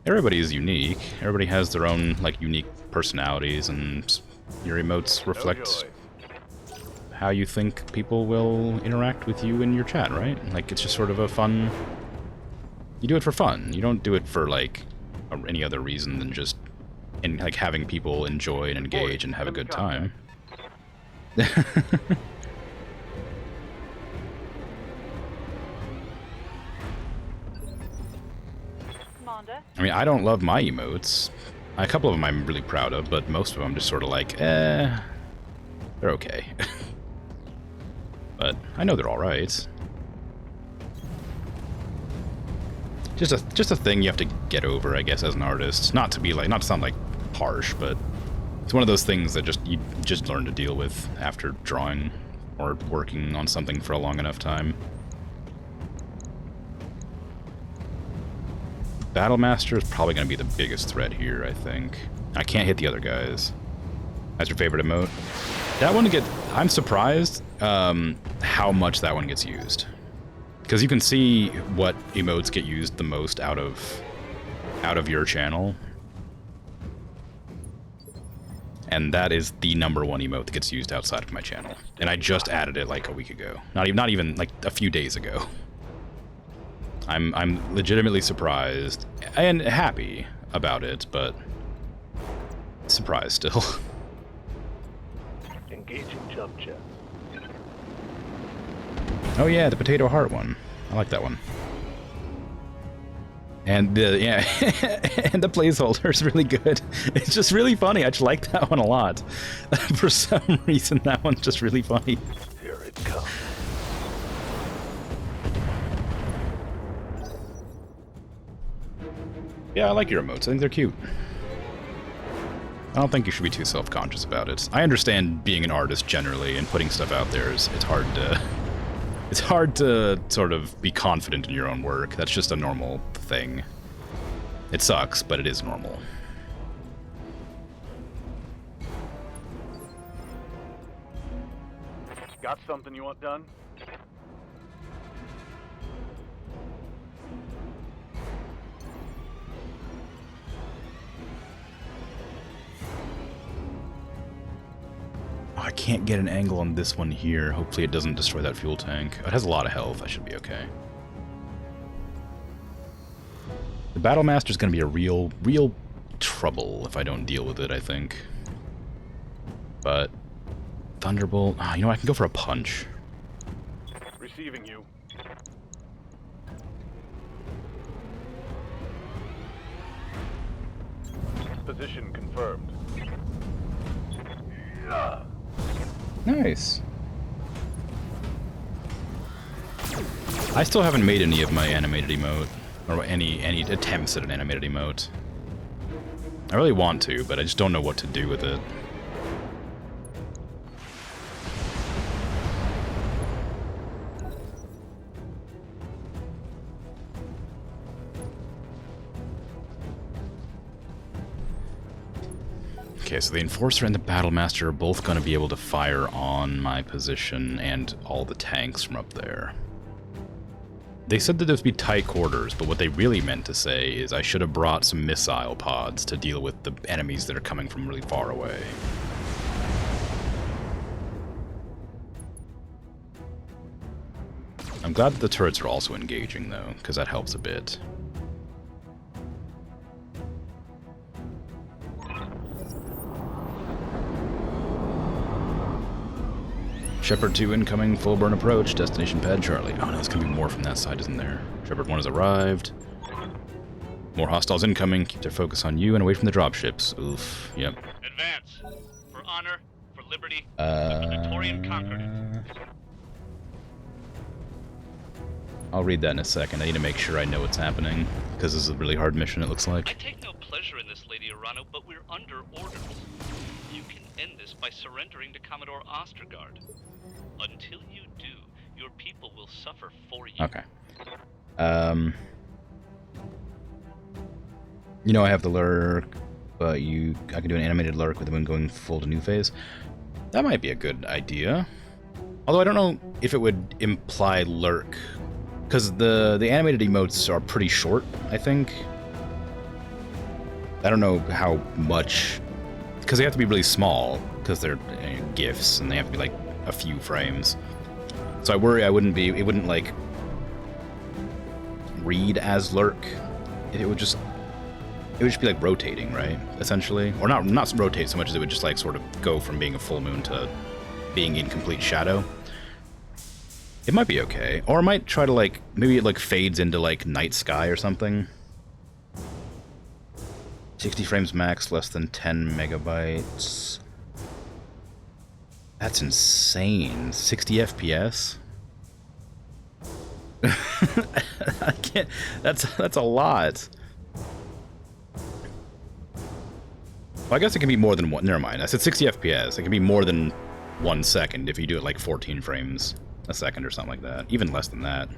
Everybody is unique. Everybody has their own, like, unique personalities, and your emotes reflect how you think people will interact with you in your chat, right? Like, it's just sort of a fun... You do it for fun. You don't do it for, like, any other reason than just, like, having people enjoy and engage and have a good time. Commander? I mean, I don't love my emotes. A couple of them I'm really proud of, but most of them I'm just sort of like, they're okay. But I know they're all right. Just a thing you have to get over, I guess, as an artist. Not to sound like harsh, but it's one of those things that you just learn to deal with after drawing or working on something for a long enough time. Battlemaster is probably going to be the biggest threat here, I think. I can't hit the other guys. That's your favorite emote? That one I'm surprised how much that one gets used. Because you can see what emotes get used the most out of your channel. And that is the #1 emote that gets used outside of my channel. And I just added it like a week ago. Not even like a few days ago. I'm legitimately surprised and happy about it, but surprised still. Engaging jump jet. Oh yeah, the potato heart one. I like that one. And and the placeholder is really good. It's just really funny. I just like that one a lot. For some reason, that one's just really funny. Here it comes. Yeah, I like your emotes. I think they're cute. I don't think you should be too self-conscious about it. I understand being an artist generally and putting stuff out there it's hard to sort of be confident in your own work. That's just a normal thing. It sucks, but it is normal. Got something you want done? I can't get an angle on this one here. Hopefully it doesn't destroy that fuel tank. It has a lot of health. I should be okay. The Battlemaster is going to be a real trouble if I don't deal with it, I think. But Thunderbolt... you know, I can go for a punch. Receiving you. Position confirmed. Nice. I still haven't made any of my animated emote, or any attempts at an animated emote. I really want to, but I just don't know what to do with it. Okay, so the Enforcer and the Battlemaster are both going to be able to fire on my position and all the tanks from up there. They said that this would be tight quarters, but what they really meant to say is I should have brought some missile pods to deal with the enemies that are coming from really far away. I'm glad that the turrets are also engaging, though, because that helps a bit. Shepard 2 incoming, full burn approach, destination pad Charlie. Oh no, there's gonna be more from that side, isn't there? Shepard 1 has arrived. More hostiles incoming, keep their focus on you and away from the dropships. Oof, yep. Advance. For honor, for liberty, for the Praetorian Concord. I'll read that in a second. I need to make sure I know what's happening, because this is a really hard mission, it looks like. I take no pleasure in this, Lady Arano, but we're under orders. You can end this by surrendering to Commodore Ostergaard. Until you do, your people will suffer for you. Okay. You know I have the lurk, but I can do an animated lurk with them going full to new phase. That might be a good idea. Although I don't know if it would imply lurk, because the animated emotes are pretty short, I think. I don't know how much, because they have to be really small, because they're GIFs, and they have to be like a few frames. So I worry it wouldn't like read as lurk. It would just be like rotating, right? Essentially, or not rotate so much as it would just like sort of go from being a full moon to being in complete shadow. It might be okay, or I might try to like maybe it like fades into like night sky or something. 60 frames max, less than 10 megabytes. That's insane. 60 FPS? I can't. That's a lot. Well, I guess it can be more than one. Never mind. I said 60 FPS. It can be more than 1 second if you do it like 14 frames a second or something like that. Even less than that.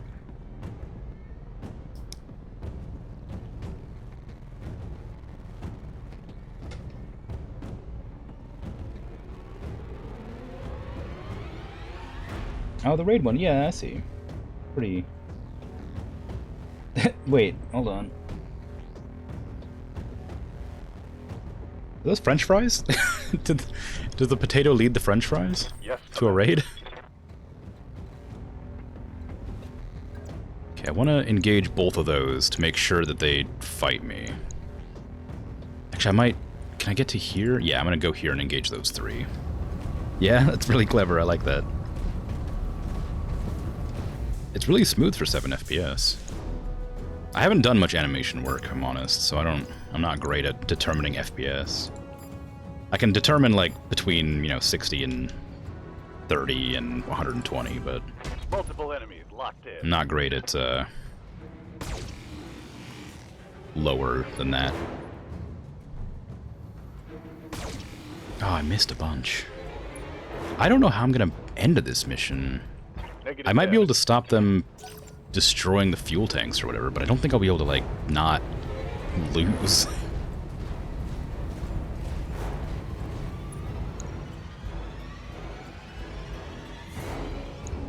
Oh, the raid one. Yeah, I see. Pretty... Wait, hold on. Are those French fries? Does the potato lead the French fries? Yes. To a raid? Okay, I want to engage both of those to make sure that they fight me. Actually, I might... Can I get to here? Yeah, I'm going to go here and engage those three. Yeah, that's really clever. I like that. It's really smooth for 7 FPS. I haven't done much animation work, if I'm honest, so I'm not great at determining FPS. I can determine, like, between, 60 and 30 and 120, but... Multiple enemies locked in. I'm not great at, lower than that. Oh, I missed a bunch. I don't know how I'm gonna end this mission. I might be able to stop them destroying the fuel tanks or whatever, but I don't think I'll be able to, like, not lose.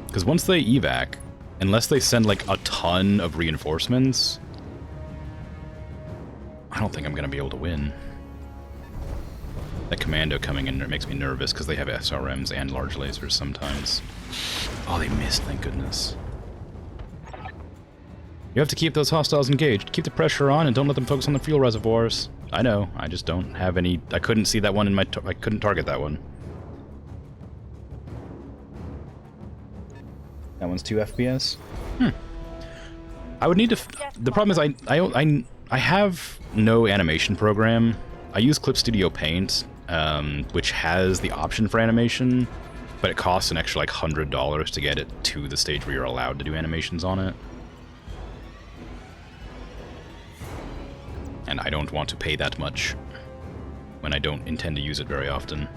Because once they evac, unless they send, like, a ton of reinforcements, I don't think I'm going to be able to win. That commando coming in makes me nervous because they have SRMs and large lasers sometimes. Oh, they missed, thank goodness. You have to keep those hostiles engaged. Keep the pressure on and don't let them focus on the fuel reservoirs. I know, I just don't have any... I couldn't see that one in my... I couldn't target that one. That one's 2 FPS? I would need to... The problem is I have no animation program. I use Clip Studio Paint, which has the option for animation, but it costs an extra like $100 to get it to the stage where you're allowed to do animations on it. And I don't want to pay that much when I don't intend to use it very often.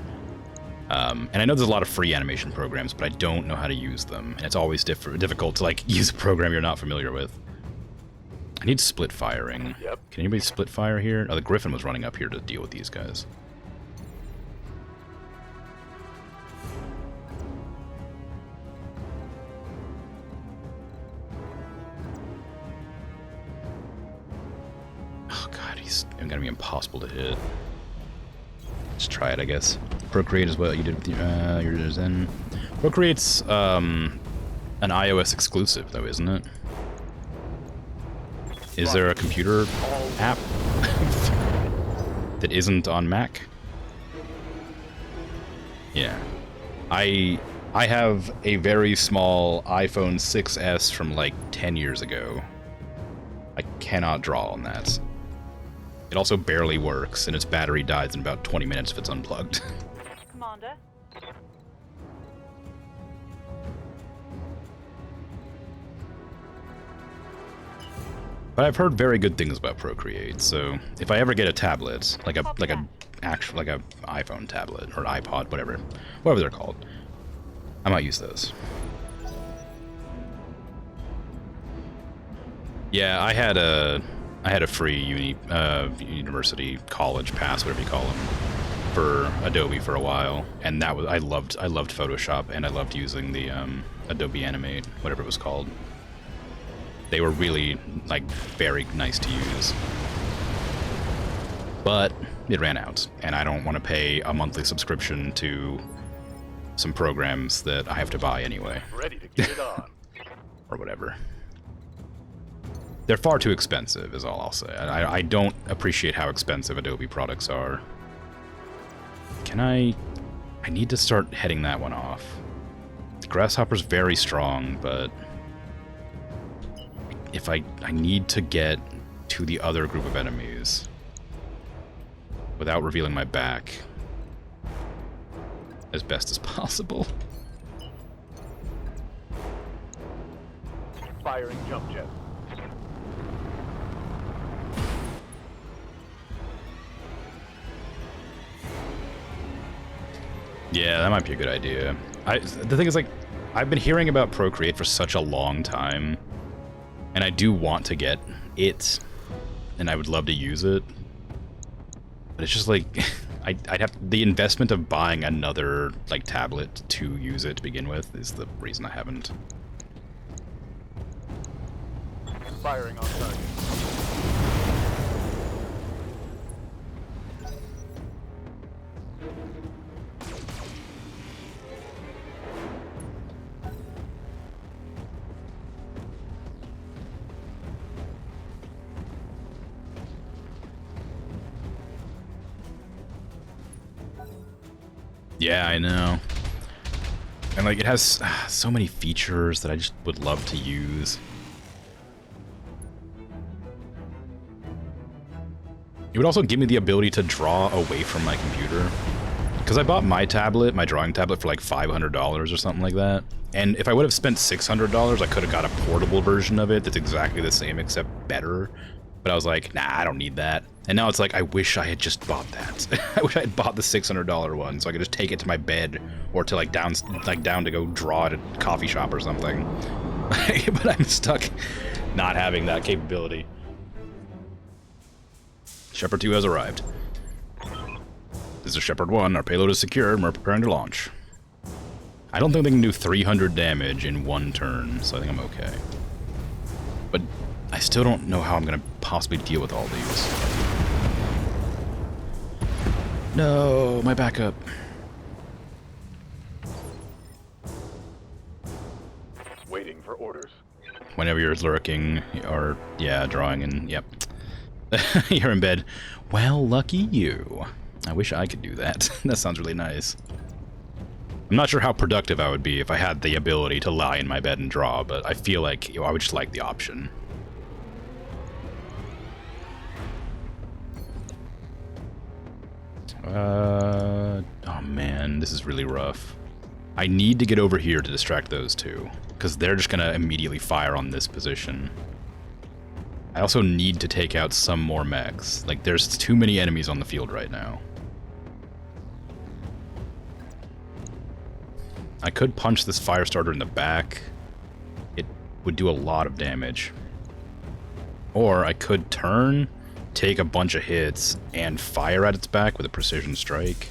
And I know there's a lot of free animation programs, but I don't know how to use them. And it's always difficult to like use a program you're not familiar with. I need split firing. Yep. Can anybody split fire here? Oh, the Griffin was running up here to deal with these guys. Oh god, he's gonna be impossible to hit. Let's try it, I guess. Procreate is what you did with your Zen. Procreate's an iOS exclusive, though, isn't it? Is there a computer app that isn't on Mac? Yeah. I have a very small iPhone 6S from like 10 years ago. I cannot draw on that. It also barely works, and its battery dies in about 20 minutes if it's unplugged. Commander. But I've heard very good things about Procreate, so if I ever get a tablet, like an iPhone tablet or iPod, whatever they're called, I might use those. Yeah, I had a free university college pass, whatever you call them, for Adobe for a while, and that was I loved Photoshop, and I loved using the Adobe Animate, whatever it was called. They were really like very nice to use, but it ran out, and I don't want to pay a monthly subscription to some programs that I have to buy anyway. Ready to get it on. Or whatever. They're far too expensive, is all I'll say. I don't appreciate how expensive Adobe products are. I need to start heading that one off. The Grasshopper's very strong, but if I need to get to the other group of enemies without revealing my back as best as possible. Firing jump jet. Yeah, that might be a good idea. The thing is, like, I've been hearing about Procreate for such a long time, and I do want to get it, and I would love to use it. But it's just like, I'd have the investment of buying another like tablet to use it to begin with is the reason I haven't. Firing on target. Yeah, I know. And like, it has so many features that I just would love to use. It would also give me the ability to draw away from my computer. Because I bought my tablet, my drawing tablet, for like $500 or something like that. And if I would have spent $600, I could have got a portable version of it that's exactly the same except better. But I was like, nah, I don't need that. And now it's like, I wish I had just bought that. I wish I had bought the $600 one so I could just take it to my bed or to like down to go draw at a coffee shop or something. But I'm stuck not having that capability. Shepard 2 has arrived. This is Shepard 1. Our payload is secure and we're preparing to launch. I don't think they can do 300 damage in one turn, so I think I'm okay. But I still don't know how I'm going to possibly deal with all these. No, my backup. Waiting for orders. Whenever you're lurking or, yeah, drawing and, yep. You're in bed. Well, lucky you. I wish I could do that. That sounds really nice. I'm not sure how productive I would be if I had the ability to lie in my bed and draw, but I feel like I would just like the option. Oh man, this is really rough. I need to get over here to distract those two, because they're just going to immediately fire on this position. I also need to take out some more mechs. Like, there's too many enemies on the field right now. I could punch this fire starter in the back. It would do a lot of damage. Or I could turn, take a bunch of hits, and fire at its back with a precision strike.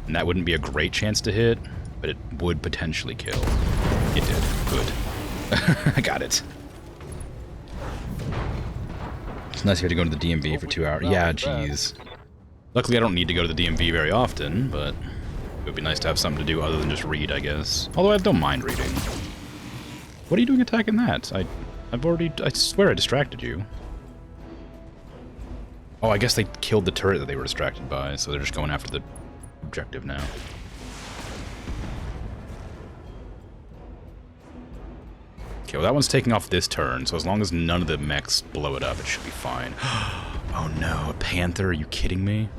And that wouldn't be a great chance to hit, but it would potentially kill. It did. Good. I got it. It's nice you have to go to the DMV for 2 hours. Yeah, jeez. Luckily, I don't need to go to the DMV very often, but it would be nice to have something to do other than just read, I guess. Although I don't mind reading. What are you doing attacking that? I swear I distracted you. Oh, I guess they killed the turret that they were distracted by, so they're just going after the objective now. Okay, well that one's taking off this turn, so as long as none of the mechs blow it up, it should be fine. Oh no, a panther? Are you kidding me?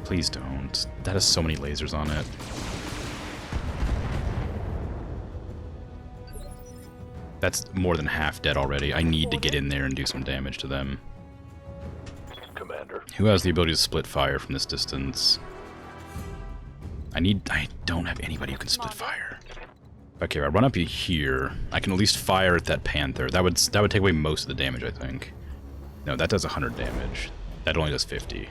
Please don't. That has so many lasers on it. That's more than half dead already. I need to get in there and do some damage to them. Commander. Who has the ability to split fire from this distance? I don't have anybody who can split fire. Okay, I run up here. I can at least fire at that panther. That would take away most of the damage, I think. No, that does 100 damage. That only does 50.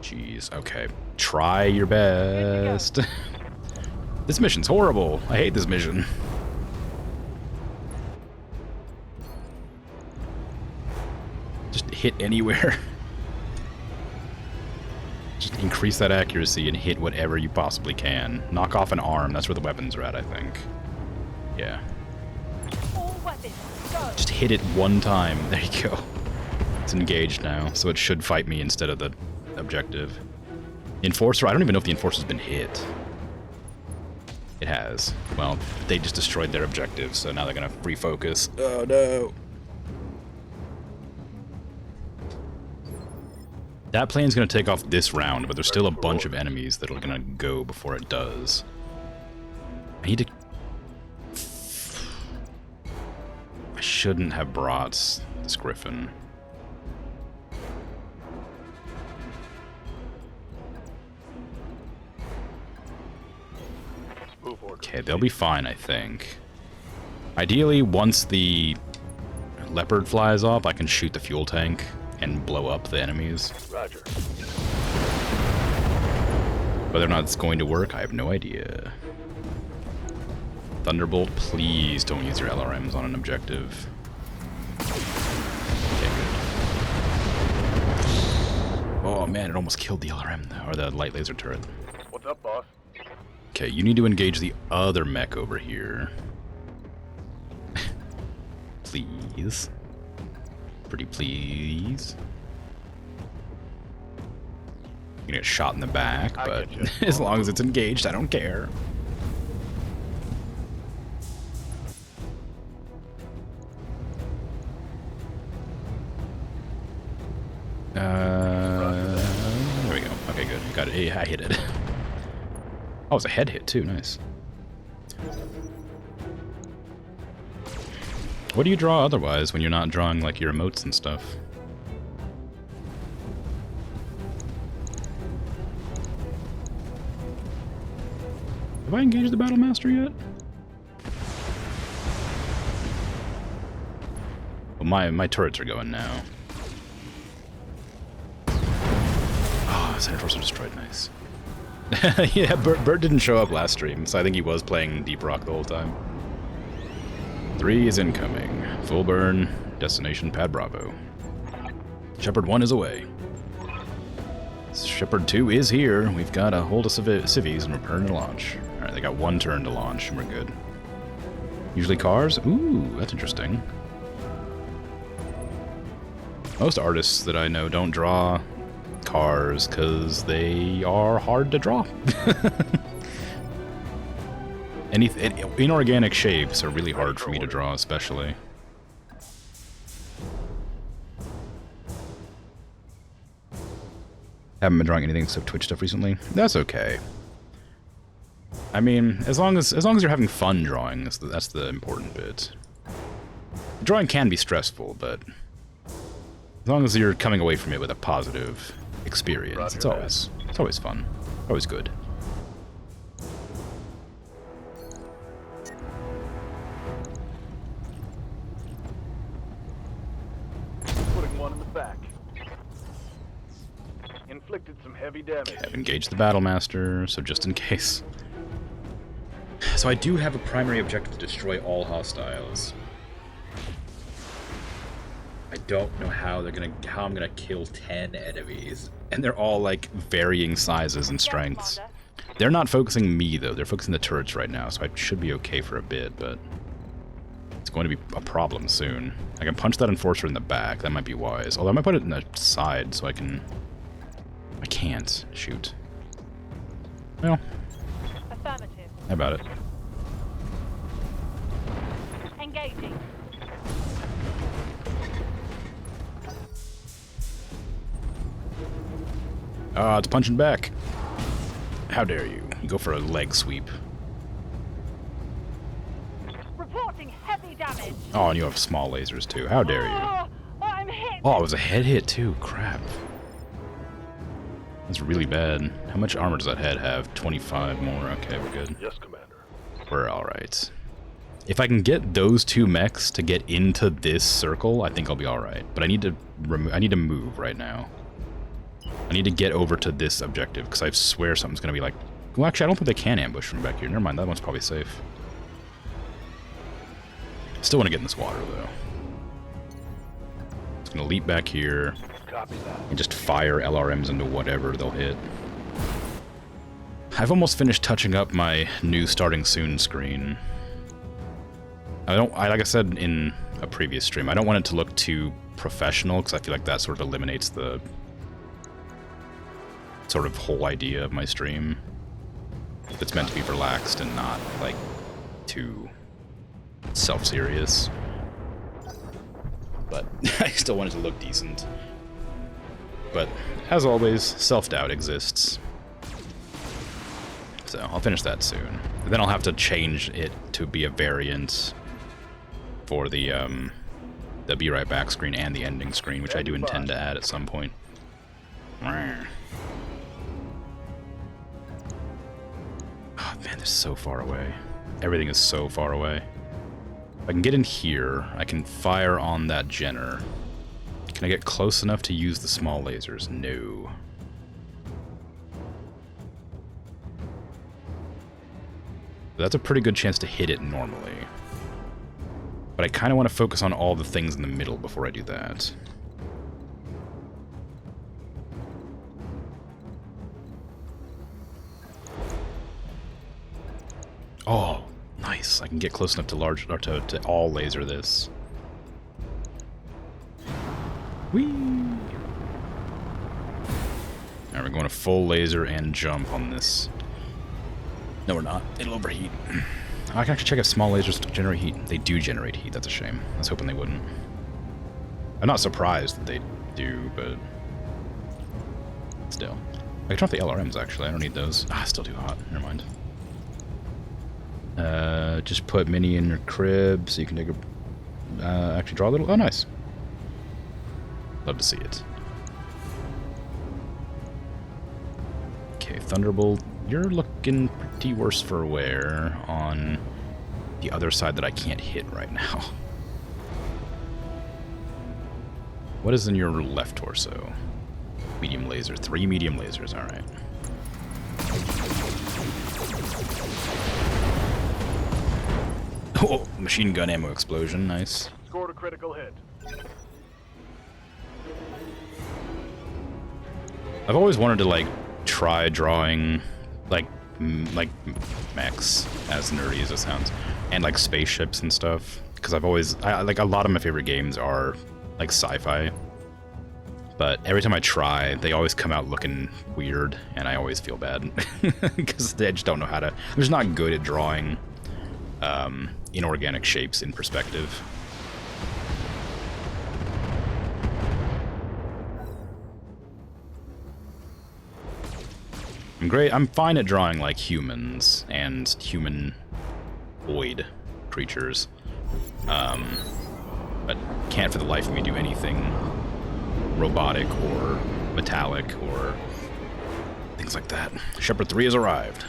Jeez, okay. Try your best. This mission's horrible. I hate this mission. Just hit anywhere. Just increase that accuracy and hit whatever you possibly can. Knock off an arm. That's where the weapons are at, I think. Yeah. Just hit it one time. There you go. It's engaged now, so it should fight me instead of the objective. Enforcer? I don't even know if the Enforcer's been hit. It has. Well, they just destroyed their objective, so now they're gonna refocus. Oh no! That plane's gonna take off this round, but there's still a bunch of enemies that are gonna go before it does. I need to... I shouldn't have brought this Griffin. Okay, they'll be fine, I think. Ideally, once the Leopard flies off, I can shoot the fuel tank and blow up the enemies. Roger. Whether or not it's going to work, I have no idea. Thunderbolt, please don't use your LRMs on an objective. Okay, good. Oh man, it almost killed the LRM, though, or the light laser turret. What's up, boss? Okay, you need to engage the other mech over here. Please. Pretty please. You're gonna get shot in the back, but as long as it's engaged, I don't care. There we go. Okay, good. Got it. I hit it. Oh, it's a head hit too. Nice. What do you draw otherwise when you're not drawing like your emotes and stuff? Have I engaged the Battle Master yet? Well, my turrets are going now. Oh, Center Force are destroyed. Nice. Yeah, Bert didn't show up last stream, so I think he was playing Deep Rock the whole time. 3 is incoming. Full burn. Destination Pad Bravo. Shepard 1 is away. Shepard 2 is here. We've got a hold of civvies and return to launch. Alright, they got 1 turn to launch, and we're good. Usually cars? Ooh, that's interesting. Most artists that I know don't draw cars because they are hard to draw. Inorganic shapes are really hard for me to draw, especially. Haven't been drawing anything except Twitch stuff recently. That's okay. I mean, as long as you're having fun drawing, that's the important bit. Drawing can be stressful, but as long as you're coming away from it with a positive experience, it's always fun, always good. Putting one in the back. Inflicted some heavy damage. I've engaged the Battle Master, so just in case. So I do have a primary objective to destroy all hostiles. I don't know how I'm gonna kill 10 enemies, and they're all like varying sizes and strengths. They're not focusing me though; they're focusing the turrets right now, so I should be okay for a bit. But it's going to be a problem soon. I can punch that enforcer in the back. That might be wise. Although I might put it in the side so I can. I can't shoot. Well, Affirmative. how about it? Engaging. It's punching back. How dare you? You go for a leg sweep. Reporting heavy damage. Oh, and you have small lasers too. How dare you? Oh, I'm hit. Oh, it was a head hit too. Crap. That's really bad. How much armor does that head have? 25 more. Okay, we're good. Yes, Commander. We're alright. If I can get those two mechs to get into this circle, I think I'll be alright. But I need to move right now. I need to get over to this objective, because I swear something's going to be like... Well, actually, I don't think they can ambush from back here. Never mind, that one's probably safe. Still want to get in this water, though. It's going to leap back here and just fire LRMs into whatever they'll hit. I've almost finished touching up my new starting soon screen. Like I said in a previous stream, I don't want it to look too professional, because I feel like that sort of eliminates the sort of whole idea of my stream. It's meant to be relaxed and not, like, too self-serious. But I still want it to look decent. But, as always, self-doubt exists. So, I'll finish that soon. And then I'll have to change it to be a variant for the Be Right Back screen and the ending screen, which I do intend to add at some point. Oh man, they're so far away. Everything is so far away. If I can get in here, I can fire on that Jenner. Can I get close enough to use the small lasers? No. That's a pretty good chance to hit it normally. But I kind of want to focus on all the things in the middle before I do that. Oh, nice. I can get close enough to to all laser this. Whee! Alright, we're going to full laser and jump on this. No, we're not. It'll overheat. I can actually check if small lasers generate heat. They do generate heat. That's a shame. I was hoping they wouldn't. I'm not surprised that they do, but still. I can turn off the LRMs, actually. I don't need those. Ah, still too hot. Never mind. Just put Mini in your crib so you can take a... actually draw a little... Oh, nice. Love to see it. Okay, Thunderbolt. You're looking pretty worse for wear on the other side that I can't hit right now. What is in your left torso? Medium laser. 3 medium lasers, alright. Oh, machine gun ammo explosion, nice. Scored a critical hit. I've always wanted to, like, try drawing, like mechs, as nerdy as it sounds, and, like, spaceships and stuff. Because I've always, like, a lot of my favorite games are, like, sci-fi. But every time I try, they always come out looking weird, and I always feel bad. Because I just don't know how to... I'm just not good at drawing inorganic shapes in perspective. I'm fine at drawing like humans and humanoid creatures. But can't for the life of me do anything robotic or metallic or things like that. Shepard 3 has arrived.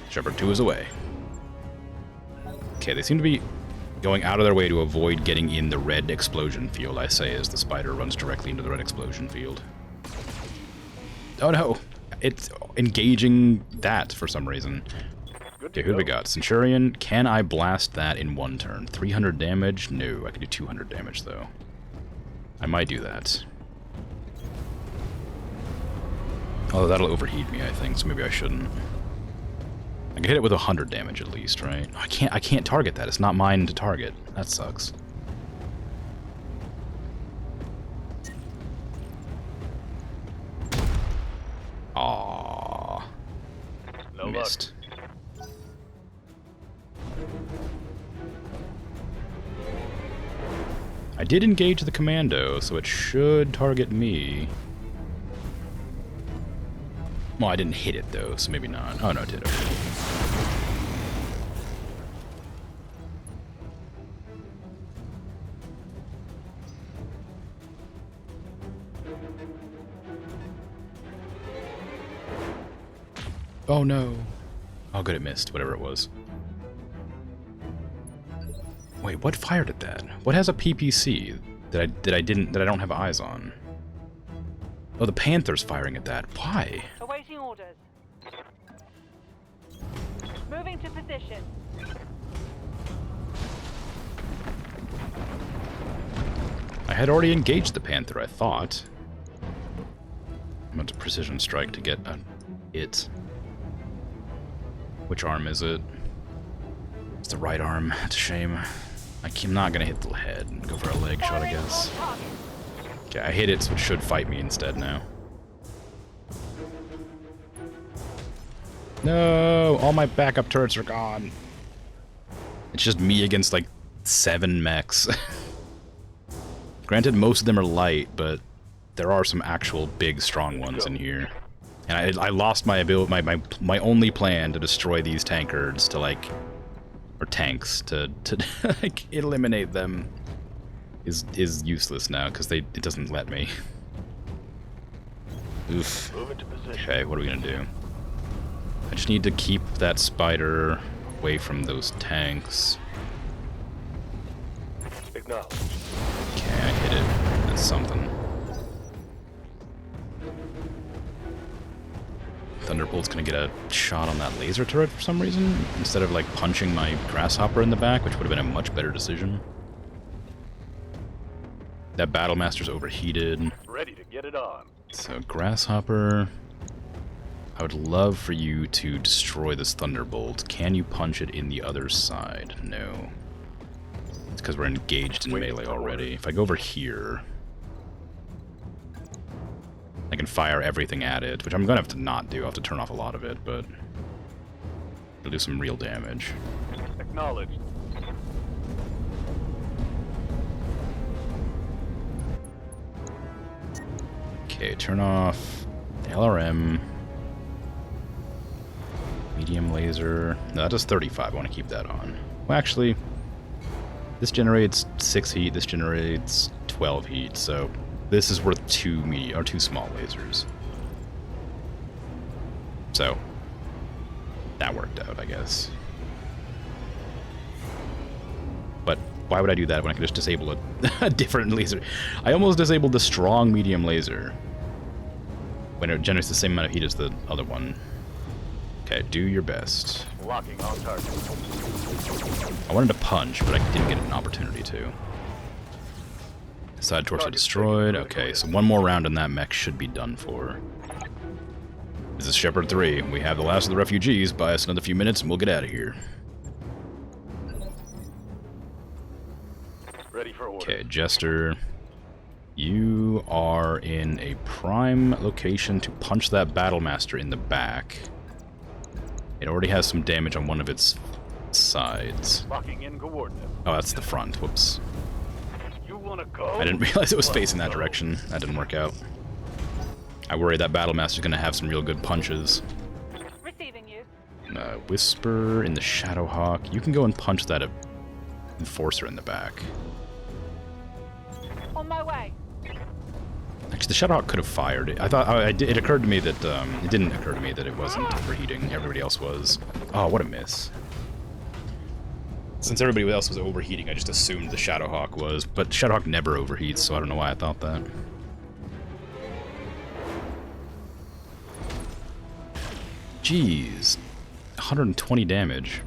Shepard 2 is away. Okay, they seem to be going out of their way to avoid getting in the red explosion field, I say, as the spider runs directly into the red explosion field. Oh no! It's engaging that for some reason. Okay, who do we got? Centurion. Can I blast that in one turn? 300 damage? No, I can do 200 damage, though. I might do that. Oh, that'll overheat me, I think, so maybe I shouldn't. I can hit it with 100 damage at least, right? I can't target that. It's not mine to target. That sucks. Aww. No Missed. I did engage the commando, so it should target me. Well, I didn't hit it, though, so maybe not. Oh, no, it did. Okay. Oh, no. Oh, good, it missed, whatever it was. Wait, what fired at that? What has a PPC that I don't have eyes on? Oh, the Panther's firing at that. Why? Awaiting orders. Moving to position. I had already engaged the Panther, I thought. I'm going to precision strike to get it. Which arm is it? It's the right arm. It's a shame. I'm not going to hit the head and go for a leg shot, I guess. Okay, I hit it, so it should fight me instead now. No! All my backup turrets are gone. It's just me against, like, 7 mechs. Granted, most of them are light, but there are some actual big, strong ones in here. And I lost my ability, my only plan to destroy these tankers to, like... or tanks, to like, eliminate them is useless now, because it doesn't let me. Oof. Okay, what are we gonna do? I just need to keep that spider away from those tanks. Acknowledged. Okay, I hit it. That's something. Thunderbolt's gonna get a shot on that laser turret for some reason, instead of, like, punching my Grasshopper in the back, which would have been a much better decision. That Battlemaster's overheated. Ready to get it on. So, Grasshopper... I would love for you to destroy this Thunderbolt. Can you punch it in the other side? No. It's because we're engaged in melee already. If I go over here... I can fire everything at it, which I'm gonna have to not do. I'll have to turn off a lot of it, but it'll do some real damage. Acknowledged. Okay, turn off LRM. Medium laser. No, that does 35. I want to keep that on. Well, actually, this generates 6 heat. This generates 12 heat, so this is worth 2 small lasers. So that worked out, I guess. But why would I do that when I could just disable a different laser? I almost disabled the strong medium laser when it generates the same amount of heat as the other one. Okay, do your best. Locking on target. I wanted to punch, but I didn't get an opportunity to. Side torso destroyed. Okay, so one more round in that mech should be done for. This is Shepard 3. We have the last of the refugees. Buy us another few minutes and we'll get out of here. Ready for order. Okay, Jester. You are in a prime location to punch that Battlemaster in the back. It already has some damage on one of its sides. Locking in coordinates. Oh, that's the front. Whoops. You wanna go? I didn't realize it was facing that direction. That didn't work out. I worry that Battlemaster's gonna have some real good punches. Receiving you. Whisper in the Shadowhawk. You can go and punch that Enforcer in the back. On my way. Actually, the Shadowhawk could have fired it. I thought it occurred to me that it didn't occur to me that it wasn't overheating. Everybody else was. Oh, what a miss! Since everybody else was overheating, I just assumed the Shadowhawk was. But Shadowhawk never overheats, so I don't know why I thought that. Jeez, 120 damage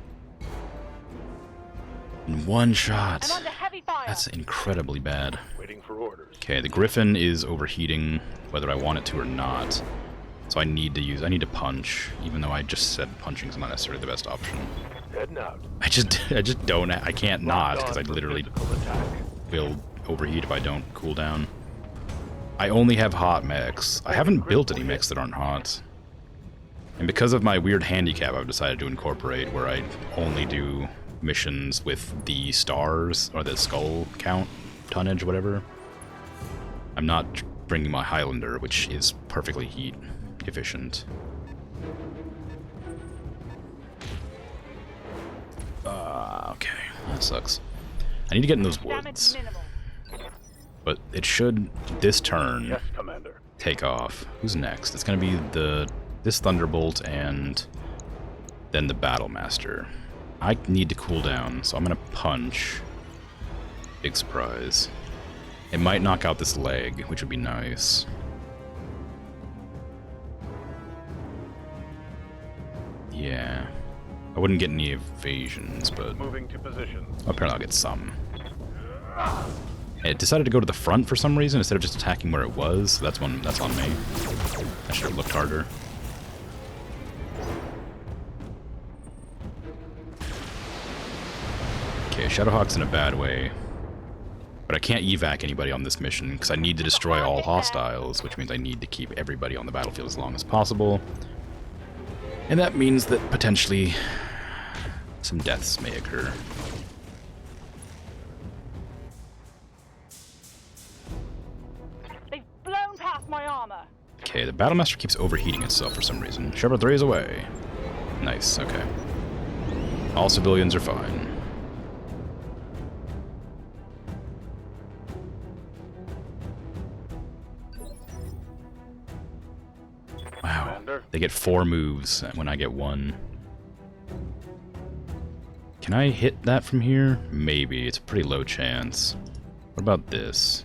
in one shot. I'm under heavy fire. That's incredibly bad. Waiting for orders. Okay, the Griffin is overheating, whether I want it to or not. So I need to punch, even though I just said punching's not necessarily the best option. Heading out. I can't not, because I literally will overheat if I don't cool down. I only have hot mechs. I haven't built any mechs that aren't hot. And because of my weird handicap, I've decided to incorporate where I only do missions with the stars, or the skull count, tonnage, whatever. I'm not bringing my Highlander, which is perfectly heat efficient. Okay, that sucks. I need to get in those woods. But it should, this turn, Yes, Commander. take off. Who's next? It's gonna be this Thunderbolt and then the Battlemaster. I need to cool down, so I'm gonna punch. Big surprise. It might knock out this leg, which would be nice. Yeah. I wouldn't get any evasions, but Moving to position. apparently I'll get some. It decided to go to the front for some reason instead of just attacking where it was. So that's on me. I should have looked harder. Okay, Shadowhawk's in a bad way. But I can't evac anybody on this mission because I need to destroy all hostiles, which means I need to keep everybody on the battlefield as long as possible. And that means that potentially some deaths may occur. They've blown past my armor. Okay, the Battlemaster keeps overheating itself for some reason. Shepard 3 is away. Nice, okay. All civilians are fine. Wow, they get 4 moves when I get 1. Can I hit that from here? Maybe. It's a pretty low chance. What about this?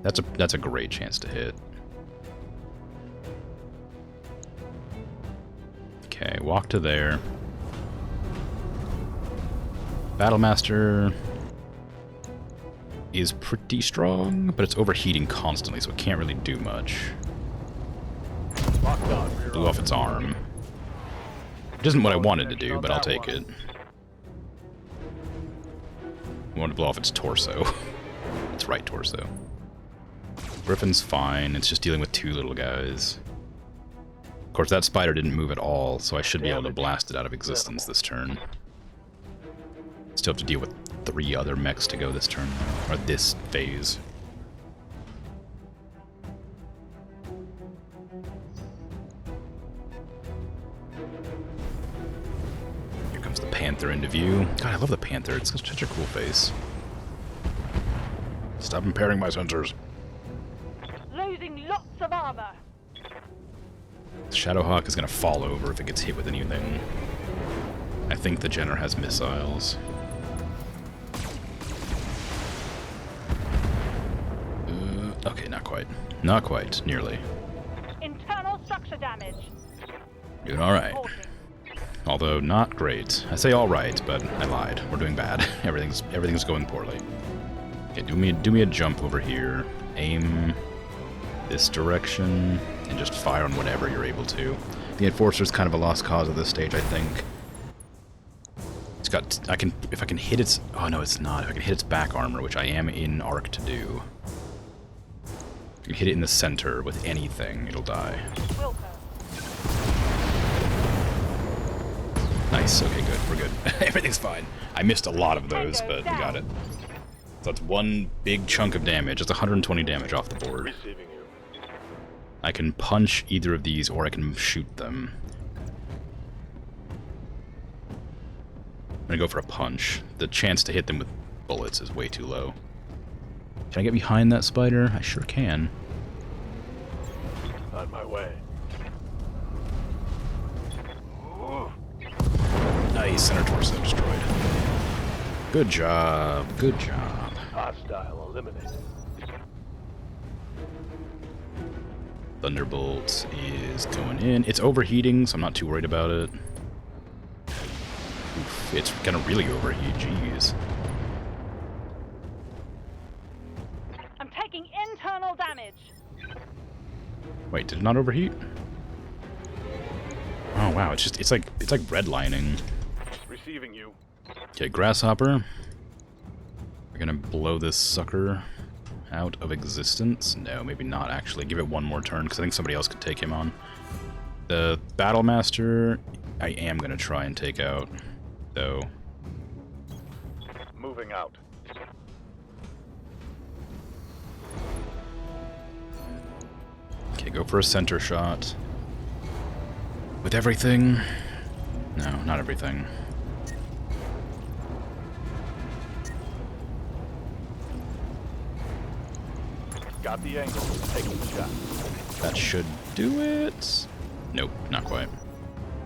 That's a great chance to hit. Okay, walk to there. Battlemaster is pretty strong, but it's overheating constantly, so it can't really do much. Blew off its arm. It isn't what I wanted to do, but I'll take it. I wanted to blow off its torso. Its right torso. Griffin's fine, it's just dealing with 2 little guys. Of course, that spider didn't move at all, so I should be able to blast it out of existence this turn. Still have to deal with 3 other mechs to go this turn, or this phase. Here comes the Panther into view. God, I love the Panther. It's such a cool face. Stop impairing my sensors. Losing lots of armor. Shadowhawk is going to fall over if it gets hit with anything. I think the Jenner has missiles. Okay, not quite. Not quite. Nearly. Internal structure damage. Doing alright. Although, not great. I say alright, but I lied. We're doing bad. Everything's going poorly. Okay, do me a jump over here. Aim this direction, and just fire on whatever you're able to. The Enforcer's kind of a lost cause at this stage, I think. It's got... if I can hit its... Oh, no, it's not. If I can hit its back armor, which I am in arc to do. If I can hit it in the center with anything, it'll die. Nice, okay, good, we're good. Everything's fine. I missed a lot of those, but we got it. So that's 1 big chunk of damage. It's 120 damage off the board. Receiving you. I can punch either of these, or I can shoot them. I'm gonna go for a punch. The chance to hit them with bullets is way too low. Can I get behind that spider? I sure can. On my way. Nice, center torso destroyed. Good job, good job. Hostile eliminated. Thunderbolt is going in. It's overheating, so I'm not too worried about it. Oof, it's gonna really overheat, jeez. I'm taking internal damage. Wait, did it not overheat? Oh wow, it's like redlining. Receiving you. Okay, Grasshopper. We're gonna blow this sucker out of existence. No, maybe not actually. Give it one more turn, because I think somebody else could take him on. The Battlemaster, I am gonna try and take out, though. Moving out. Okay, go for a center shot. With everything? No, not everything. Got the angle. Taking the shot. That should do it. Nope, not quite.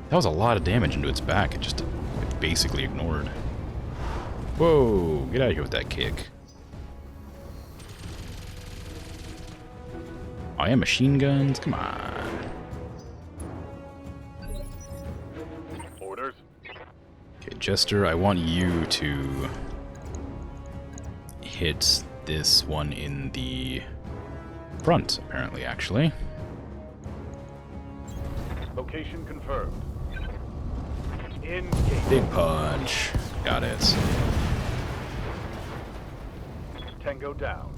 That was a lot of damage into its back. It basically ignored. Whoa, get out of here with that kick. I am machine guns, come on. Orders. Okay, Jester, I want you to hit this one in the front, apparently, actually. Location confirmed. Engage. Big punch. Got it. Tango down.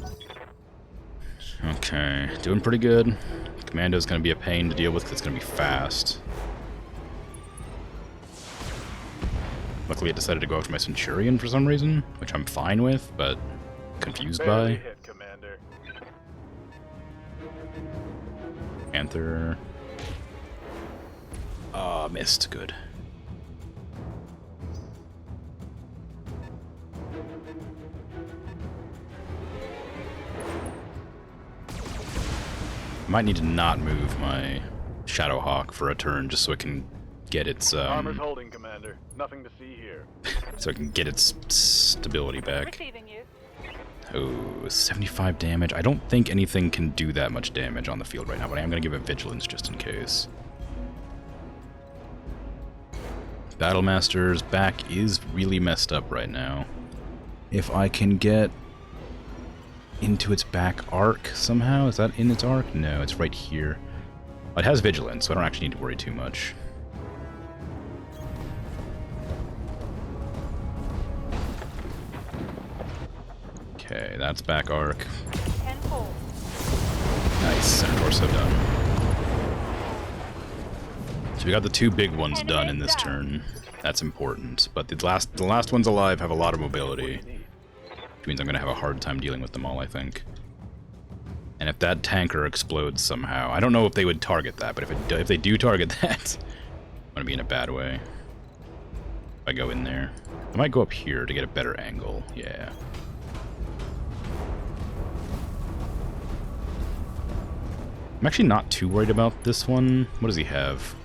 Okay, doing pretty good. Commando's gonna be a pain to deal with because it's gonna be fast. Luckily, I decided to go after my Centurion for some reason, which I'm fine with, but confused Barely by. hit, Commander. Panther. Ah, missed. Good. Might need to not move my Shadowhawk for a turn just so it can get its Armor's holding, Commander. Nothing to see here. so it can get its stability back. Receiving you. Oh, 75 damage. I don't think anything can do that much damage on the field right now, but I am going to give it Vigilance just in case. Battlemaster's back is really messed up right now. If I can get into its back arc somehow? Is that in its arc? No, it's right here. It has Vigilance, so I don't actually need to worry too much. Okay, that's back arc. 10-4. Nice, center torso done. So we got the two big ones done in this turn. That's important. But the last ones alive have a lot of mobility. Which means I'm gonna have a hard time dealing with them all, I think. And if that tanker explodes somehow, I don't know if they would target that, but if they do target that, I'm gonna be in a bad way. If I go in there. I might go up here to get a better angle, yeah. I'm actually not too worried about this one. What does he have?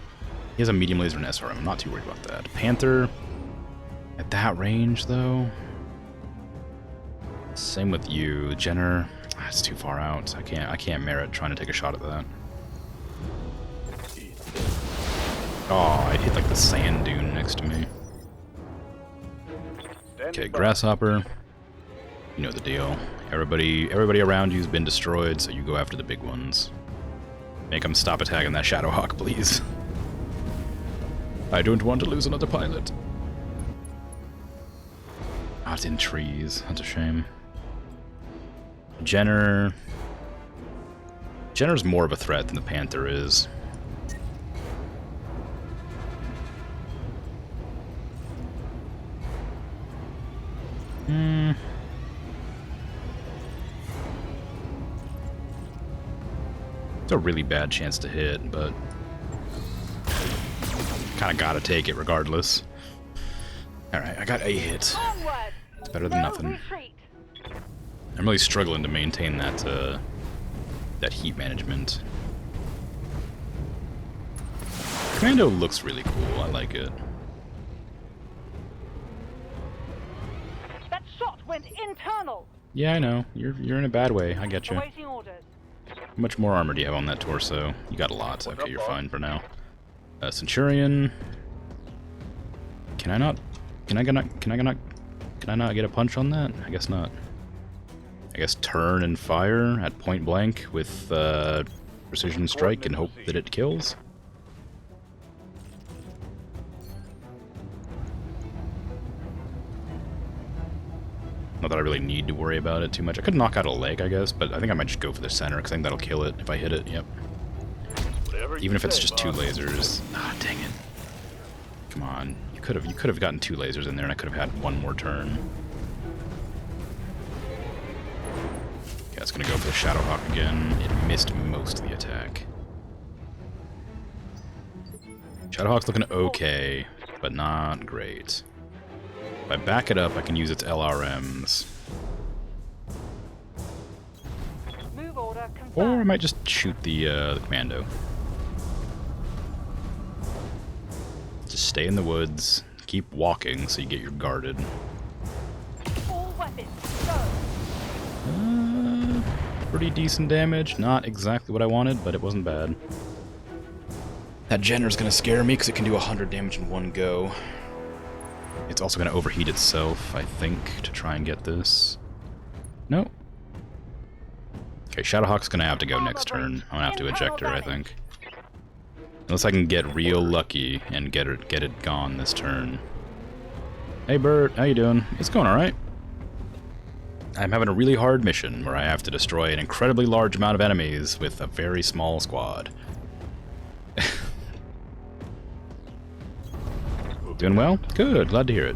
He has a medium laser and SRM. I'm not too worried about that. Panther, at that range, though. Same with you, Jenner. That's too far out. I can't merit trying to take a shot at that. Oh, I hit like the sand dune next to me. Okay, Grasshopper. You know the deal. Everybody around you's been destroyed, so you go after the big ones. Make them stop attacking that Shadowhawk, please. I don't want to lose another pilot. Ah, it's in trees. That's a shame. Jenner's more of a threat than the Panther is. It's a really bad chance to hit, but kind of gotta take it regardless. Alright, I got a hit. Onward. It's better than No nothing. retreat. I'm really struggling to maintain that that heat management. Commando looks really cool. I like it. That shot went internal. Yeah, I know. You're in a bad way. I get you. How Awaiting orders. much more armor do you have on that torso? You got a lot. Okay, you're fine for now. Centurion. Can I not get a punch on that? I guess not. I guess turn and fire at point blank with precision strike and hope that it kills. Not that I really need to worry about it too much. I could knock out a leg, I guess, but I think I might just go for the center because I think that'll kill it if I hit it. Yep. Even if it's just 2 lasers. Ah, dang it. Come on. You could have gotten 2 lasers in there and I could have had 1 more turn. Okay, it's gonna go for the Shadowhawk again. It missed most of the attack. Shadowhawk's looking okay, but not great. If I back it up, I can use its LRMs. Move order confirmed. Or I might just shoot the commando. Just stay in the woods, keep walking so you get your guarded. All weapons, go. Pretty decent damage. Not exactly what I wanted, but it wasn't bad. That Jenner's gonna scare me because it can do 100 damage in one go. It's also gonna overheat itself, I think, to try and get this. No. Okay, Shadowhawk's gonna have to go next turn. I'm gonna have to eject her, I think. Unless I can get real lucky and get it gone this turn. Hey Bert, how you doing? It's going alright. I'm having a really hard mission where I have to destroy an incredibly large amount of enemies with a very small squad. Doing well? Good, glad to hear it.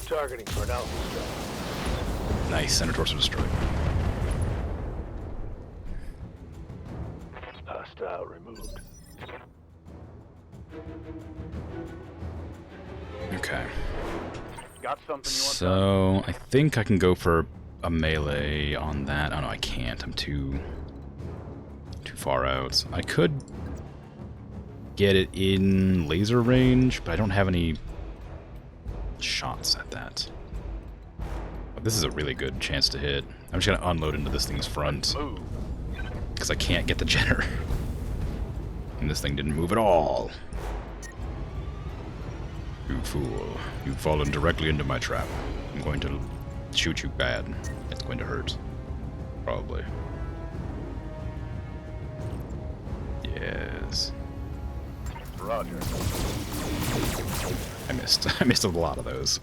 Targeting for an alpha strike. Nice, center torso destroyed. Hostile removed. Okay. Got something you want? So, I think I can go for a melee on that. Oh no, I can't. I'm too far out. I could get it in laser range, but I don't have any shots at that. But this is a really good chance to hit. I'm just gonna unload into this thing's front because I can't get the Jenner. And this thing didn't move at all. You fool. You've fallen directly into my trap. I'm going to shoot you bad. It's going to hurt. Probably. Yes. Roger. I missed. I missed a lot of those.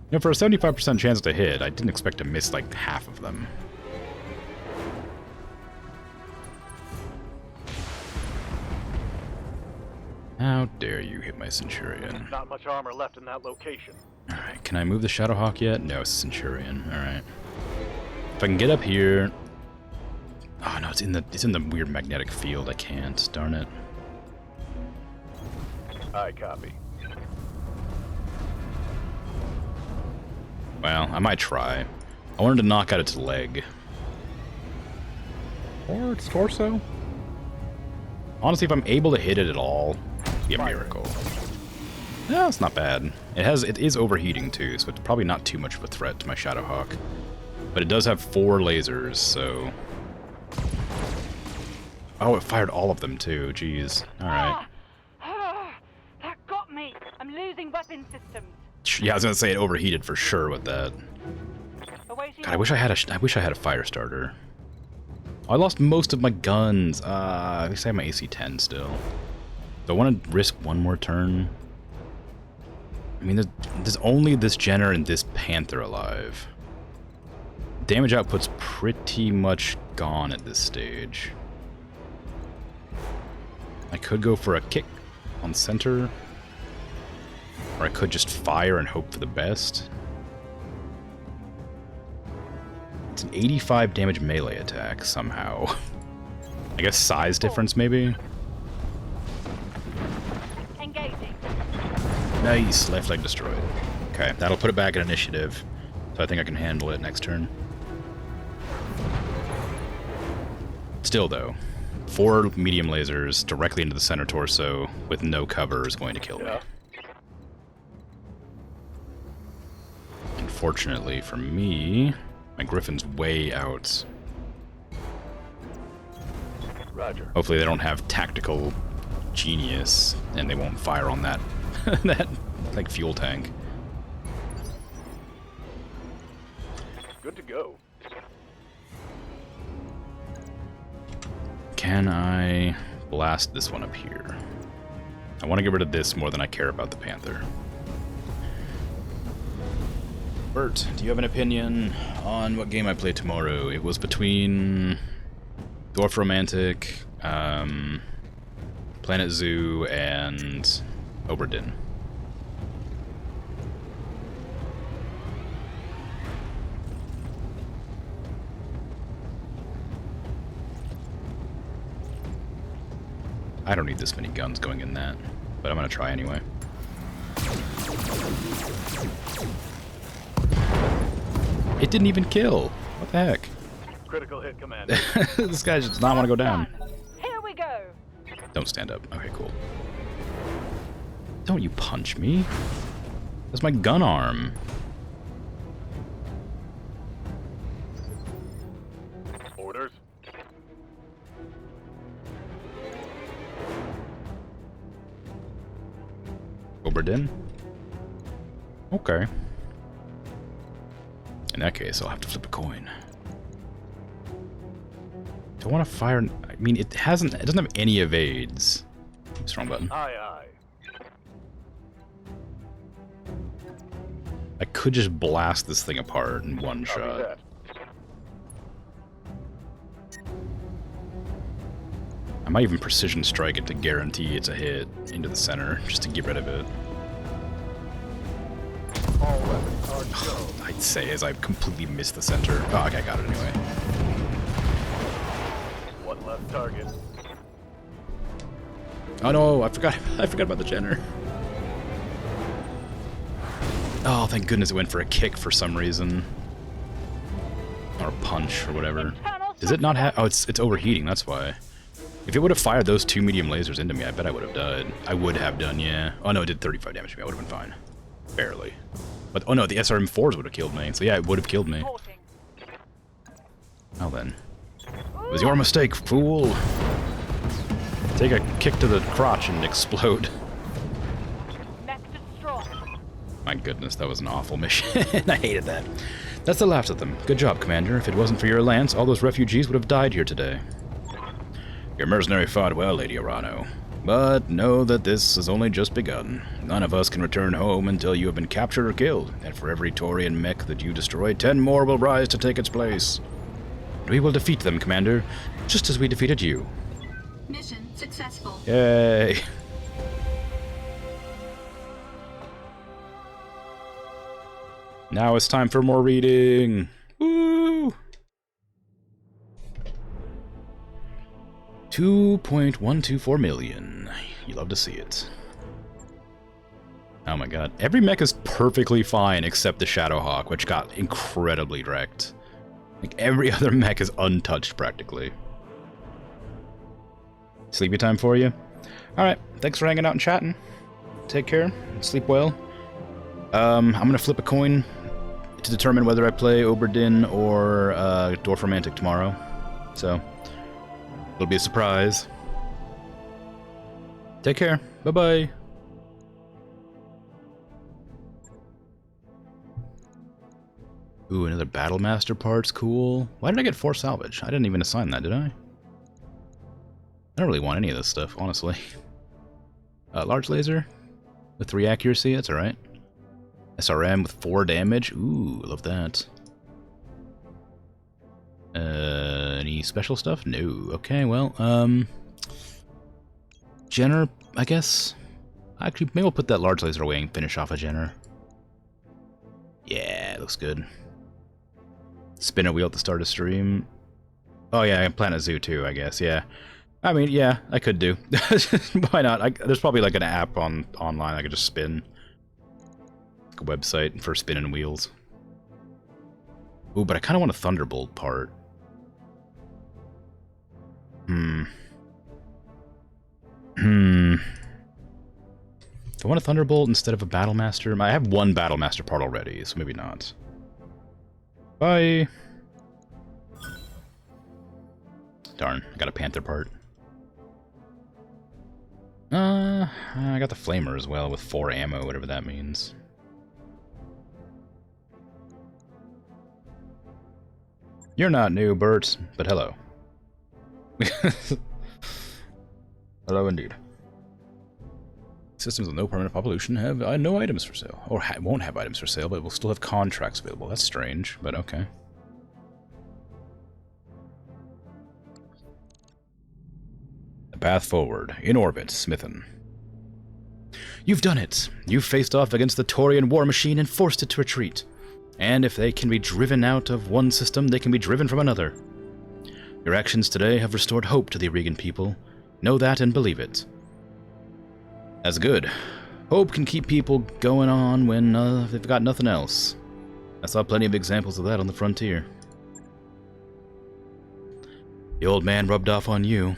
You know, for a 75% chance to hit, I didn't expect to miss like half of them. How dare you hit my Centurion? Not much armor left in that location. Alright, can I move the Shadowhawk yet? No, it's Centurion. Alright. If I can get up here... Oh no, it's in the weird magnetic field. I can't. Darn it. I copy. Well, I might try. I wanted to knock out its leg. Or its torso? Honestly, if I'm able to hit it at all, it'd be a miracle. No, it's not bad. It is overheating too, so it's probably not too much of a threat to my Shadowhawk. But it does have 4 lasers, so... Oh, it fired all of them too, jeez. Alright. That got me. I'm losing weapon systems. Yeah, I was gonna say it overheated for sure with that. Awaiting God, I wish I had a fire starter. Oh, I lost most of my guns. At least I have my AC-10 still. Do I want to risk one more turn? I mean, there's only this Jenner and this Panther alive. Damage output's pretty much gone at this stage. I could go for a kick on center. Or I could just fire and hope for the best. It's an 85 damage melee attack somehow. I guess size difference maybe? Engaging. Nice, life leg destroyed. Okay, that'll put it back in initiative. So I think I can handle it next turn. Still though, 4 medium lasers directly into the center torso with no cover is going to kill me. Unfortunately for me, my Griffin's way out. Roger. Hopefully they don't have tactical genius and they won't fire on that that like fuel tank. Good to go. Can I blast this one up here? I want to get rid of this more than I care about the Panther. Bert, do you have an opinion on what game I play tomorrow? It was between Dwarf Romantic, Planet Zoo, and Oberdin. I don't need this many guns going in that, but I'm gonna try anyway. It didn't even kill. What the heck? Critical hit, Commander. This guy does not want to go down. Here we go. Don't stand up. Okay, cool. Don't you punch me. That's my gun arm. Orders. Oberdin? Okay. In that case, I'll have to flip a coin. Do I want to fire? I mean, it doesn't have any evades. Oops, wrong button. Aye, aye. I could just blast this thing apart in one Copy shot. that. I might even precision strike it to guarantee it's a hit into the center, just to get rid of it. All weapons are go. I'd say as I completely missed the center. Oh, okay, I got it anyway. One left target. Oh no, I forgot about the Jenner. Oh, thank goodness it went for a kick for some reason. Or a punch or whatever. Does it not have... Oh, it's overheating, that's why. If it would have fired those 2 medium lasers into me, I bet I would have died. I would have done, yeah. Oh no, it did 35 damage to me. I would have been fine. Barely. But, oh no, the SRM-4s would have killed me. So yeah, it would have killed me. Well then. It was your mistake, fool. Take a kick to the crotch and explode. My goodness, that was an awful mission. I hated that. That's the last of them. Good job, Commander. If it wasn't for your lance, all those refugees would have died here today. Your mercenary fought well, Lady Arano. But know that this has only just begun. None of us can return home until you have been captured or killed, and for every Taurian mech that you destroy, 10 more will rise to take its place. We will defeat them, Commander, just as we defeated you. Mission successful. Yay! Now it's time for more reading. Woo! 2.124 million. You love to see it. Oh my god. Every mech is perfectly fine except the Shadowhawk, which got incredibly wrecked. Like, every other mech is untouched, practically. Sleepy time for you? Alright, thanks for hanging out and chatting. Take care. Sleep well. I'm gonna flip a coin to determine whether I play Oberdin or Dwarf Romantic tomorrow. So, it'll be a surprise. Take care. Bye-bye. Ooh, another Battlemaster part's cool. Why did I get 4 salvage? I didn't even assign that, did I? I don't really want any of this stuff, honestly. Large laser with 3 accuracy, that's alright. SRM with 4 damage. Ooh, I love that. Any special stuff? No. Okay, well, Jenner, I guess. Actually, maybe we'll put that large laser away and finish off a Jenner. Yeah, it looks good. Spin a wheel at the start of stream. Oh yeah, I can plant a zoo too, I guess, yeah. I mean, yeah, I could do. Why not? There's probably like an app online I could just spin. Like a website for spinning wheels. Ooh, but I kind of want a Thunderbolt part. Do I want a Thunderbolt instead of a Battlemaster? I have one Battlemaster part already, so maybe not. Bye! Darn, I got a Panther part. I got the Flamer as well with 4 ammo, whatever that means. You're not new, Bert, but hello. Hello indeed. Systems with no permanent population have no items for sale. Or won't have items for sale, but will still have contracts available. That's strange, but okay. The path forward. In orbit, Smithin. You've done it! You've faced off against the Taurian war machine and forced it to retreat. And if they can be driven out of one system, they can be driven from another. Your actions today have restored hope to the Regan people. Know that and believe it. That's good. Hope can keep people going on when they've got nothing else. I saw plenty of examples of that on the frontier. The old man rubbed off on you.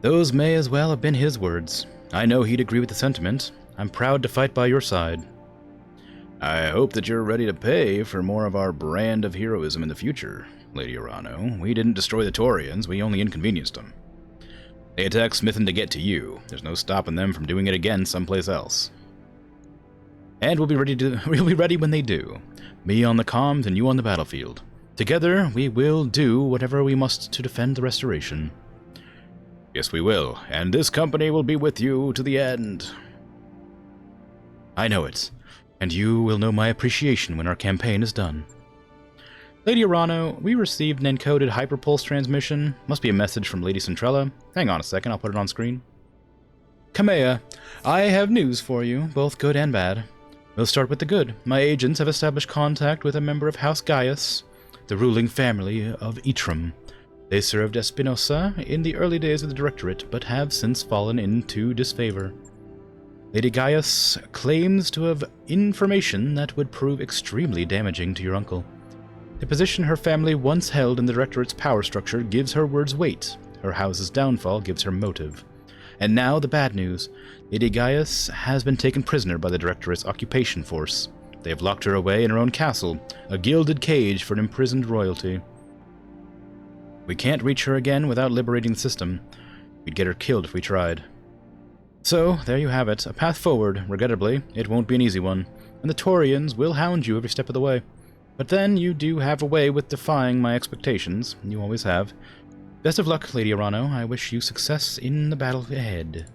Those may as well have been his words. I know he'd agree with the sentiment. I'm proud to fight by your side. I hope that you're ready to pay for more of our brand of heroism in the future, Lady Urano. We didn't destroy the Taurians, we only inconvenienced them. They attacked Smithin to get to you. There's no stopping them from doing it again someplace else. And we'll be ready when they do. Me on the comms and you on the battlefield. Together, we will do whatever we must to defend the Restoration. Yes, we will, and this company will be with you to the end. I know it, and you will know my appreciation when our campaign is done. Lady Urano, we received an encoded hyperpulse transmission. Must be a message from Lady Centrella. Hang on a second, I'll put it on screen. Kamea, I have news for you, both good and bad. We'll start with the good. My agents have established contact with a member of House Gaius, the ruling family of Itram. They served Espinosa in the early days of the Directorate, but have since fallen into disfavor. Lady Gaius claims to have information that would prove extremely damaging to your uncle. The position her family once held in the Directorate's power structure gives her words weight. Her house's downfall gives her motive. And now the bad news. Lady Gaius has been taken prisoner by the Directorate's occupation force. They have locked her away in her own castle, a gilded cage for an imprisoned royalty. We can't reach her again without liberating the system. We'd get her killed if we tried. So, there you have it. A path forward. Regrettably, it won't be an easy one, and the Taurians will hound you every step of the way. But then you do have a way with defying my expectations. You always have. Best of luck, Lady Urano. I wish you success in the battle ahead.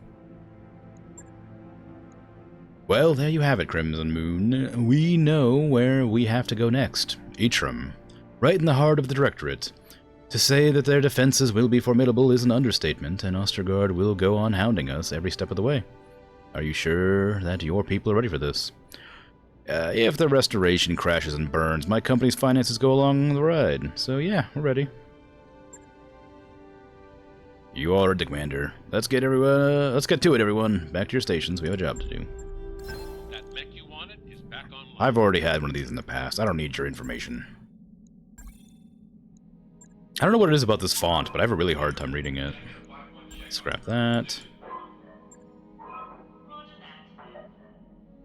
Well, there you have it, Crimson Moon. We know where we have to go next. Itram. Right in the heart of the Directorate. To say that their defenses will be formidable is an understatement, and Ostergaard will go on hounding us every step of the way. Are you sure that your people are ready for this? If the Restoration crashes and burns, my company's finances go along the ride. So yeah, we're ready. You are the commander. Let's get to it, everyone. Back to your stations. We have a job to do. That mech you wanted is back online. I've already had one of these in the past. I don't need your information. I don't know what it is about this font, but I have a really hard time reading it. Scrap that.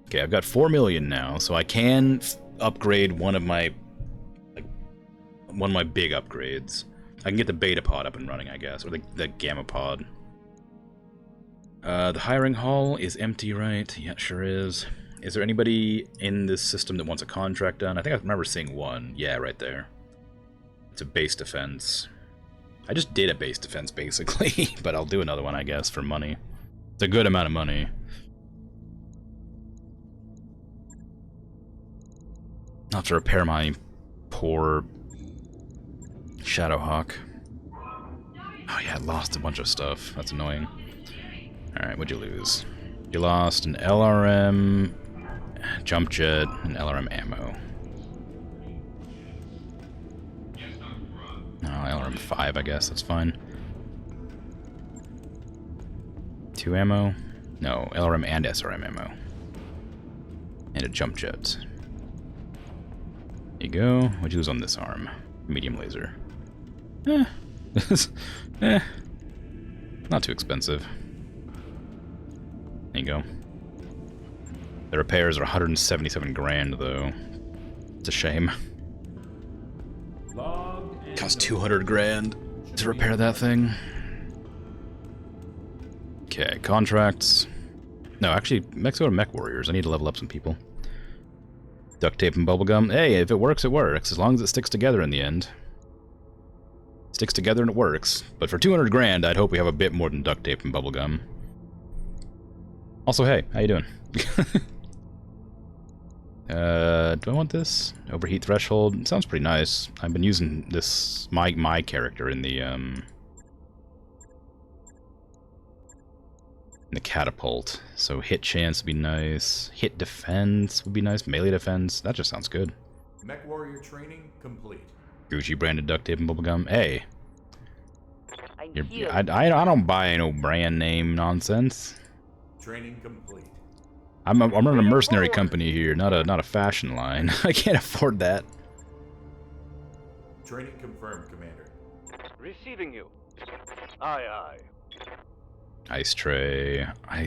Okay, I've got 4 million now, so I can upgrade one of my big upgrades. I can get the beta pod up and running, I guess, or the gamma pod. The hiring hall is empty, right? Yeah, it sure is. Is there anybody in this system that wants a contract done? I think I remember seeing one. Yeah, right there. It's a base defense. I just did a base defense, basically, but I'll do another one, I guess, for money. It's a good amount of money. I'll have to repair my poor Shadowhawk. Oh yeah, I lost a bunch of stuff. That's annoying. Alright, what'd you lose? You lost an LRM, jump jet, and LRM ammo. Oh, LRM 5, I guess, that's fine. 2 ammo? No, LRM and SRM ammo. And a jump jet. There you go. What'd you lose on this arm? Medium laser. Not too expensive. There you go. The repairs are 177 grand, though. It's a shame. Cost 200 grand to repair that thing. Okay, contracts. No, actually, let's go to Mech Warriors. I need to level up some people. Duct tape and bubblegum. Hey, if it works, it works. As long as it sticks together in the end. Sticks together and it works. But for 200 grand, I'd hope we have a bit more than duct tape and bubblegum. Also, hey, how you doing? Do I want this? Overheat threshold. It sounds pretty nice. I've been using this my character in the catapult. So hit chance would be nice. Hit defense would be nice. Melee defense. That just sounds good. Mech warrior training complete. Gucci branded duct tape and bubblegum. Hey. I don't buy no brand name nonsense. Training complete. I'm running a mercenary company here, not a fashion line. I can't afford that. Training confirmed, Commander. Receiving you. Aye, aye. Ice tray.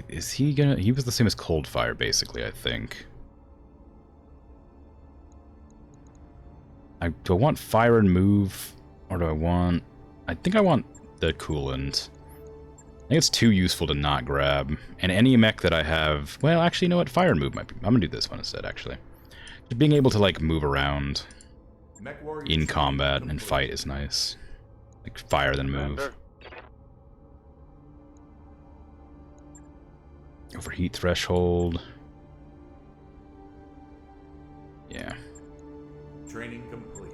Is he gonna? He was the same as Coldfire, basically. I think. Do I want fire and move, or do I want? I think I want the coolant. I think it's too useful to not grab. And any mech that I have... Well, actually, you know what? Fire and move might be... I'm gonna do this one instead, actually. Just being able to, like, move around in combat and fight is nice. Like, fire then move. Overheat threshold. Yeah. Training complete.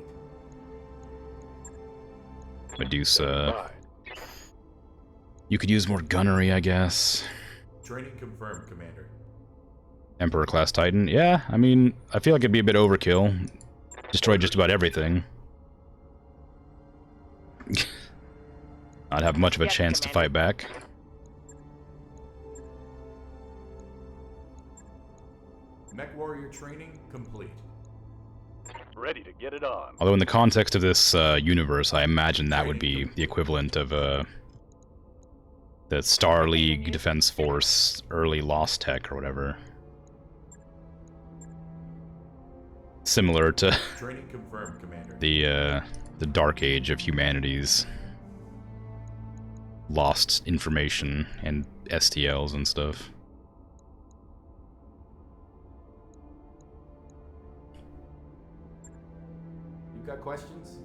Medusa. You could use more gunnery, I guess. Training confirmed, Commander. Emperor class Titan. Yeah, I mean, I feel like it'd be a bit overkill. Destroy just about everything. I'd have much of a chance to fight back. Mech warrior training complete. Ready to get it on. Although in the context of this universe, I imagine that would be the equivalent of the Star League Defense Force early Lost Tech or whatever. Similar to Training confirmed, Commander. the Dark Age of humanity's lost information and STLs and stuff. You've got questions?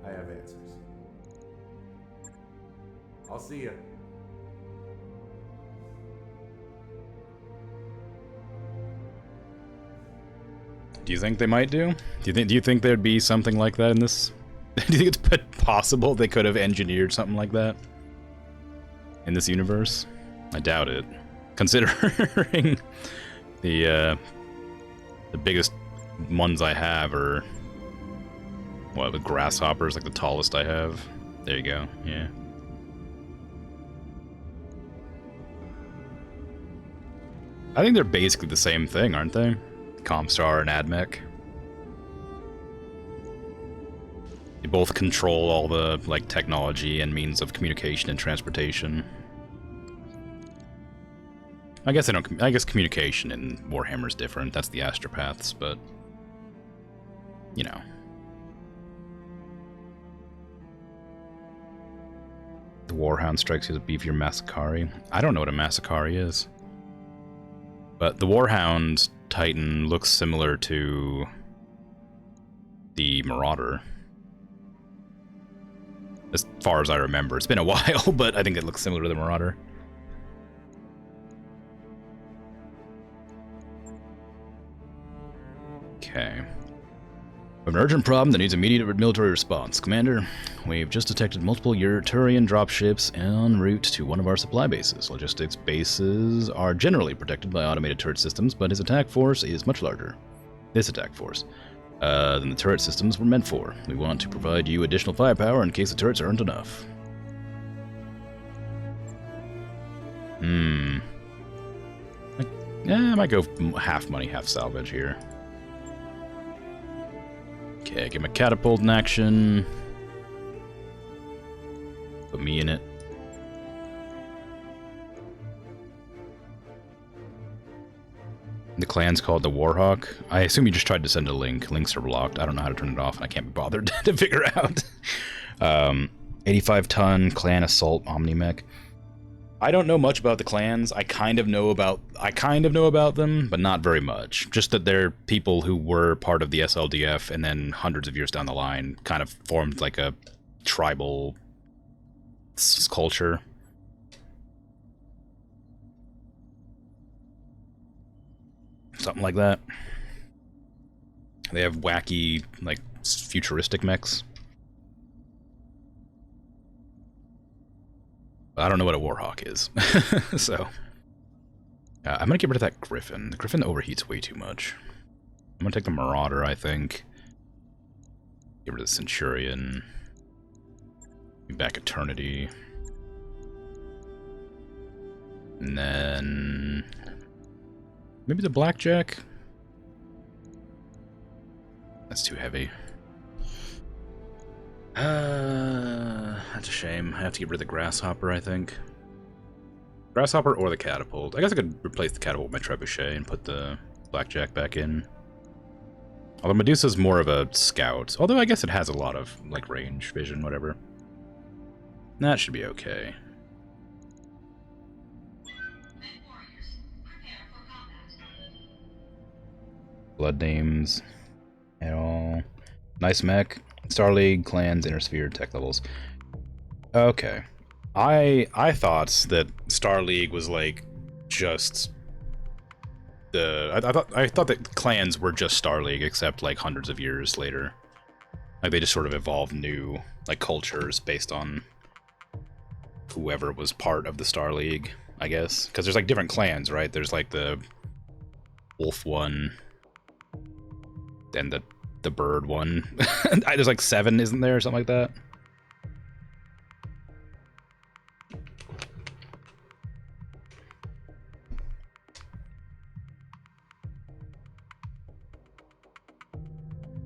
I have answers. I'll see you. Do you think they might do? Do you think there'd be something like that in this? Do you think it's possible they could have engineered something like that in this universe? I doubt it. Considering the biggest ones I have are what, the grasshoppers, like the tallest I have. There you go. Yeah. I think they're basically the same thing, aren't they? Comstar and AdMech. They both control all the like technology and means of communication and transportation. I guess I guess communication in Warhammer's different. That's the astropaths, but you know. The Warhound strikes you as a beefier Massacari. I don't know what a Massacari is. But the Warhound Titan looks similar to the Marauder. As far as I remember. It's been a while, but I think it looks similar to the Marauder. Okay. We have an urgent problem that needs immediate military response. Commander, we've just detected multiple Turian dropships en route to one of our supply bases. Logistics bases are generally protected by automated turret systems, but his attack force is much larger. This attack force. Than the turret systems were meant for. We want to provide you additional firepower in case the turrets aren't enough. I might go half money, half salvage here. Okay, get my catapult in action. Put me in it. The clan's called the Warhawk. I assume you just tried to send a link. Links are blocked. I don't know how to turn it off, and I can't be bothered to figure out. 85-ton clan assault omni-mech. I don't know much about the clans. I kind of know about them, but not very much. Just that they're people who were part of the SLDF, and then hundreds of years down the line, kind of formed like a tribal culture. Something like that. They have wacky, like, futuristic mechs. I don't know what a Warhawk is. So, I'm going to get rid of that Griffin. The Griffin overheats way too much. I'm going to take the Marauder, I think. Get rid of the Centurion. Be back Eternity. And then maybe the Blackjack? That's too heavy. That's a shame. I have to get rid of the Grasshopper, I think. Grasshopper or the Catapult. I guess I could replace the Catapult with my Trebuchet and put the Blackjack back in. Although Medusa's more of a scout. Although I guess it has a lot of, like, range, vision, whatever. That should be okay. Blood names at all. Nice mech. Star League, clans, Inner Sphere, tech levels. Okay. I thought that Star League was like just the I thought that clans were just Star League, except like hundreds of years later. Like they just sort of evolved new like cultures based on whoever was part of the Star League, I guess. Because there's like different clans, right? There's like the wolf one, then the bird one. There's like 7, isn't there, or something like that?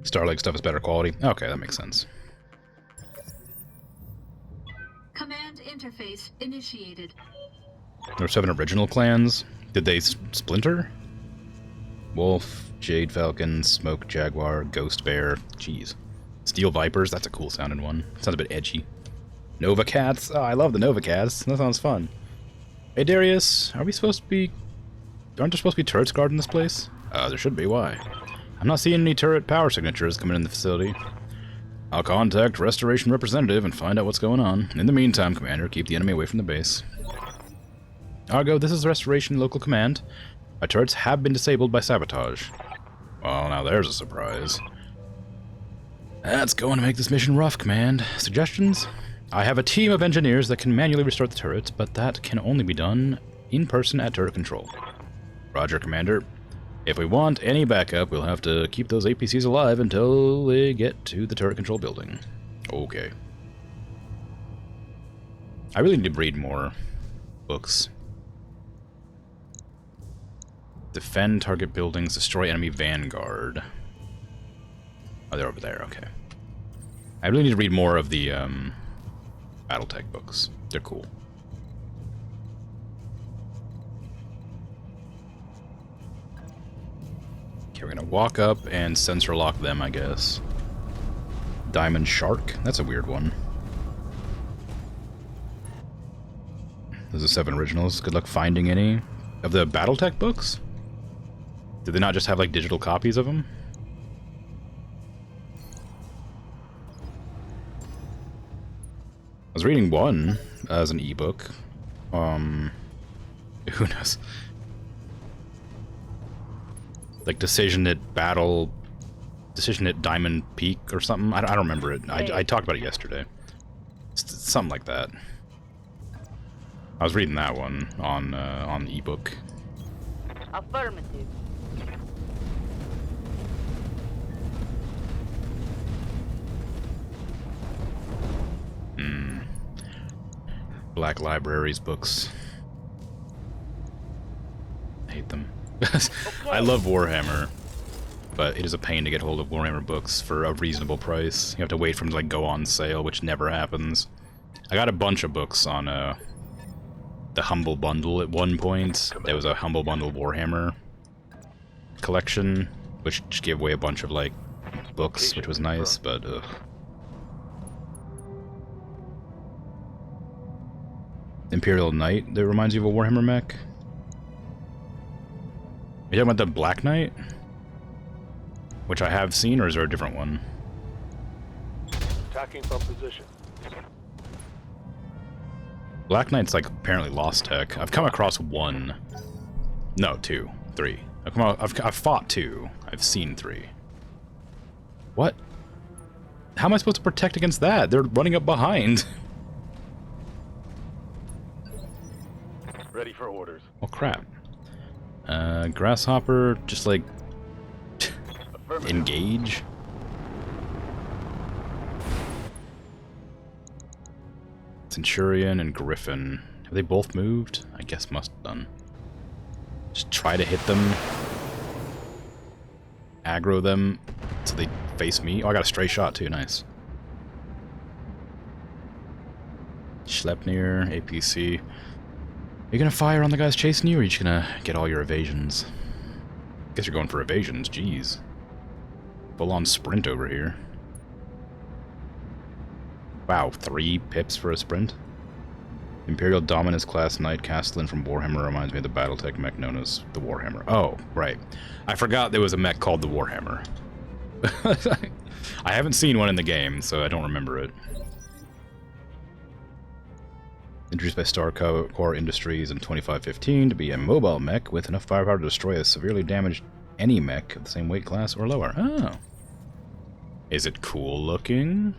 Starlink stuff is better quality. Okay, that makes sense. Command interface initiated. There were 7 original clans. Did they splinter? Wolf, Jade Falcon, Smoke Jaguar, Ghost Bear. Jeez. Steel Vipers, that's a cool sounding one. Sounds a bit edgy. Nova Cats. Oh, I love the Nova Cats. That sounds fun. Hey Darius, aren't there supposed to be turrets guarding this place? There should be. Why? I'm not seeing any turret power signatures coming in the facility. I'll contact Restoration Representative and find out what's going on. In the meantime, Commander, keep the enemy away from the base. Argo, this is Restoration Local Command. My turrets have been disabled by sabotage. Well, now there's a surprise. That's going to make this mission rough, Command. Suggestions? I have a team of engineers that can manually restore the turrets, but that can only be done in person at turret control. Roger, Commander. If we want any backup, we'll have to keep those APCs alive until they get to the turret control building. Okay. I really need to read more books. Defend target buildings, destroy enemy vanguard. Oh, they're over there, okay. I really need to read more of the Battletech books. They're cool. Okay, we're gonna walk up and sensor lock them, I guess. Diamond Shark? That's a weird one. Those are 7 originals. Good luck finding any of the Battletech books. Did they not just have like digital copies of them? I was reading one as an ebook. Who knows? Like Decision at Battle Decision at Diamond Peak or something. I don't remember it. I talked about it yesterday. Something like that. I was reading that one on the ebook. Affirmative. Black Libraries books. I hate them. I love Warhammer, but it is a pain to get hold of Warhammer books for a reasonable price. You have to wait for them to like go on sale, which never happens. I got a bunch of books on the Humble Bundle at one point. There was a Humble Bundle Warhammer collection, which just gave away a bunch of like books, which was nice, but ugh. Imperial Knight that reminds you of a Warhammer mech? Are you talking about the Black Knight? Which I have seen, or is there a different one? Attacking from position. Black Knight's like apparently lost tech. I've come across one. No, two. Three. I've fought two. I've seen three. What? How am I supposed to protect against that? They're running up behind. Ready for orders. Oh crap. Grasshopper, just like engage. Centurion and Griffin. Have they both moved? I guess must have done. Just try to hit them. Aggro them so they face me. Oh, I got a stray shot too, nice. Schleppnir, APC. Are you gonna fire on the guys chasing you, or are you just gonna get all your evasions? Guess you're going for evasions, jeez. Full-on sprint over here. Wow, 3 pips for a sprint? Imperial Dominus class Knight Castellan from Warhammer reminds me of the Battletech mech known as the Warhammer. Oh, right. I forgot there was a mech called the Warhammer. I haven't seen one in the game, so I don't remember it. Introduced by Starcore Industries in 2515 to be a mobile mech with enough firepower to destroy a severely damaged any mech of the same weight class or lower. Oh. Is it cool looking?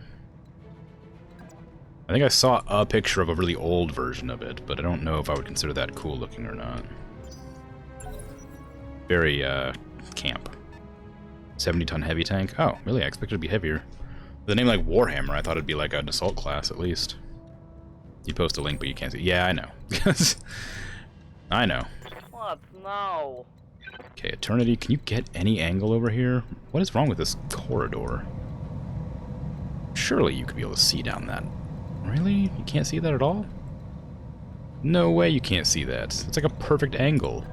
I think I saw a picture of a really old version of it, but I don't know if I would consider that cool looking or not. Very, camp. 70-ton heavy tank? Oh, really? I expected it to be heavier. With a name like Warhammer, I thought it'd be like an assault class at least. You post a link, but you can't see. Yeah, I know. I know. What? No. Okay, Eternity, can you get any angle over here? What is wrong with this corridor? Surely you could be able to see down that. Really? You can't see that at all? No way you can't see that. It's like a perfect angle.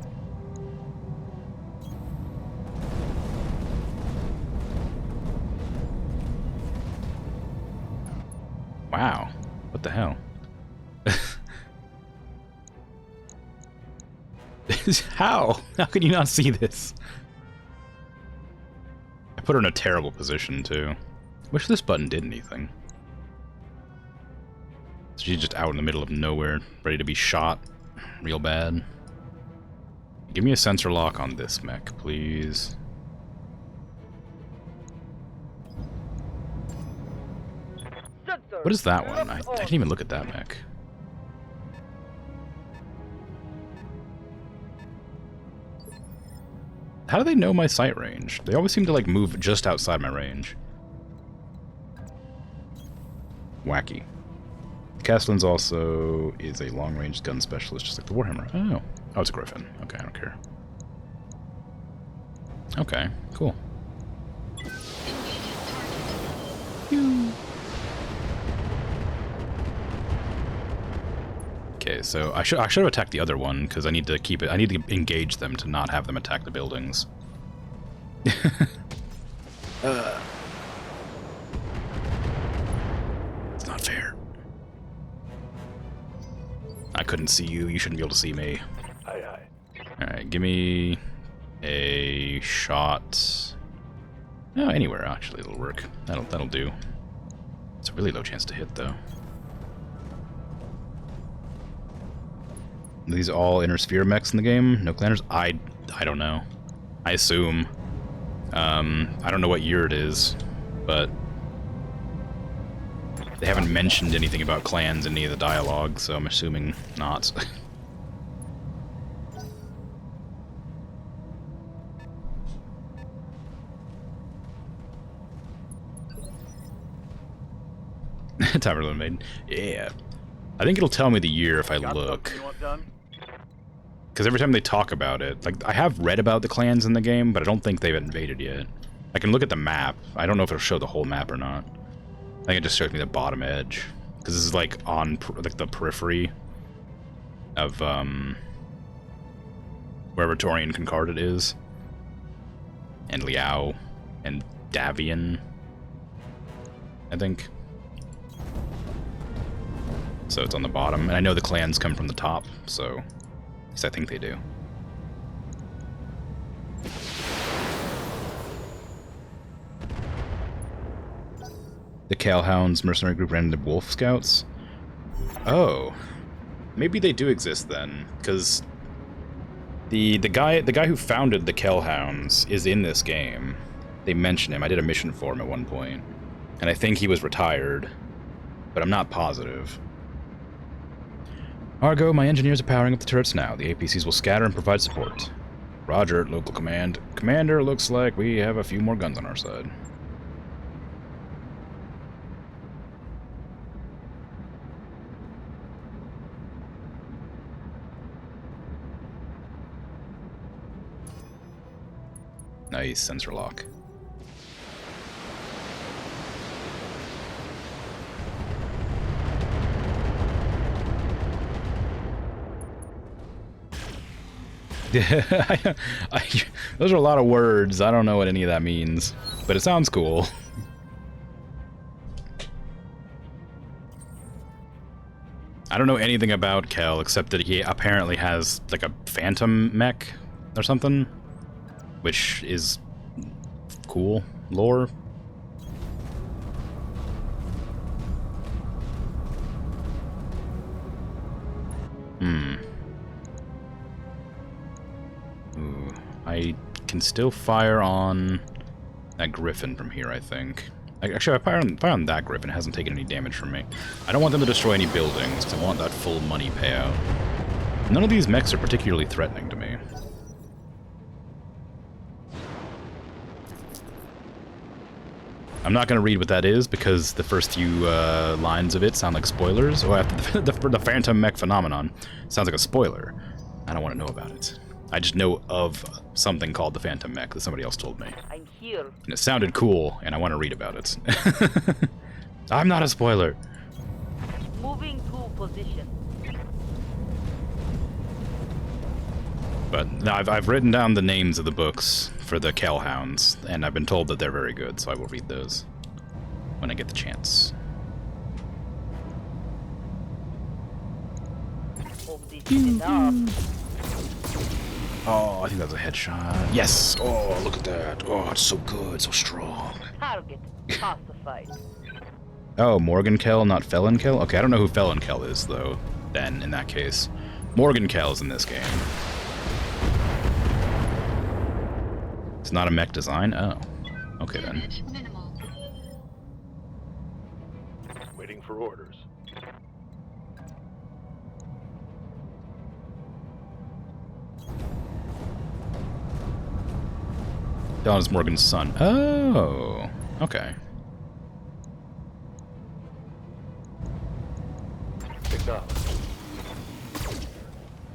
Wow. What the hell? How? How can you not see this? I put her in a terrible position, too. Wish this button did anything. She's just out in the middle of nowhere, ready to be shot real bad. Give me a sensor lock on this mech, please. What is that one? I didn't even look at that mech. How do they know my sight range? They always seem to like move just outside my range. Wacky. Castellan's also is a long-range gun specialist, just like the Warhammer. Oh. Oh, it's a Griffin. Okay, I don't care. Okay, cool. Okay, so I should have attacked the other one because I need to keep it. I need to engage them to not have them attack the buildings. It's not fair. I couldn't see you. You shouldn't be able to see me. Aye, aye. All right, give me a shot. No, anywhere actually it'll work. That'll do. It's a really low chance to hit though. Are these all inner sphere mechs in the game? No clanners? I don't know. I assume. I don't know what year it is, but they haven't mentioned anything about clans in any of the dialogue, so I'm assuming not. Timer made. Yeah. I think it'll tell me the year if I look. Because every time they talk about it, like, I have read about the clans in the game, but I don't think they've invaded yet. I can look at the map. I don't know if it'll show the whole map or not. I think it just shows me the bottom edge. Because this is, like, on, like, the periphery of, wherever Torian Concordat is. And Liao. And Davian. I think. So it's on the bottom. And I know the clans come from the top, so... At least I think they do. The Calhounds mercenary group ran into Wolf Scouts? Oh. Maybe they do exist then, because the guy who founded the Calhounds is in this game. They mention him. I did a mission for him at one point. And I think he was retired, but I'm not positive. Argo, my engineers are powering up the turrets now. The APCs will scatter and provide support. Roger, local command. Commander, looks like we have a few more guns on our side. Nice, sensor lock. Those are a lot of words. I don't know what any of that means, but it sounds cool. I don't know anything about Kel except that he apparently has like a phantom mech or something, which is cool lore. Ooh, I can still fire on that Griffin from here, I think. Actually, if I fire on that Griffin, it hasn't taken any damage from me. I don't want them to destroy any buildings, because I want that full money payout. None of these mechs are particularly threatening to me. I'm not going to read what that is, because the first few lines of it sound like spoilers. Or after the Phantom Mech phenomenon sounds like a spoiler. I don't want to know about it. I just know of something called the Phantom Mech that somebody else told me. I'm here. And it sounded cool, and I want to read about it. I'm not a spoiler. Moving to position. But no, I've written down the names of the books for the Calhounds, and I've been told that they're very good, so I will read those when I get the chance. Hope this is enough. Oh, I think that's a headshot. Yes! Oh, look at that. Oh, it's so good, so strong. Target pacified. Oh, Morgan Kell, not Felon Kell? Okay, I don't know who Felon Kell is, though, then, in that case. Morgan Kell is in this game. It's not a mech design? Oh. Okay, then. Minimal. Waiting for orders. Don is Morgan's son. Oh, okay. Picked up.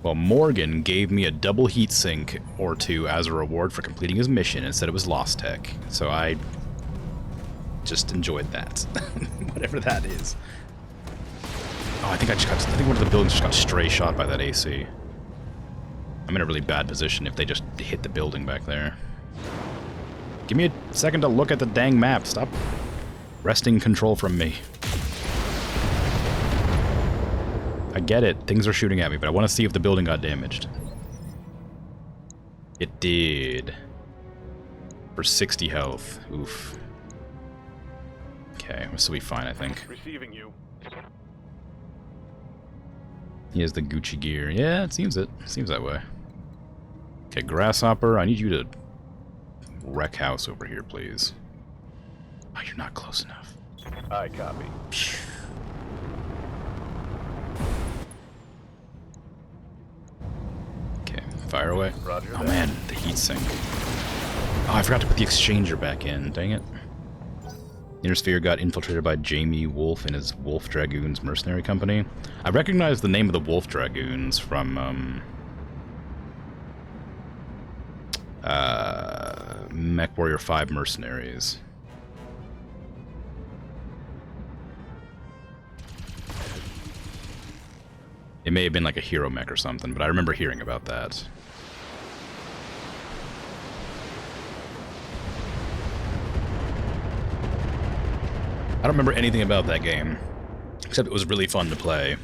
Well, Morgan gave me a double heatsink or two as a reward for completing his mission and said it was Lost Tech. So I just enjoyed that. Whatever that is. Oh, I think one of the buildings just got stray shot by that AC. I'm in a really bad position if they just hit the building back there. Give me a second to look at the dang map. Stop wresting control from me. I get it. Things are shooting at me, but I want to see if the building got damaged. It did. For 60 health. Oof. Okay, this will be fine, I think. Receiving you. He has the Gucci gear. Yeah, it seems that way. Okay, Grasshopper, I need you to rec house over here, please. Oh, you're not close enough. I copy. Okay, fire away. Roger Oh that. man, the heat sink. Oh, I forgot to put the exchanger back in. Dang it. The Inner Sphere got infiltrated by Jamie Wolf and his Wolf Dragoons mercenary company. I recognize the name of the Wolf Dragoons from, Mech Warrior 5 Mercenaries. It may have been like a hero mech or something, but I remember hearing about that. I don't remember anything about that game, except it was really fun to play,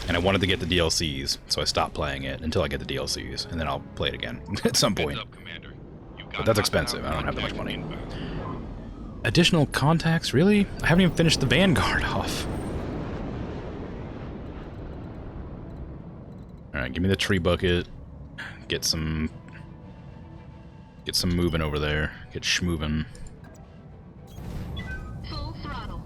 and I wanted to get the DLCs, so I stopped playing it until I get the DLCs, and then I'll play it again at some point. But that's expensive, I don't have that much money. Additional contacts? Really? I haven't even finished the Vanguard off. Alright, give me the tree bucket. Get some moving over there. Get schmoving. Full throttle.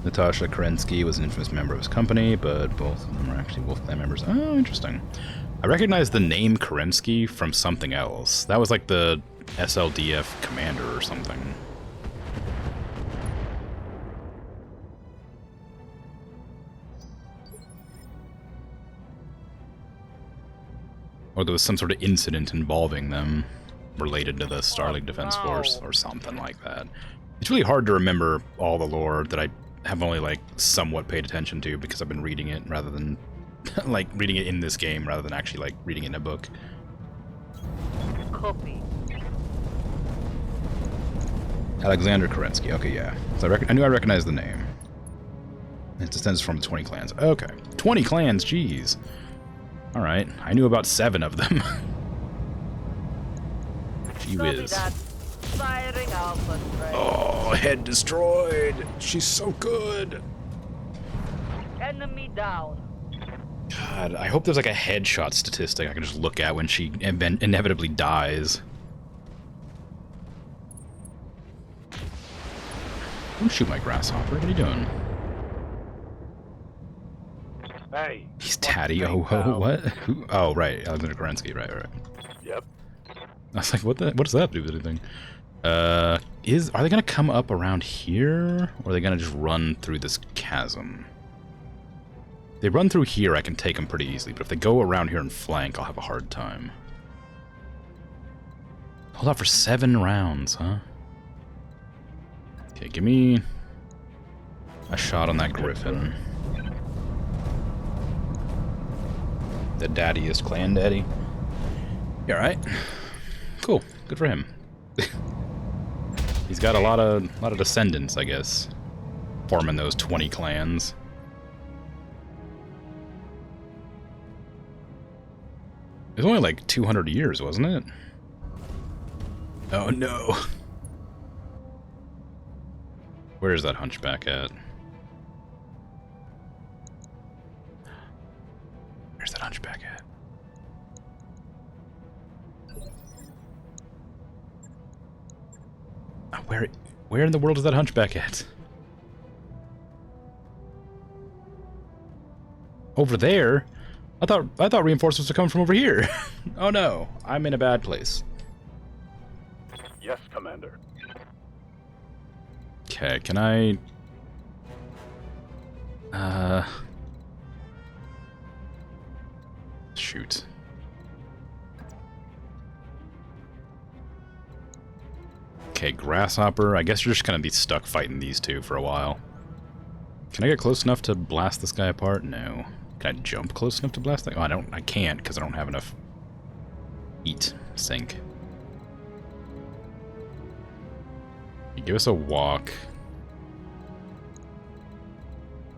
Natasha Kerensky was an infamous member of his company, but both of them are actually Wolf Clan members. Oh, interesting. I recognize the name Kerensky from something else. That was like the SLDF commander or something. Or there was some sort of incident involving them related to the Starling Defense Force or something like that. It's really hard to remember all the lore that I have only like somewhat paid attention to because I've been reading it rather than like reading it in this game rather than actually like reading it in a book. Copy. Alexander Kerensky. Okay, yeah. So I knew I recognized the name. It descends from 20 clans. Okay. 20 clans, jeez. Alright. I knew about 7 of them. Gee whiz. Firing Alpha strike. Oh, head destroyed. She's so good. Enemy down. God, I hope there's like a headshot statistic I can just look at when she inevitably dies. Don't shoot my grasshopper. What are you doing? Hey. He's Tatty. Oh, what? Who? Oh, right. Alexander Kerensky. Right. Yep. I was like, what does that do with anything? Are they gonna come up around here, or are they gonna just run through this chasm? If they run through here, I can take them pretty easily, but if they go around here and flank, I'll have a hard time. Hold out for 7 rounds, huh? Okay, give me a shot on that Griffin. The daddiest clan daddy. You alright? Cool. Good for him. He's got a lot of descendants, I guess, forming those 20 clans. It was only like 200 years, wasn't it? Oh no. Where's that hunchback at? Where's that hunchback at? Where in the world is that hunchback at? Over there? I thought reinforcements were coming from over here. Oh no, I'm in a bad place. Yes, Commander. Okay, can I... Shoot. Okay, Grasshopper. I guess you're just gonna be stuck fighting these two for a while. Can I get close enough to blast this guy apart? No. Can I jump close enough to blast that? Oh, I can't because I don't have enough heat sink. Give us a walk.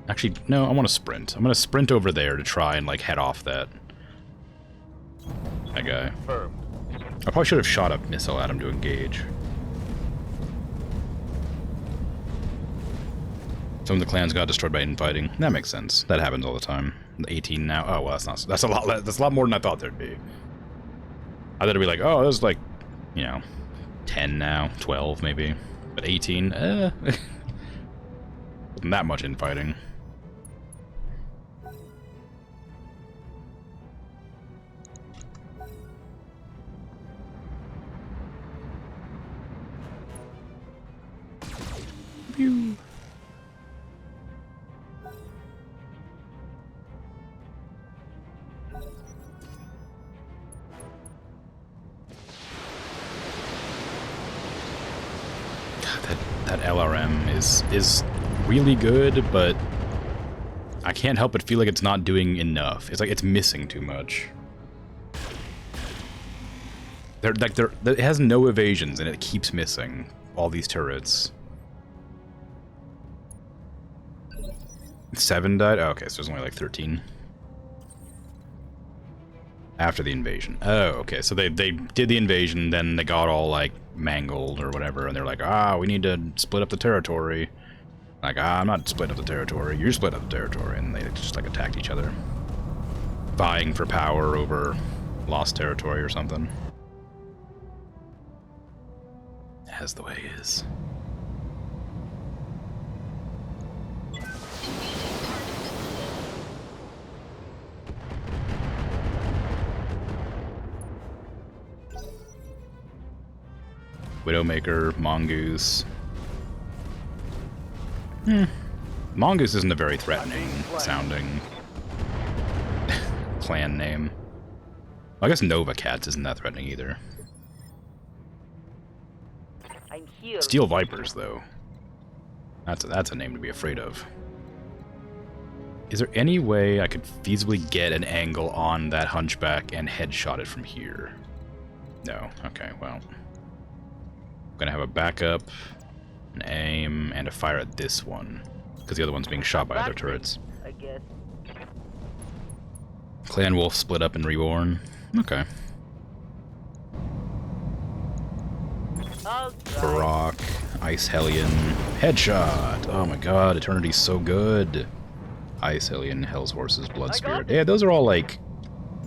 Actually, no, I want to sprint. I'm gonna sprint over there to try and like head off that guy. Confirmed. I probably should have shot a missile at him to engage. Some of the clans got destroyed by infighting. That makes sense. That happens all the time. 18 now. Oh well, that's a lot more than I thought there'd be. I thought it'd be like, oh, there's like, you know, 10 now, 12 maybe, but 18, wasn't that much infighting. Pew. That LRM is really good, but I can't help but feel like it's not doing enough. It's like it's missing too much. It has no evasions and it keeps missing all these turrets. 7 died? Oh, okay, so there's only like 13. After the invasion. Oh, okay, so they did the invasion, then they got all, like, mangled or whatever, and they're like, we need to split up the territory. Like, I'm not splitting up the territory, you're splitting up the territory, and they just, like, attacked each other. Vying for power over lost territory or something. As the way is. Widowmaker, Mongoose. Mongoose isn't a very threatening sounding clan name. I guess Nova Cats isn't that threatening either. Steel Vipers, though. That's a name to be afraid of. Is there any way I could feasibly get an angle on that hunchback and headshot it from here? No. Okay, well. Gonna have a backup, an aim, and a fire at this one, because the other one's being shot by other turrets. I guess. Clan Wolf split up and reborn. Okay. Barak, Ice Hellion, headshot. Oh my god, Eternity's so good. Ice Hellion, Hell's Horses, Blood Spirit. Yeah, those are all like,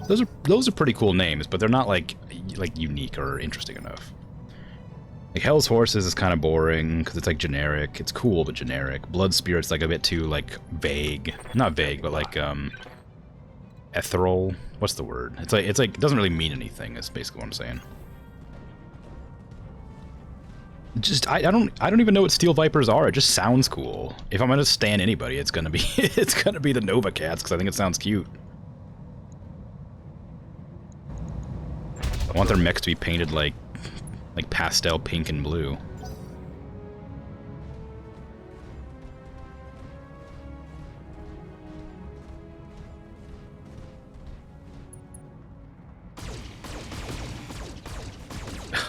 those are pretty cool names, but they're not like unique or interesting enough. Like, Hell's Horses is kind of boring, because it's, like, generic. It's cool, but generic. Blood Spirit's, like, a bit too, like, vague. Not vague, but, like, ethereal. What's the word? It's like, it doesn't really mean anything, is basically what I'm saying. Just, I don't even know what Steel Vipers are. It just sounds cool. If I'm gonna stan anybody, it's gonna be, it's gonna be the Nova Cats, because I think it sounds cute. I want their mechs to be painted, like pastel pink and blue.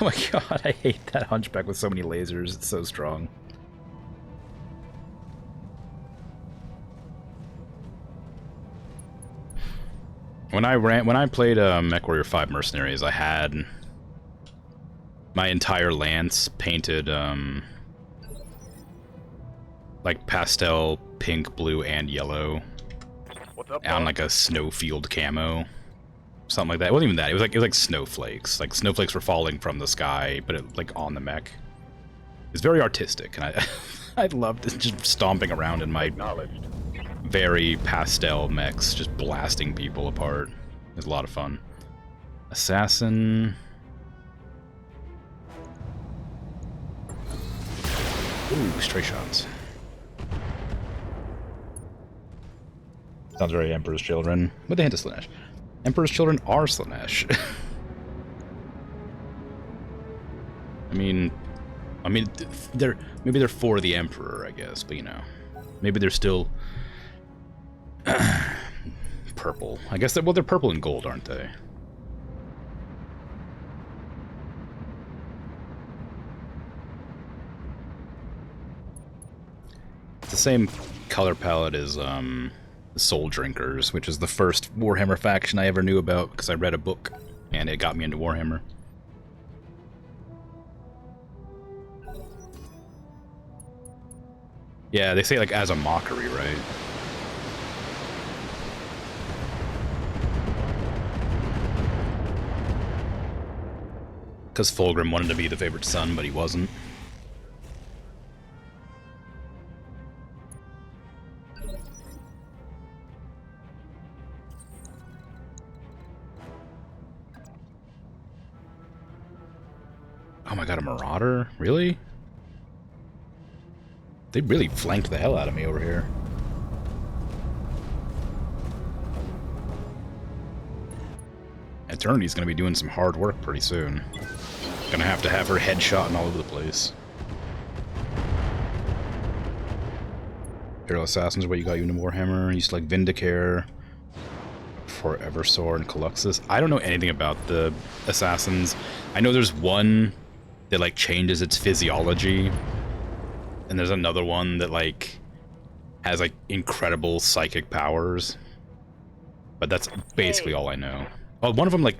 Oh my god, I hate that hunchback with so many lasers. It's so strong. When I played MechWarrior 5 Mercenaries, I had my entire lance painted like pastel pink, blue, and yellow on like a snowfield camo, something like that. It wasn't even that. It was like snowflakes. Like snowflakes were falling from the sky, but it, like on the mech. It's very artistic, and I loved just stomping around in my very pastel mechs, just blasting people apart. It was a lot of fun. Assassin. Ooh, stray shots. Sounds very Emperor's Children, with a hint of Slanesh. Emperor's Children are Slanesh. I mean, maybe they're for the Emperor, I guess, but you know, maybe they're still purple. I guess they're purple and gold, aren't they? It's the same color palette as Soul Drinkers, which is the first Warhammer faction I ever knew about because I read a book and it got me into Warhammer. Yeah, they say like as a mockery, right? Because Fulgrim wanted to be the favorite son, but he wasn't. Oh my god, a Marauder? Really? They really flanked the hell out of me over here. Eternity's gonna be doing some hard work pretty soon. Gonna have to have her headshotting all over the place. Hero Assassins, what you got? You into Warhammer? You used to like Vindicare, for Eversor and Caluxus. I don't know anything about the Assassins. I know there's one that like changes its physiology, and there's another one that like has like incredible psychic powers. But that's basically all I know. Oh, one of them like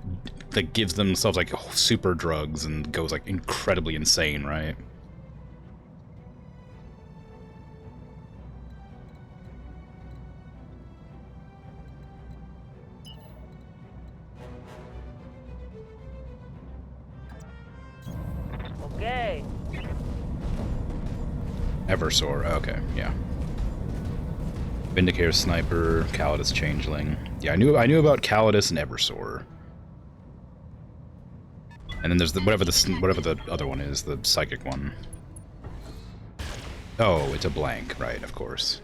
gives themselves like super drugs and goes like incredibly insane, right? Okay. Eversor, okay, yeah. Vindicare Sniper, Calidus Changeling. Yeah, I knew about Calidus and Eversor. And then there's the whatever the other one is, the psychic one. Oh, it's a blank, right, of course.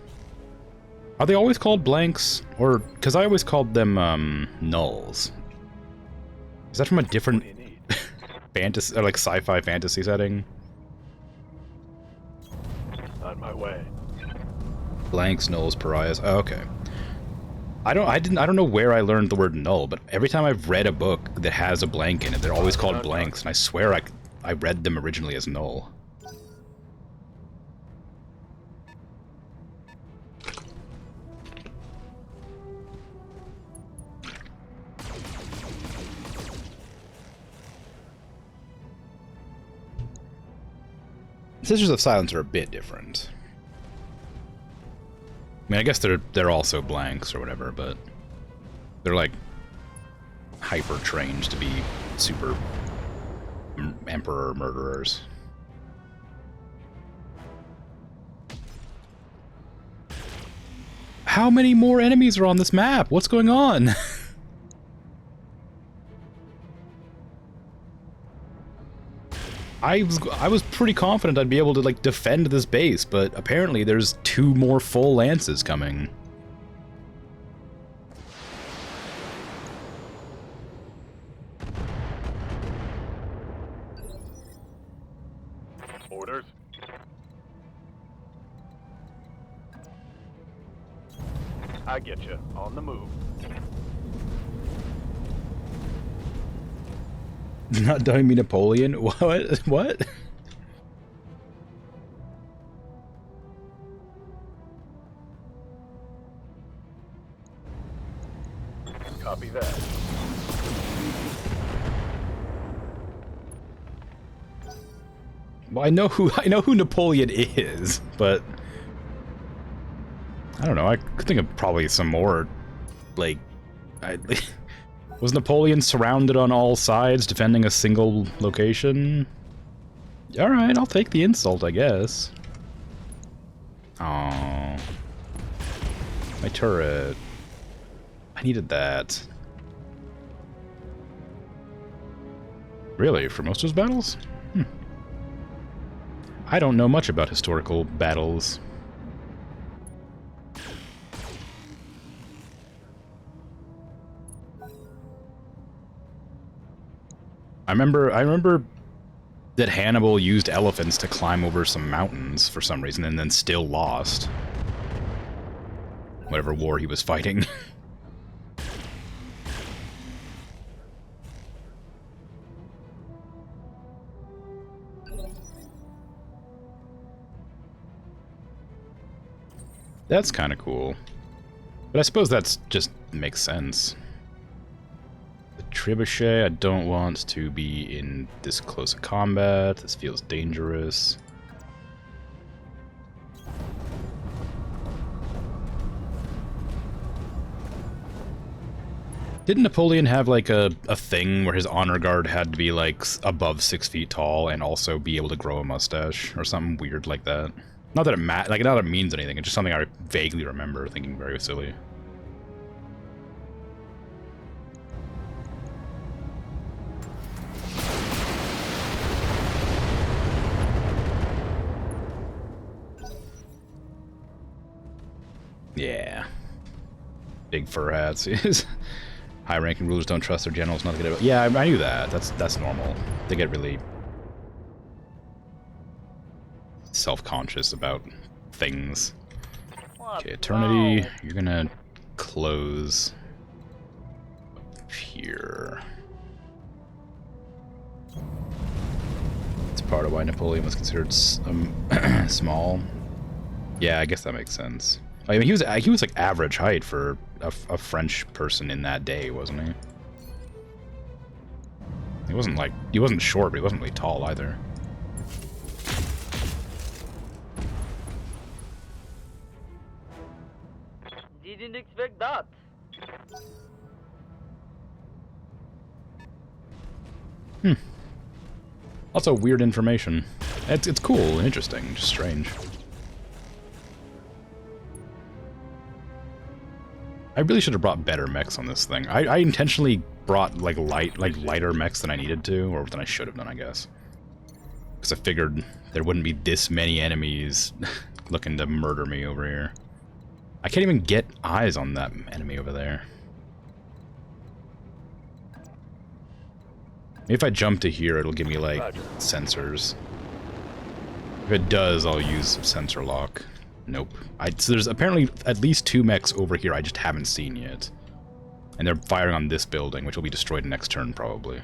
Are they always called blanks? Or, because I always called them, nulls. Is that from a different fantasy, or like sci-fi fantasy setting? On my way. Blanks, nulls, pariahs. Oh, okay. I don't know where I learned the word null, but every time I've read a book that has a blank in it, they're always called blanks, and I swear I read them originally as null. Sisters of Silence are a bit different. I mean, I guess they're also blanks or whatever, but they're like hyper trained to be super emperor murderers. How many more enemies are on this map? What's going on? I was pretty confident I'd be able to like defend this base, but apparently there's 2 more full lances coming. Orders. I get you. On the move. Not don't mean Napoleon? What? What? Copy that. Well, I know who Napoleon is, but I don't know. I could think of probably some more, like, was Napoleon surrounded on all sides, defending a single location? Alright, I'll take the insult, I guess. Oh, my turret. I needed that. Really? For most of his battles? I don't know much about historical battles. I remember that Hannibal used elephants to climb over some mountains for some reason and then still lost. Whatever war he was fighting. That's kind of cool. But I suppose that's just makes sense. The trebuchet, I don't want to be in this close combat. This feels dangerous. Didn't Napoleon have like a thing where his honor guard had to be like above 6 feet tall and also be able to grow a mustache or something weird like that? Not that it not that it means anything. It's just something I vaguely remember thinking very silly. Yeah. Big fur hats. High-ranking rulers don't trust their generals not to get it. Yeah, I knew that. That's normal. They get really self-conscious about things. Okay, Eternity, you're gonna close up here. It's part of why Napoleon was considered small. Yeah, I guess that makes sense. I mean, he was like average height for a French person in that day, wasn't he? He wasn't short, but he wasn't really tall either. Didn't expect that. Also weird information. It's cool and interesting, just strange. I really should have brought better mechs on this thing. I intentionally brought like lighter mechs than I needed to, or than I should have done, I guess. Because I figured there wouldn't be this many enemies looking to murder me over here. I can't even get eyes on that enemy over there. Maybe if I jump to here, it'll give me like sensors. If it does, I'll use sensor lock. Nope. So there's apparently at least 2 mechs over here I just haven't seen yet. And they're firing on this building, which will be destroyed next turn, probably.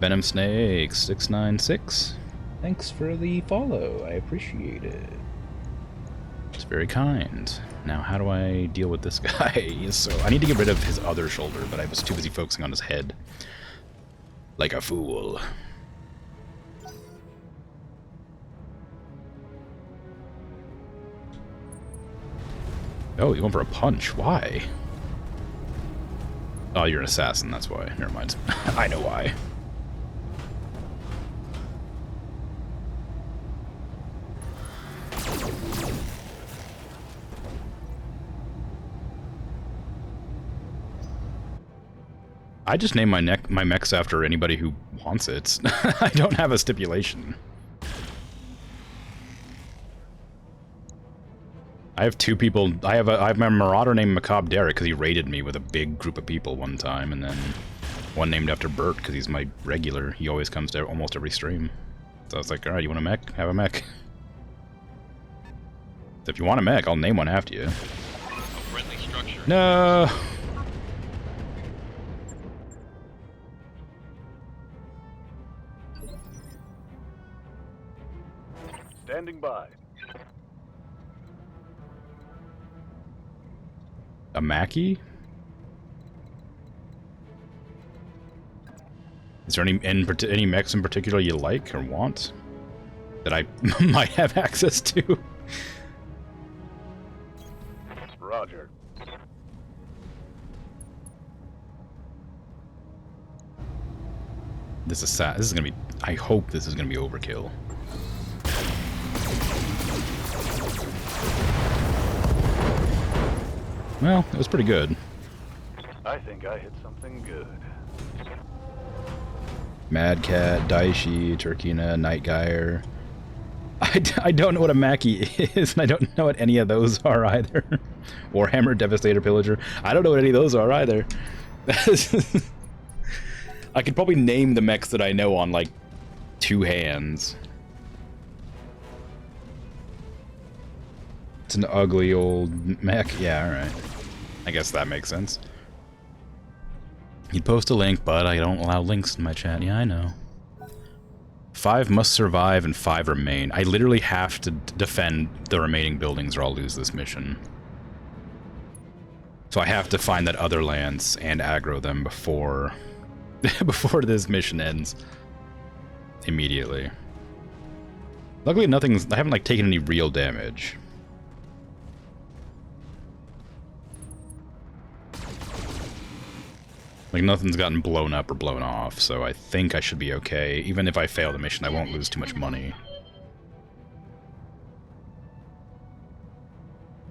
Venom Snake 696. Thanks for the follow. I appreciate it. It's very kind. Now, how do I deal with this guy? So, I need to get rid of his other shoulder, but I was too busy focusing on his head. Like a fool. Oh, you went for a punch. Why? Oh, you're an assassin, that's why. Never mind. I know why. I just name my mechs after anybody who wants it. I don't have a stipulation. I have 2 people. I have my Marauder named Macabre Derek because he raided me with a big group of people one time, and then one named after Bert because he's my regular. He always comes to almost every stream. So I was like, all right, you want a mech? Have a mech. So if you want a mech, I'll name one after you. Friendly structure. No. Standing by. A Mackie? Is there any mechs in particular you like or want that I might have access to? Roger. This is sad. This is gonna be. I hope this is gonna be overkill. Well, it was pretty good. I think I hit something good. Mad Cat, Daishi, Turkina, Nightgeyer. I don't know what a Mackie is, and I don't know what any of those are either. Warhammer, Devastator, Pillager. I don't know what any of those are either. I could probably name the mechs that I know on, like, 2 hands. It's an ugly old mech. Yeah, alright. I guess that makes sense. You'd post a link, but I don't allow links in my chat. Yeah, I know. 5 must survive and 5 remain. I literally have to defend the remaining buildings or I'll lose this mission. So I have to find that other lands and aggro them before before this mission ends. immediately. Luckily, I haven't like taken any real damage. Like, nothing's gotten blown up or blown off, so I think I should be okay. Even if I fail the mission, I won't lose too much money.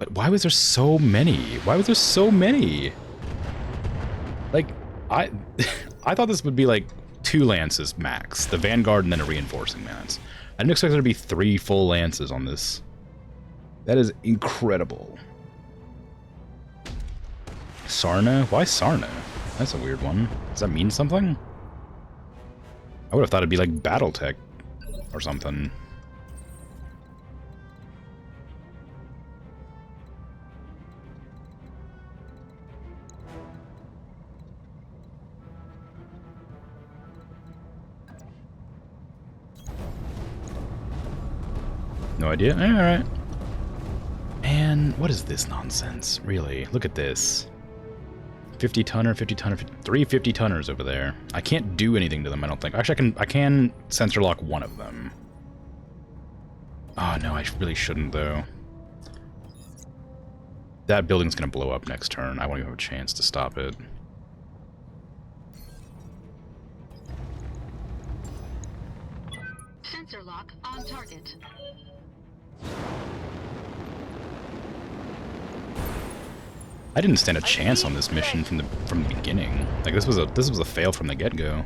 But why was there so many? Why was there so many? Like, I thought this would be like 2 lances max. The Vanguard and then a reinforcing lance. I didn't expect there to be 3 full lances on this. That is incredible. Sarna? Why Sarna? That's a weird one. Does that mean something? I would have thought it'd be like Battletech or something. No idea? Alright. And what is this nonsense? Really? Look at this. 50 tonner, 50 tonner, 3 50 tonners over there. I can't do anything to them, I don't think. Actually, I can sensor lock one of them. Oh no, I really shouldn't though. That building's gonna blow up next turn. I won't even have a chance to stop it. Sensor lock on target. I didn't stand a chance on this mission from the beginning. Like this was a fail from the get-go.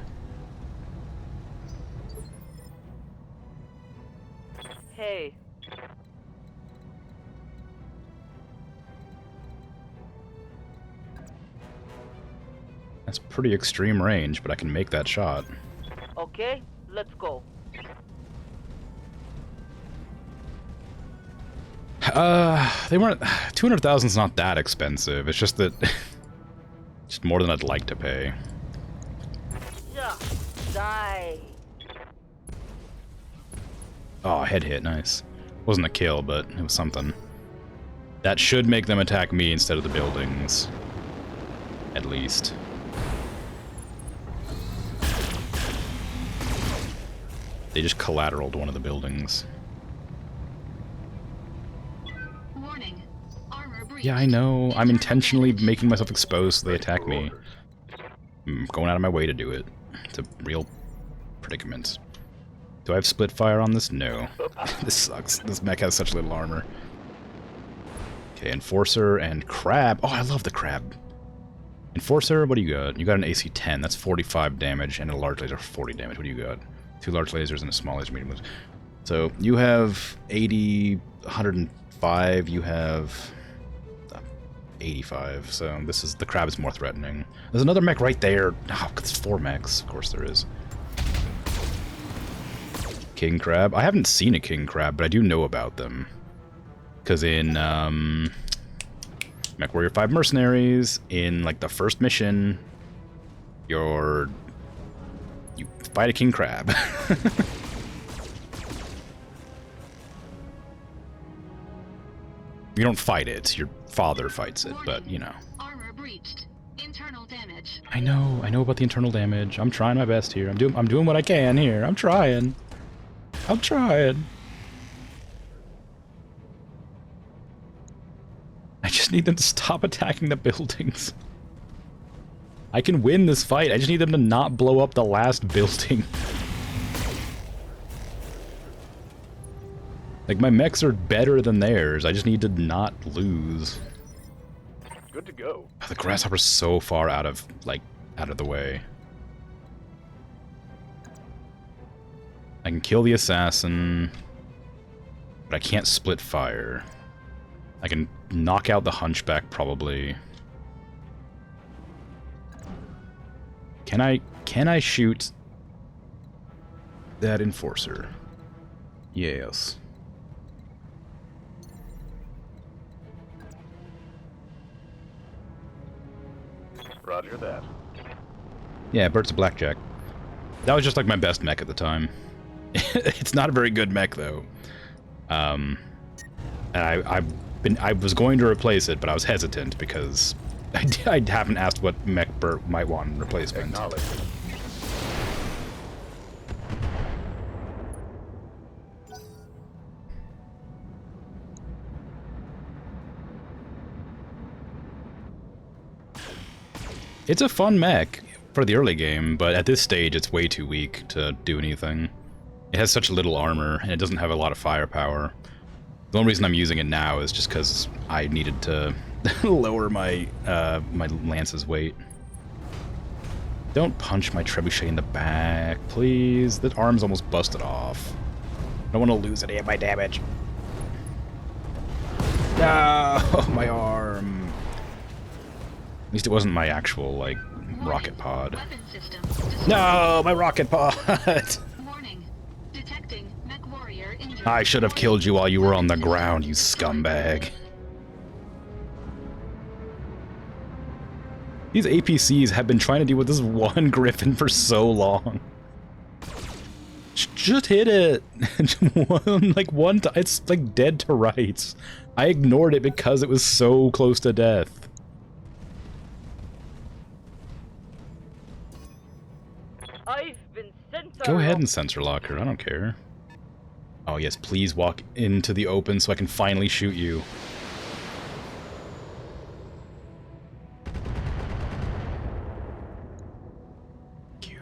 Hey. That's pretty extreme range, but I can make that shot. Okay, let's go. They weren't. 200,000's not that expensive. It's just that, just more than I'd like to pay. Yeah, die. Oh, head hit, nice. Wasn't a kill, but it was something. That should make them attack me instead of the buildings. At least. They just collateraled one of the buildings. Warning. Armor breach. Yeah, I know. I'm intentionally making myself exposed so they attack me. I'm going out of my way to do it. It's a real predicament. Do I have split fire on this? No. This sucks. This mech has such little armor. Okay, Enforcer and Crab. Oh, I love the Crab. Enforcer, what do you got? You got an AC 10. That's 45 damage, and a large laser 40 damage. What do you got? 2 large lasers and a small laser, medium laser. So you have 80, 105. You have 85. So this is the Crab is more threatening. There's another mech right there. Oh, it's 4 mechs. Of course there is. King Crab. I haven't seen a King Crab, but I do know about them. Because in MechWarrior 5 Mercenaries, in like the first mission, you fight a King Crab. You don't fight it, your father fights it, but you know. Armor breached. Internal damage. I know about the internal damage. I'm trying my best here. I'm doing what I can here. I'm trying. I just need them to stop attacking the buildings. I can win this fight. I just need them to not blow up the last building. Like, my mechs are better than theirs. I just need to not lose. Good to go. The Grasshopper's so far out of the way. I can kill the assassin, but I can't split fire. I can knock out the Hunchback, probably. Can I shoot that Enforcer? Yes. Roger that. Yeah, Bert's a blackjack. That was just like my best mech at the time. It's not a very good mech though. And I was going to replace it, but I was hesitant because I haven't asked what mech Bert might want in replacement. It's a fun mech for the early game, but at this stage it's way too weak to do anything. It has such little armor, and it doesn't have a lot of firepower. The only reason I'm using it now is just because I needed to lower my my lance's weight. Don't punch my trebuchet in the back, please. The arm's almost busted off. I don't want to lose any of my damage. No, my arm. At least it wasn't my actual, like, rocket pod. Weapon system destroyed. No, my rocket pod! Warning. Detecting mech warrior injured. I should have killed you while you were on the ground, you scumbag. These APCs have been trying to deal with this one griffin for so long. Just hit it! one time. It's like dead to rights. I ignored it because it was so close to death. I've been sent. Go ahead and sensor lock her, I don't care. Oh yes, please walk into the open so I can finally shoot you. Thank you.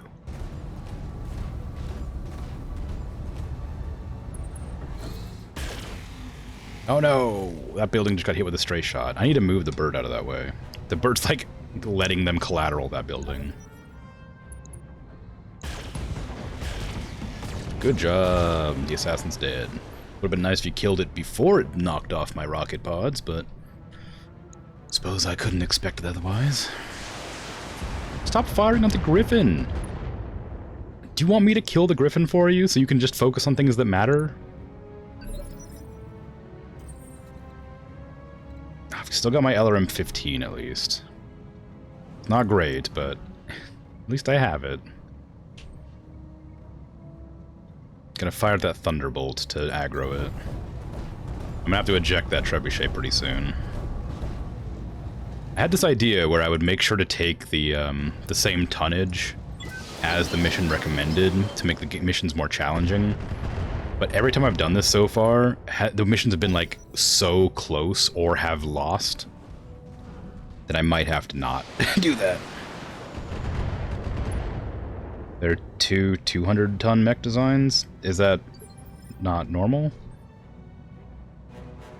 Oh no! That building just got hit with a stray shot. I need to move the bird out of that way. The bird's like letting them collateral that building. Good job. The assassin's dead. Would have been nice if you killed it before it knocked off my rocket pods, but suppose I couldn't expect it otherwise. Stop firing on the griffin! Do you want me to kill the griffin for you so you can just focus on things that matter? I've still got my LRM 15 at least. Not great, but at least I have it. Gonna fire that thunderbolt to aggro it. I'm gonna have to eject that trebuchet pretty soon. I had this idea where I would make sure to take the same tonnage as the mission recommended to make the missions more challenging. But every time I've done this so far, the missions have been like so close or have lost that I might have to not do that. There are two 200-ton mech designs. Is that not normal?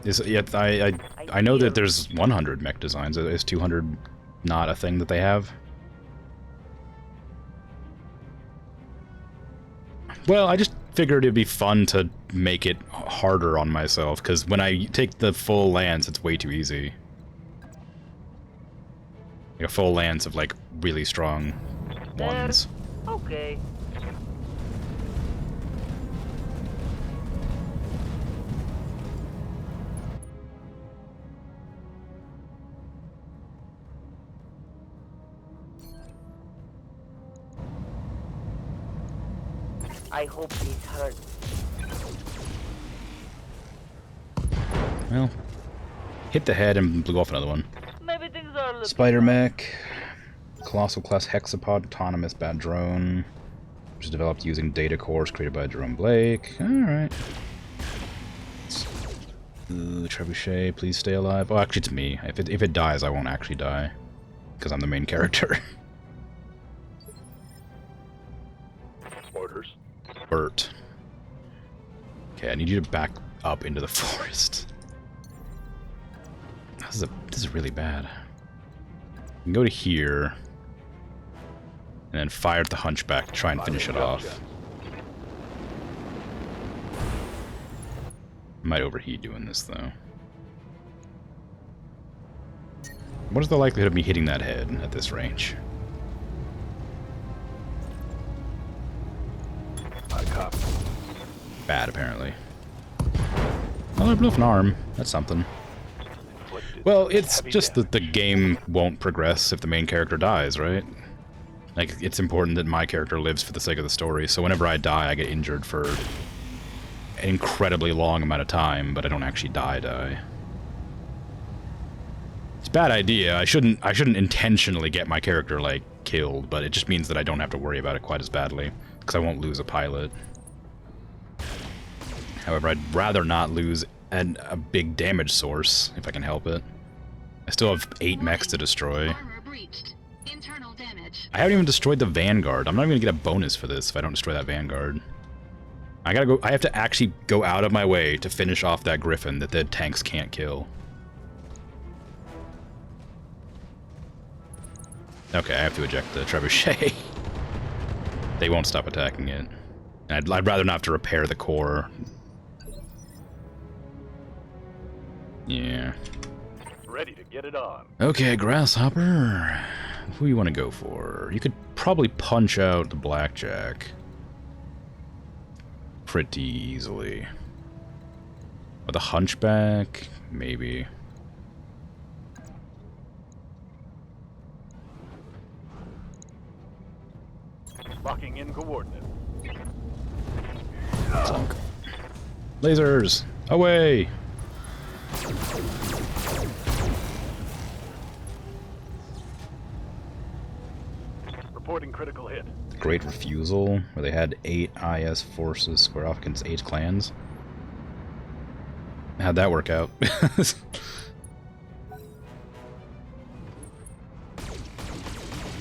I know that there's 100 mech designs. Is 200 not a thing that they have? Well, I just figured it'd be fun to make it harder on myself, because when I take the full lance, it's way too easy. Like a full lance of, like, really strong ones. Okay. I hope these hurt. Well, hit the head and blew off another one. Maybe things are looking Spider mech, colossal class hexapod, autonomous bat drone, which is developed using data cores created by Jerome Blake. All right. Trebuchet, please stay alive. Oh, actually, it's me. If it dies, I won't actually die, because I'm the main character. Orders. Bert. Okay, I need you to back up into the forest. This is really bad. You can go to here, and then fire at the hunchback to try and finish it off. Might overheat doing this, though. What is the likelihood of me hitting that head at this range? Bad, apparently. Well, I blew off an arm. That's something. Well, it's just that the game won't progress if the main character dies, right? Like, it's important that my character lives for the sake of the story, so whenever I die, I get injured for an incredibly long amount of time, but I don't actually die. It's a bad idea. I shouldn't intentionally get my character, like, killed, but it just means that I don't have to worry about it quite as badly, because I won't lose a pilot. However, I'd rather not lose a big damage source, if I can help it. I still have 8 mechs to destroy. Armor breached. Internal damage. I haven't even destroyed the Vanguard. I'm not even gonna get a bonus for this if I don't destroy that Vanguard. I have to actually go out of my way to finish off that Griffin that the tanks can't kill. Okay, I have to eject the Trebuchet. They won't stop attacking it. I'd rather not have to repair the core. Yeah. Ready to get it on. Okay, Grasshopper. Who you want to go for? You could probably punch out the Blackjack pretty easily. Or the Hunchback? Maybe. Locking in coordinates. Clunk. Lasers! Away! Reporting critical hit. The Great Refusal, where they had 8 IS forces square off against 8 clans. How'd that work out?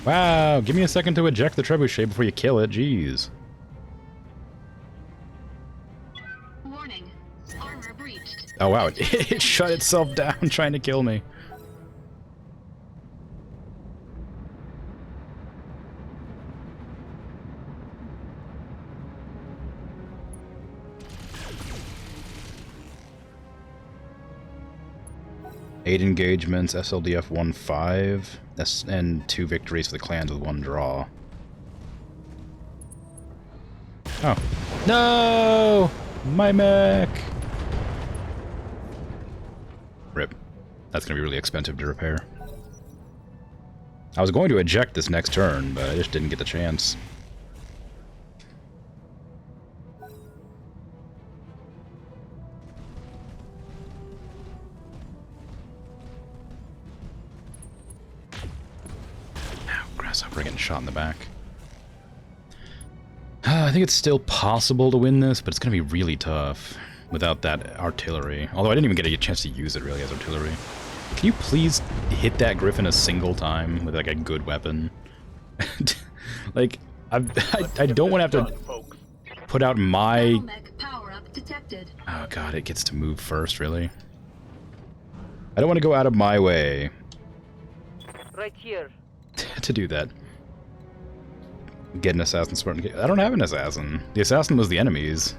Wow, give me a second to eject the Trebuchet before you kill it, jeez. Warning. Armor breached. Oh wow, it shut itself down trying to kill me. Eight engagements, SLDF 1-5, and 2 victories for the clans with 1 draw. Oh. No! My mech! Rip. That's gonna be really expensive to repair. I was going to eject this next turn, but I just didn't get the chance. Grasshopper getting shot in the back. I think it's still possible to win this, but it's going to be really tough without that artillery. Although I didn't even get a chance to use it really as artillery. Can you please hit that Griffin a single time with like a good weapon? Like, I don't want to have to put out my... Power-up detected. Oh god, it gets to move first, really? I don't want to go out of my way Right here. to do that. Get an assassin smart. I don't have an assassin. The assassin was the enemies.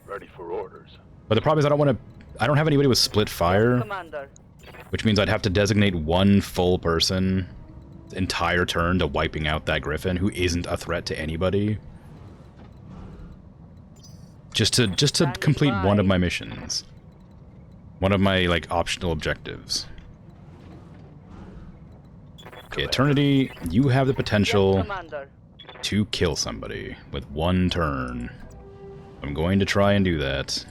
Ready for orders. But the problem is I don't have anybody with split fire, Commander. which means I'd have to designate one full person the entire turn to wiping out that Griffin who isn't a threat to anybody. Just to complete one of my missions. One of my like optional objectives. Okay, Eternity, you have the potential to kill somebody with one turn. I'm going to try and do that.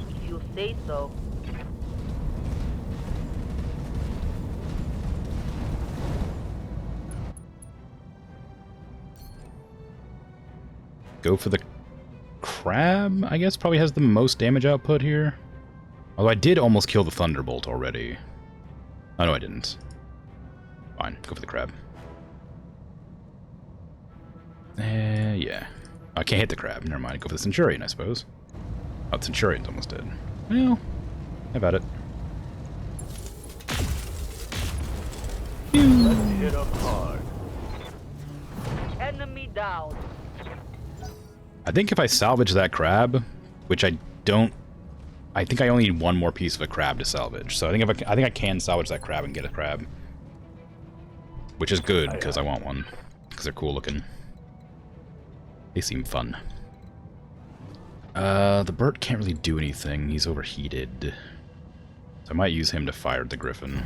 If you say so. Go for the crab, I guess, probably has the most damage output here. Although I did almost kill the Thunderbolt already. Oh, no, I didn't. Fine, go for the crab. Yeah. I can't hit the crab. Never mind. Go for the Centurion, I suppose. Oh, the Centurion's almost dead. Well, how about it? Let's hit up hard. Enemy down. I think if I salvage that crab, which I don't... I think I only need one more piece of a crab to salvage. So I think I think I can salvage that crab and get a crab. Which is good, because I want one. Because they're cool looking. They seem fun. The Burt can't really do anything. He's overheated. So I might use him to fire at the Griffin.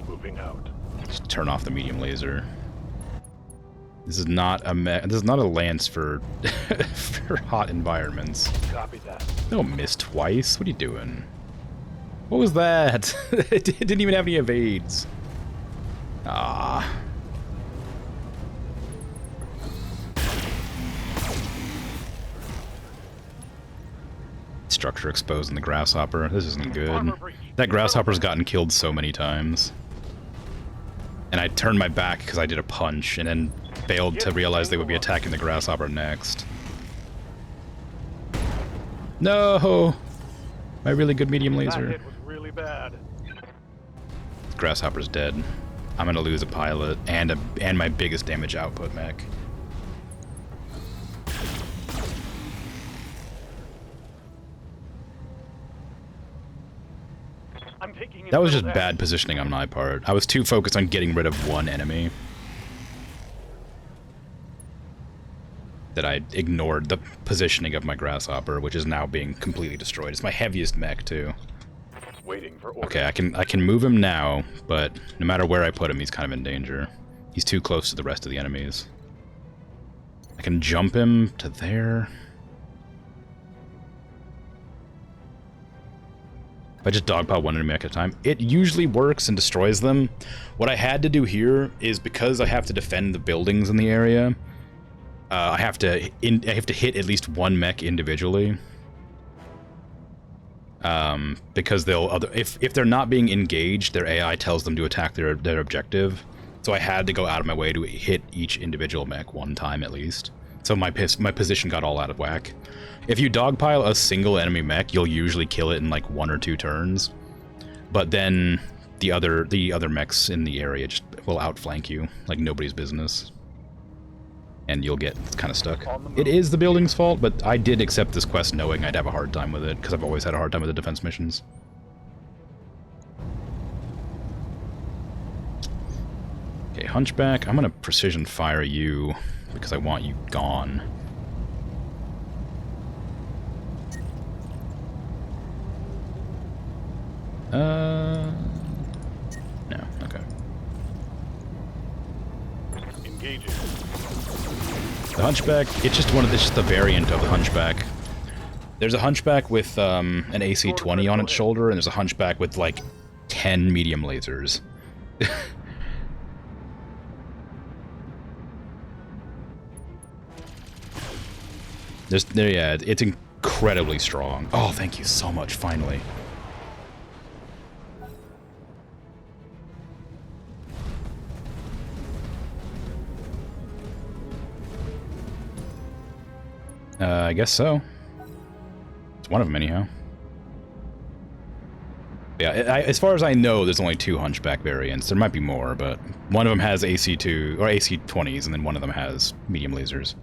Moving out. Just turn off the medium laser. This is not a lance for for hot environments. Copy that. Don't miss twice. What are you doing? What was that? It didn't even have any evades. Ah. Structure exposed in the Grasshopper. This isn't good. That Grasshopper's gotten killed so many times. And I turned my back because I did a punch, and then failed to realize they would be attacking the grasshopper next. No! My really good medium laser. That hit was really bad. Grasshopper's dead. I'm gonna lose a pilot and my biggest damage output mech. I'm taking That was just bad positioning on my part. I was too focused on getting rid of one enemy that I ignored the positioning of my grasshopper, which is now being completely destroyed. It's my heaviest mech too. Waiting for order. Okay, I can move him now, but no matter where I put him, he's kind of in danger. He's too close to the rest of the enemies. I can jump him to there. If I just dogpile one enemy at a time, it usually works and destroys them. What I had to do here is, because I have to defend the buildings in the area, I have to hit at least one mech individually. Because if they're not being engaged, their AI tells them to attack their objective. So I had to go out of my way to hit each individual mech one time at least. So my position got all out of whack. If you dogpile a single enemy mech, you'll usually kill it in like 1 or 2 turns. But then the other mechs in the area just will outflank you like nobody's business. And you'll get kind of stuck. It is the building's fault, but I did accept this quest knowing I'd have a hard time with it, because I've always had a hard time with the defense missions. Okay, Hunchback, I'm gonna precision fire you, because I want you gone. No, okay. Engaging. The Hunchback, it's just a variant of the Hunchback. There's a Hunchback with an AC-20 on its shoulder, and there's a Hunchback with like 10 medium lasers. Yeah, it's incredibly strong. Oh, thank you so much, finally. I guess so. It's one of them, anyhow. Yeah, as far as I know, there's only 2 Hunchback variants. There might be more, but one of them has AC-2 or AC-20s, and then one of them has medium lasers.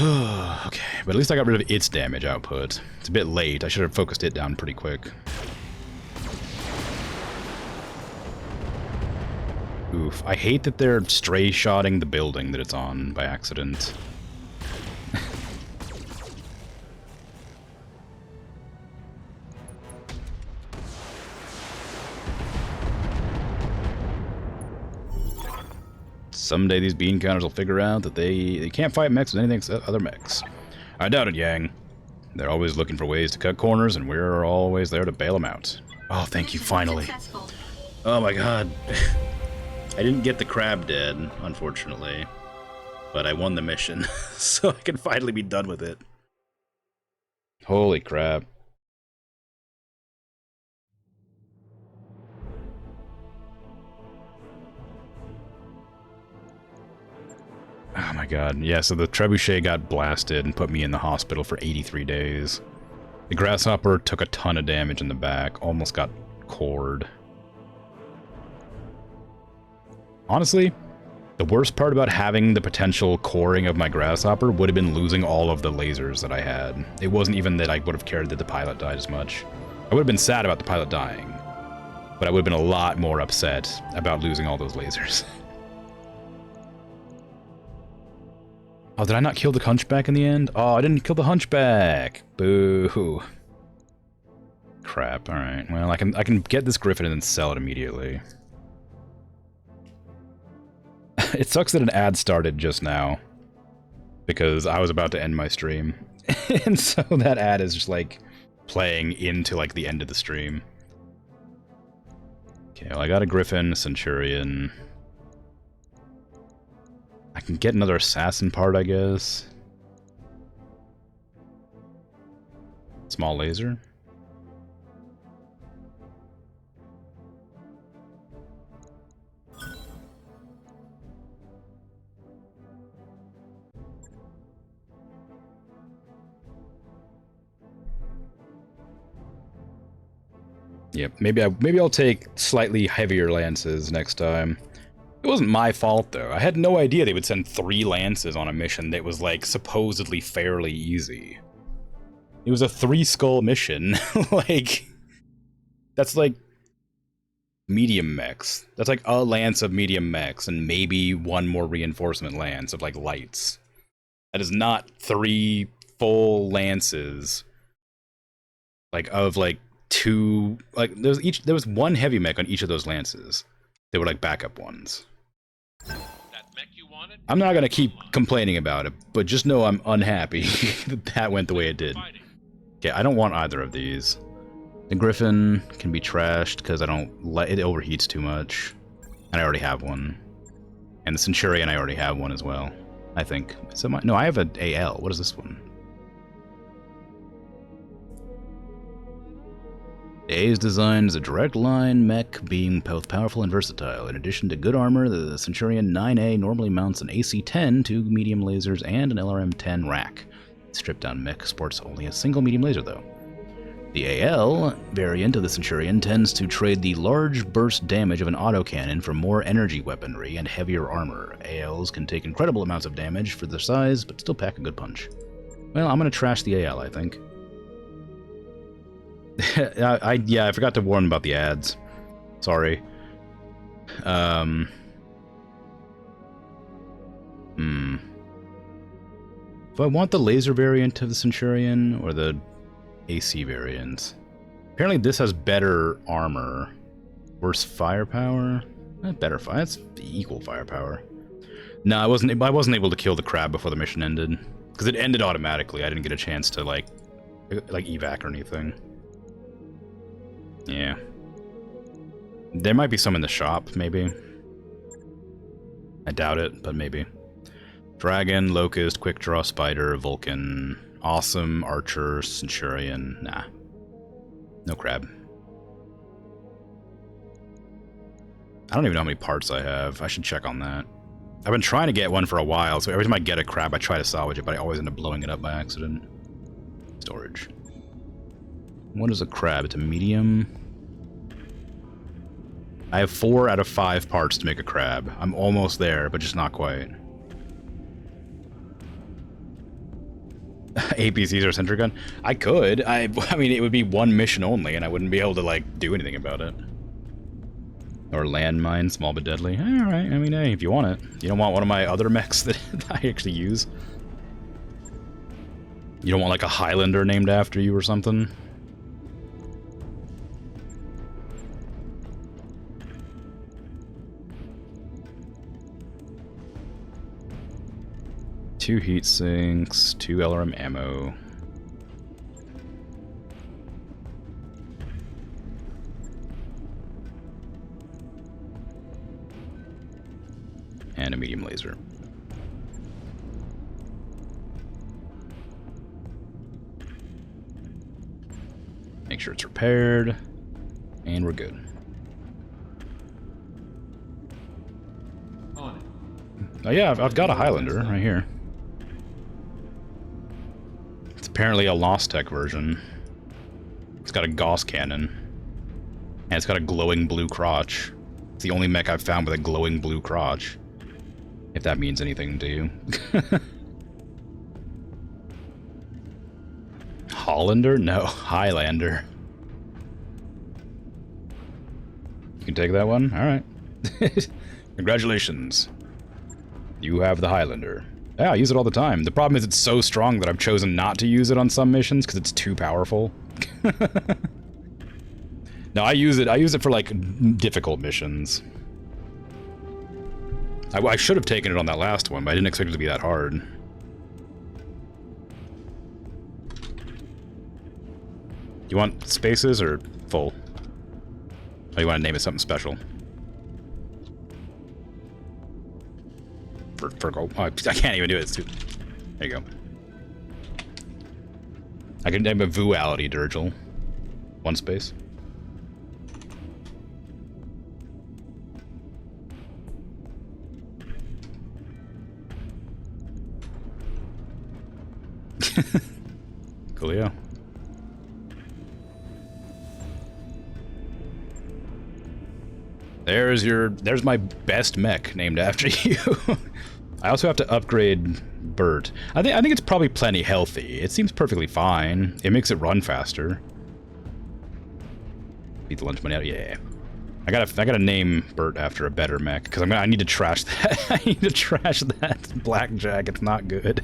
Okay, but at least I got rid of its damage output. It's a bit late. I should have focused it down pretty quick. Oof. I hate that they're stray-shotting the building that it's on by accident. Someday these bean counters will figure out that they can't fight mechs with anything except other mechs. I doubt it, Yang. They're always looking for ways to cut corners, and we're always there to bail them out. Oh, thank you, finally. Oh my god. I didn't get the crab dead, unfortunately, but I won the mission, so I can finally be done with it. Holy crap. Oh my god, yeah, so the trebuchet got blasted and put me in the hospital for 83 days. The grasshopper took a ton of damage in the back, almost got cored. Honestly, the worst part about having the potential coring of my grasshopper would have been losing all of the lasers that I had. It wasn't even that I would have cared that the pilot died as much. I would have been sad about the pilot dying, but I would have been a lot more upset about losing all those lasers. Oh, did I not kill the Hunchback in the end? Oh, I didn't kill the Hunchback! Boo. Crap, alright. Well, I can get this Griffin and then sell it immediately. It sucks that an ad started just now, because I was about to end my stream. And so that ad is just like playing into like the end of the stream. Okay, well I got a Griffin, a Centurion. I can get another assassin part, I guess. Small laser. Yep, maybe I'll take slightly heavier lances next time. It wasn't my fault though. I had no idea they would send 3 lances on a mission that was like supposedly fairly easy. It was a 3-skull mission. Like, that's like medium mechs. That's like a lance of medium mechs and maybe 1 more reinforcement lance of like lights. That is not 3 full lances. Like of like 2, like there was 1 heavy mech on each of those lances. They were like backup ones. That mech you wanted? I'm not gonna keep complaining about it, but just know I'm unhappy that that went the way it did. Okay, I don't want either of these. The Griffin can be trashed because I don't let it overheats too much, and I already have one. And the Centurion, I already have one as well. I think. No, I have an AL. What is this one? The A is designed as a direct line mech, being both powerful and versatile. In addition to good armor, the Centurion 9A normally mounts an AC-10, 2 medium lasers, and an LRM-10 rack. Stripped down mech sports only a single medium laser though. The AL variant of the Centurion tends to trade the large burst damage of an autocannon for more energy weaponry and heavier armor. ALs can take incredible amounts of damage for their size, but still pack a good punch. Well, I'm gonna trash the AL, I think. I forgot to warn about the ads. Sorry. Do I want the laser variant of the Centurion or the AC variant? Apparently this has better armor. Worse firepower? Better fire. That's equal firepower. No, I wasn't able to kill the crab before the mission ended. Because it ended automatically. I didn't get a chance to like evac or anything. Yeah. There might be some in the shop, maybe. I doubt it, but maybe. Dragon, Locust, Quick Draw, Spider, Vulcan, Awesome, Archer, Centurion. Nah. No crab. I don't even know how many parts I have. I should check on that. I've been trying to get one for a while, so every time I get a crab, I try to salvage it, but I always end up blowing it up by accident. Storage. What is a crab? It's a medium. I have 4 out of 5 parts to make a crab. I'm almost there, but just not quite. APCs or sentry gun? I could. I mean, it would be 1 mission only, and I wouldn't be able to, like, do anything about it. Or landmine, small but deadly. Alright, I mean, hey, if you want it. You don't want one of my other mechs that I actually use? You don't want, like, a Highlander named after you or something? Two heat sinks, 2 LRM ammo. And a medium laser. Make sure it's repaired. And we're good. On it. Oh yeah, I've got a Highlander right here. It's apparently a Lost Tech version. It's got a Gauss cannon. And it's got a glowing blue crotch. It's the only mech I've found with a glowing blue crotch. If that means anything to you. Hollander? No, Highlander. You can take that one? Alright. Congratulations. You have the Highlander. Yeah, I use it all the time. The problem is it's so strong that I've chosen not to use it on some missions because it's too powerful. No, I use it for like difficult missions. I should have taken it on that last one, but I didn't expect it to be that hard. You want spaces or full? Oh, you want to name it something special? For gold? Oh, I can't even do it. It's too... There you go. I can name a Vuality Dirgil. One space. Coolio. There's my best mech named after you. I also have to upgrade Bert. I think it's probably plenty healthy. It seems perfectly fine. It makes it run faster. Beat the lunch money out. Yeah. I gotta name Bert after a better mech because I need to trash that. I need to trash that blackjack. It's not good.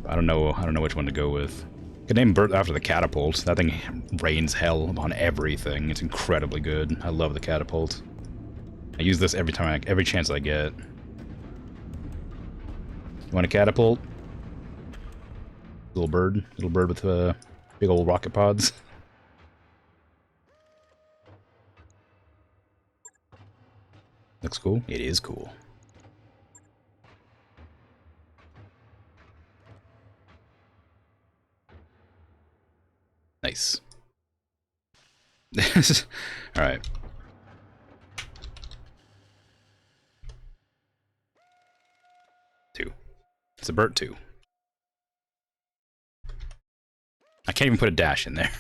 I don't know which one to go with. I could name Bert after the catapult. That thing rains hell on everything. It's incredibly good. I love the catapult. I use this every chance I get. You want a catapult? Little bird with big old rocket pods. Looks cool. It is cool. Nice. Alright. Two. It's a Bert 2. I can't even put a dash in there.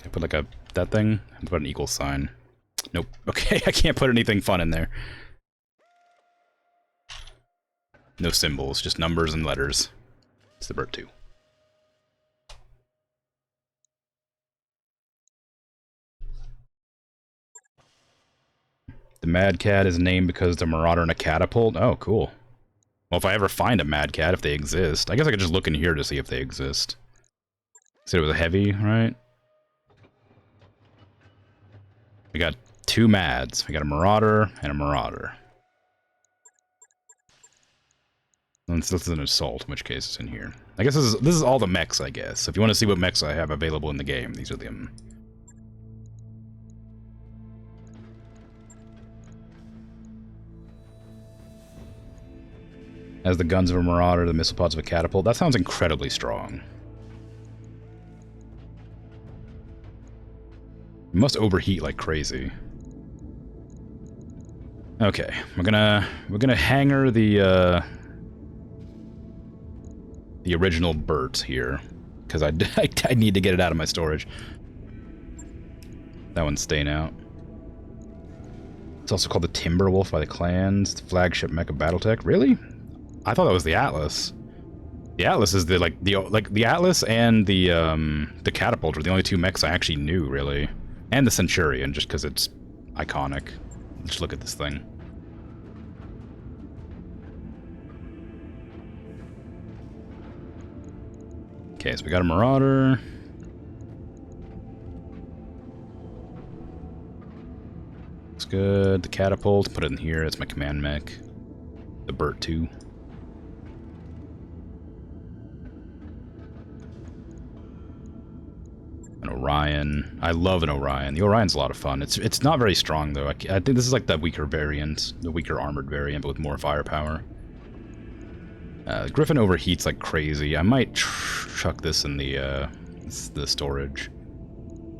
Can I put like that thing? I put an equal sign. Nope. Okay, I can't put anything fun in there. No symbols, just numbers and letters. It's the Bert 2. The Mad Cat is named because the Marauder and a catapult? Oh, cool. Well, if I ever find a Mad Cat, if they exist, I guess I could just look in here to see if they exist. Said it was a heavy, right? We got 2 Mads. We got a Marauder and a Marauder. This is an Assault, in which case it's in here. I guess this is all the mechs, I guess. So if you want to see what mechs I have available in the game, these are them. Has the guns of a Marauder, the missile pods of a catapult. That sounds incredibly strong. It must overheat like crazy. Okay, we're gonna hanger the original Bert here, because I need to get it out of my storage. That one's staying out. It's also called the Timberwolf by the clans. The flagship mecha Battletech. Really? I thought that was the Atlas. The Atlas is the Atlas and the catapult were the only 2 mechs I actually knew, really. And the Centurion, just because it's iconic. Let's look at this thing. Okay, so we got a Marauder. Looks good. The catapult, put it in here. It's my command mech. The Bert 2. An Orion. I love an Orion. The Orion's a lot of fun. It's not very strong though. I think this is like the weaker variant, the weaker armored variant, but with more firepower. Griffin overheats like crazy. I might chuck this in the storage.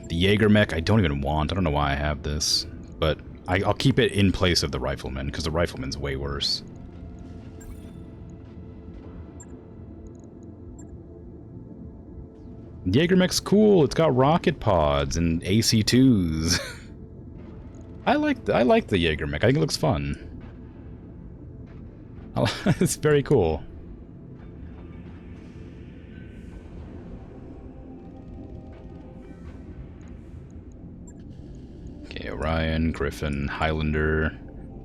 The Jaeger mech I don't even want. I don't know why I have this, but I'll keep it in place of the Rifleman because the Rifleman's way worse. Jaeger mech's cool. It's got rocket pods and AC-2s. I like the Jaeger mech. I think it looks fun. It's very cool. Okay, Orion, Griffin, Highlander.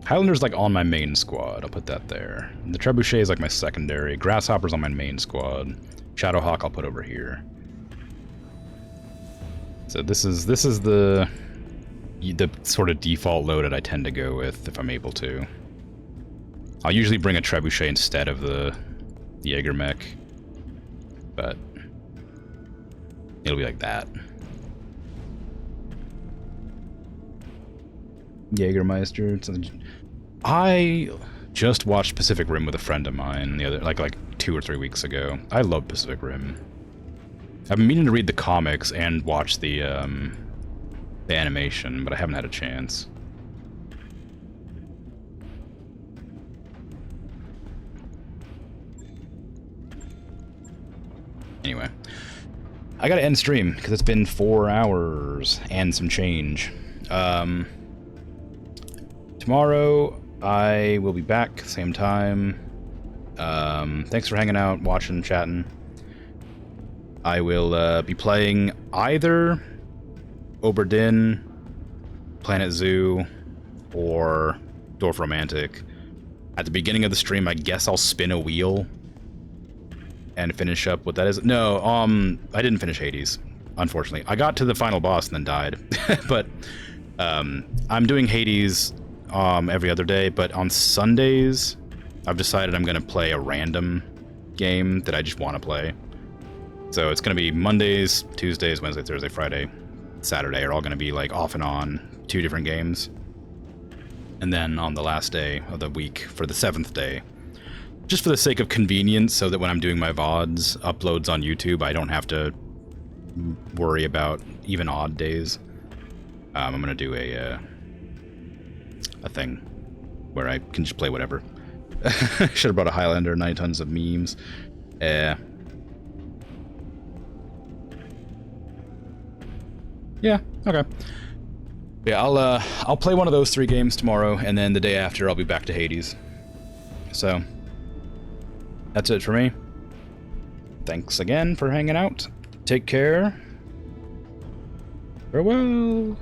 Highlander's like on my main squad. I'll put that there. The Trebuchet is like my secondary. Grasshopper's on my main squad. Shadowhawk I'll put over here. So this is the sort of default load that I tend to go with if I'm able to. I'll usually bring a Trebuchet instead of the Jaeger mech, but it'll be like that. Jägermeister. just watched Pacific Rim with a friend of mine the other, like 2 or 3 weeks ago. I love Pacific Rim. I've been meaning to read the comics and watch the animation, but I haven't had a chance. Anyway, I gotta end stream because it's been 4 hours and some change. Tomorrow I will be back, same time. Thanks for hanging out, watching, chatting. I will be playing either Oberdin, Planet Zoo, or Dwarf Romantic. At the beginning of the stream, I guess I'll spin a wheel and finish up what that is. No, I didn't finish Hades, unfortunately. I got to the final boss and then died. But I'm doing Hades every other day, but on Sundays, I've decided I'm gonna play a random game that I just want to play. So it's gonna be Mondays, Tuesdays, Wednesday, Thursday, Friday, Saturday are all gonna be like off and on 2 different games. And then on the last day of the week, for the 7th day, just for the sake of convenience, so that when I'm doing my VODs, uploads on YouTube, I don't have to worry about even odd days. I'm gonna do a thing where I can just play whatever. Should have brought a Highlander, 9 tons of memes. Yeah, okay. Yeah, I'll play one of those 3 games tomorrow, and then the day after I'll be back to Hades. So that's it for me. Thanks again for hanging out. Take care. Farewell.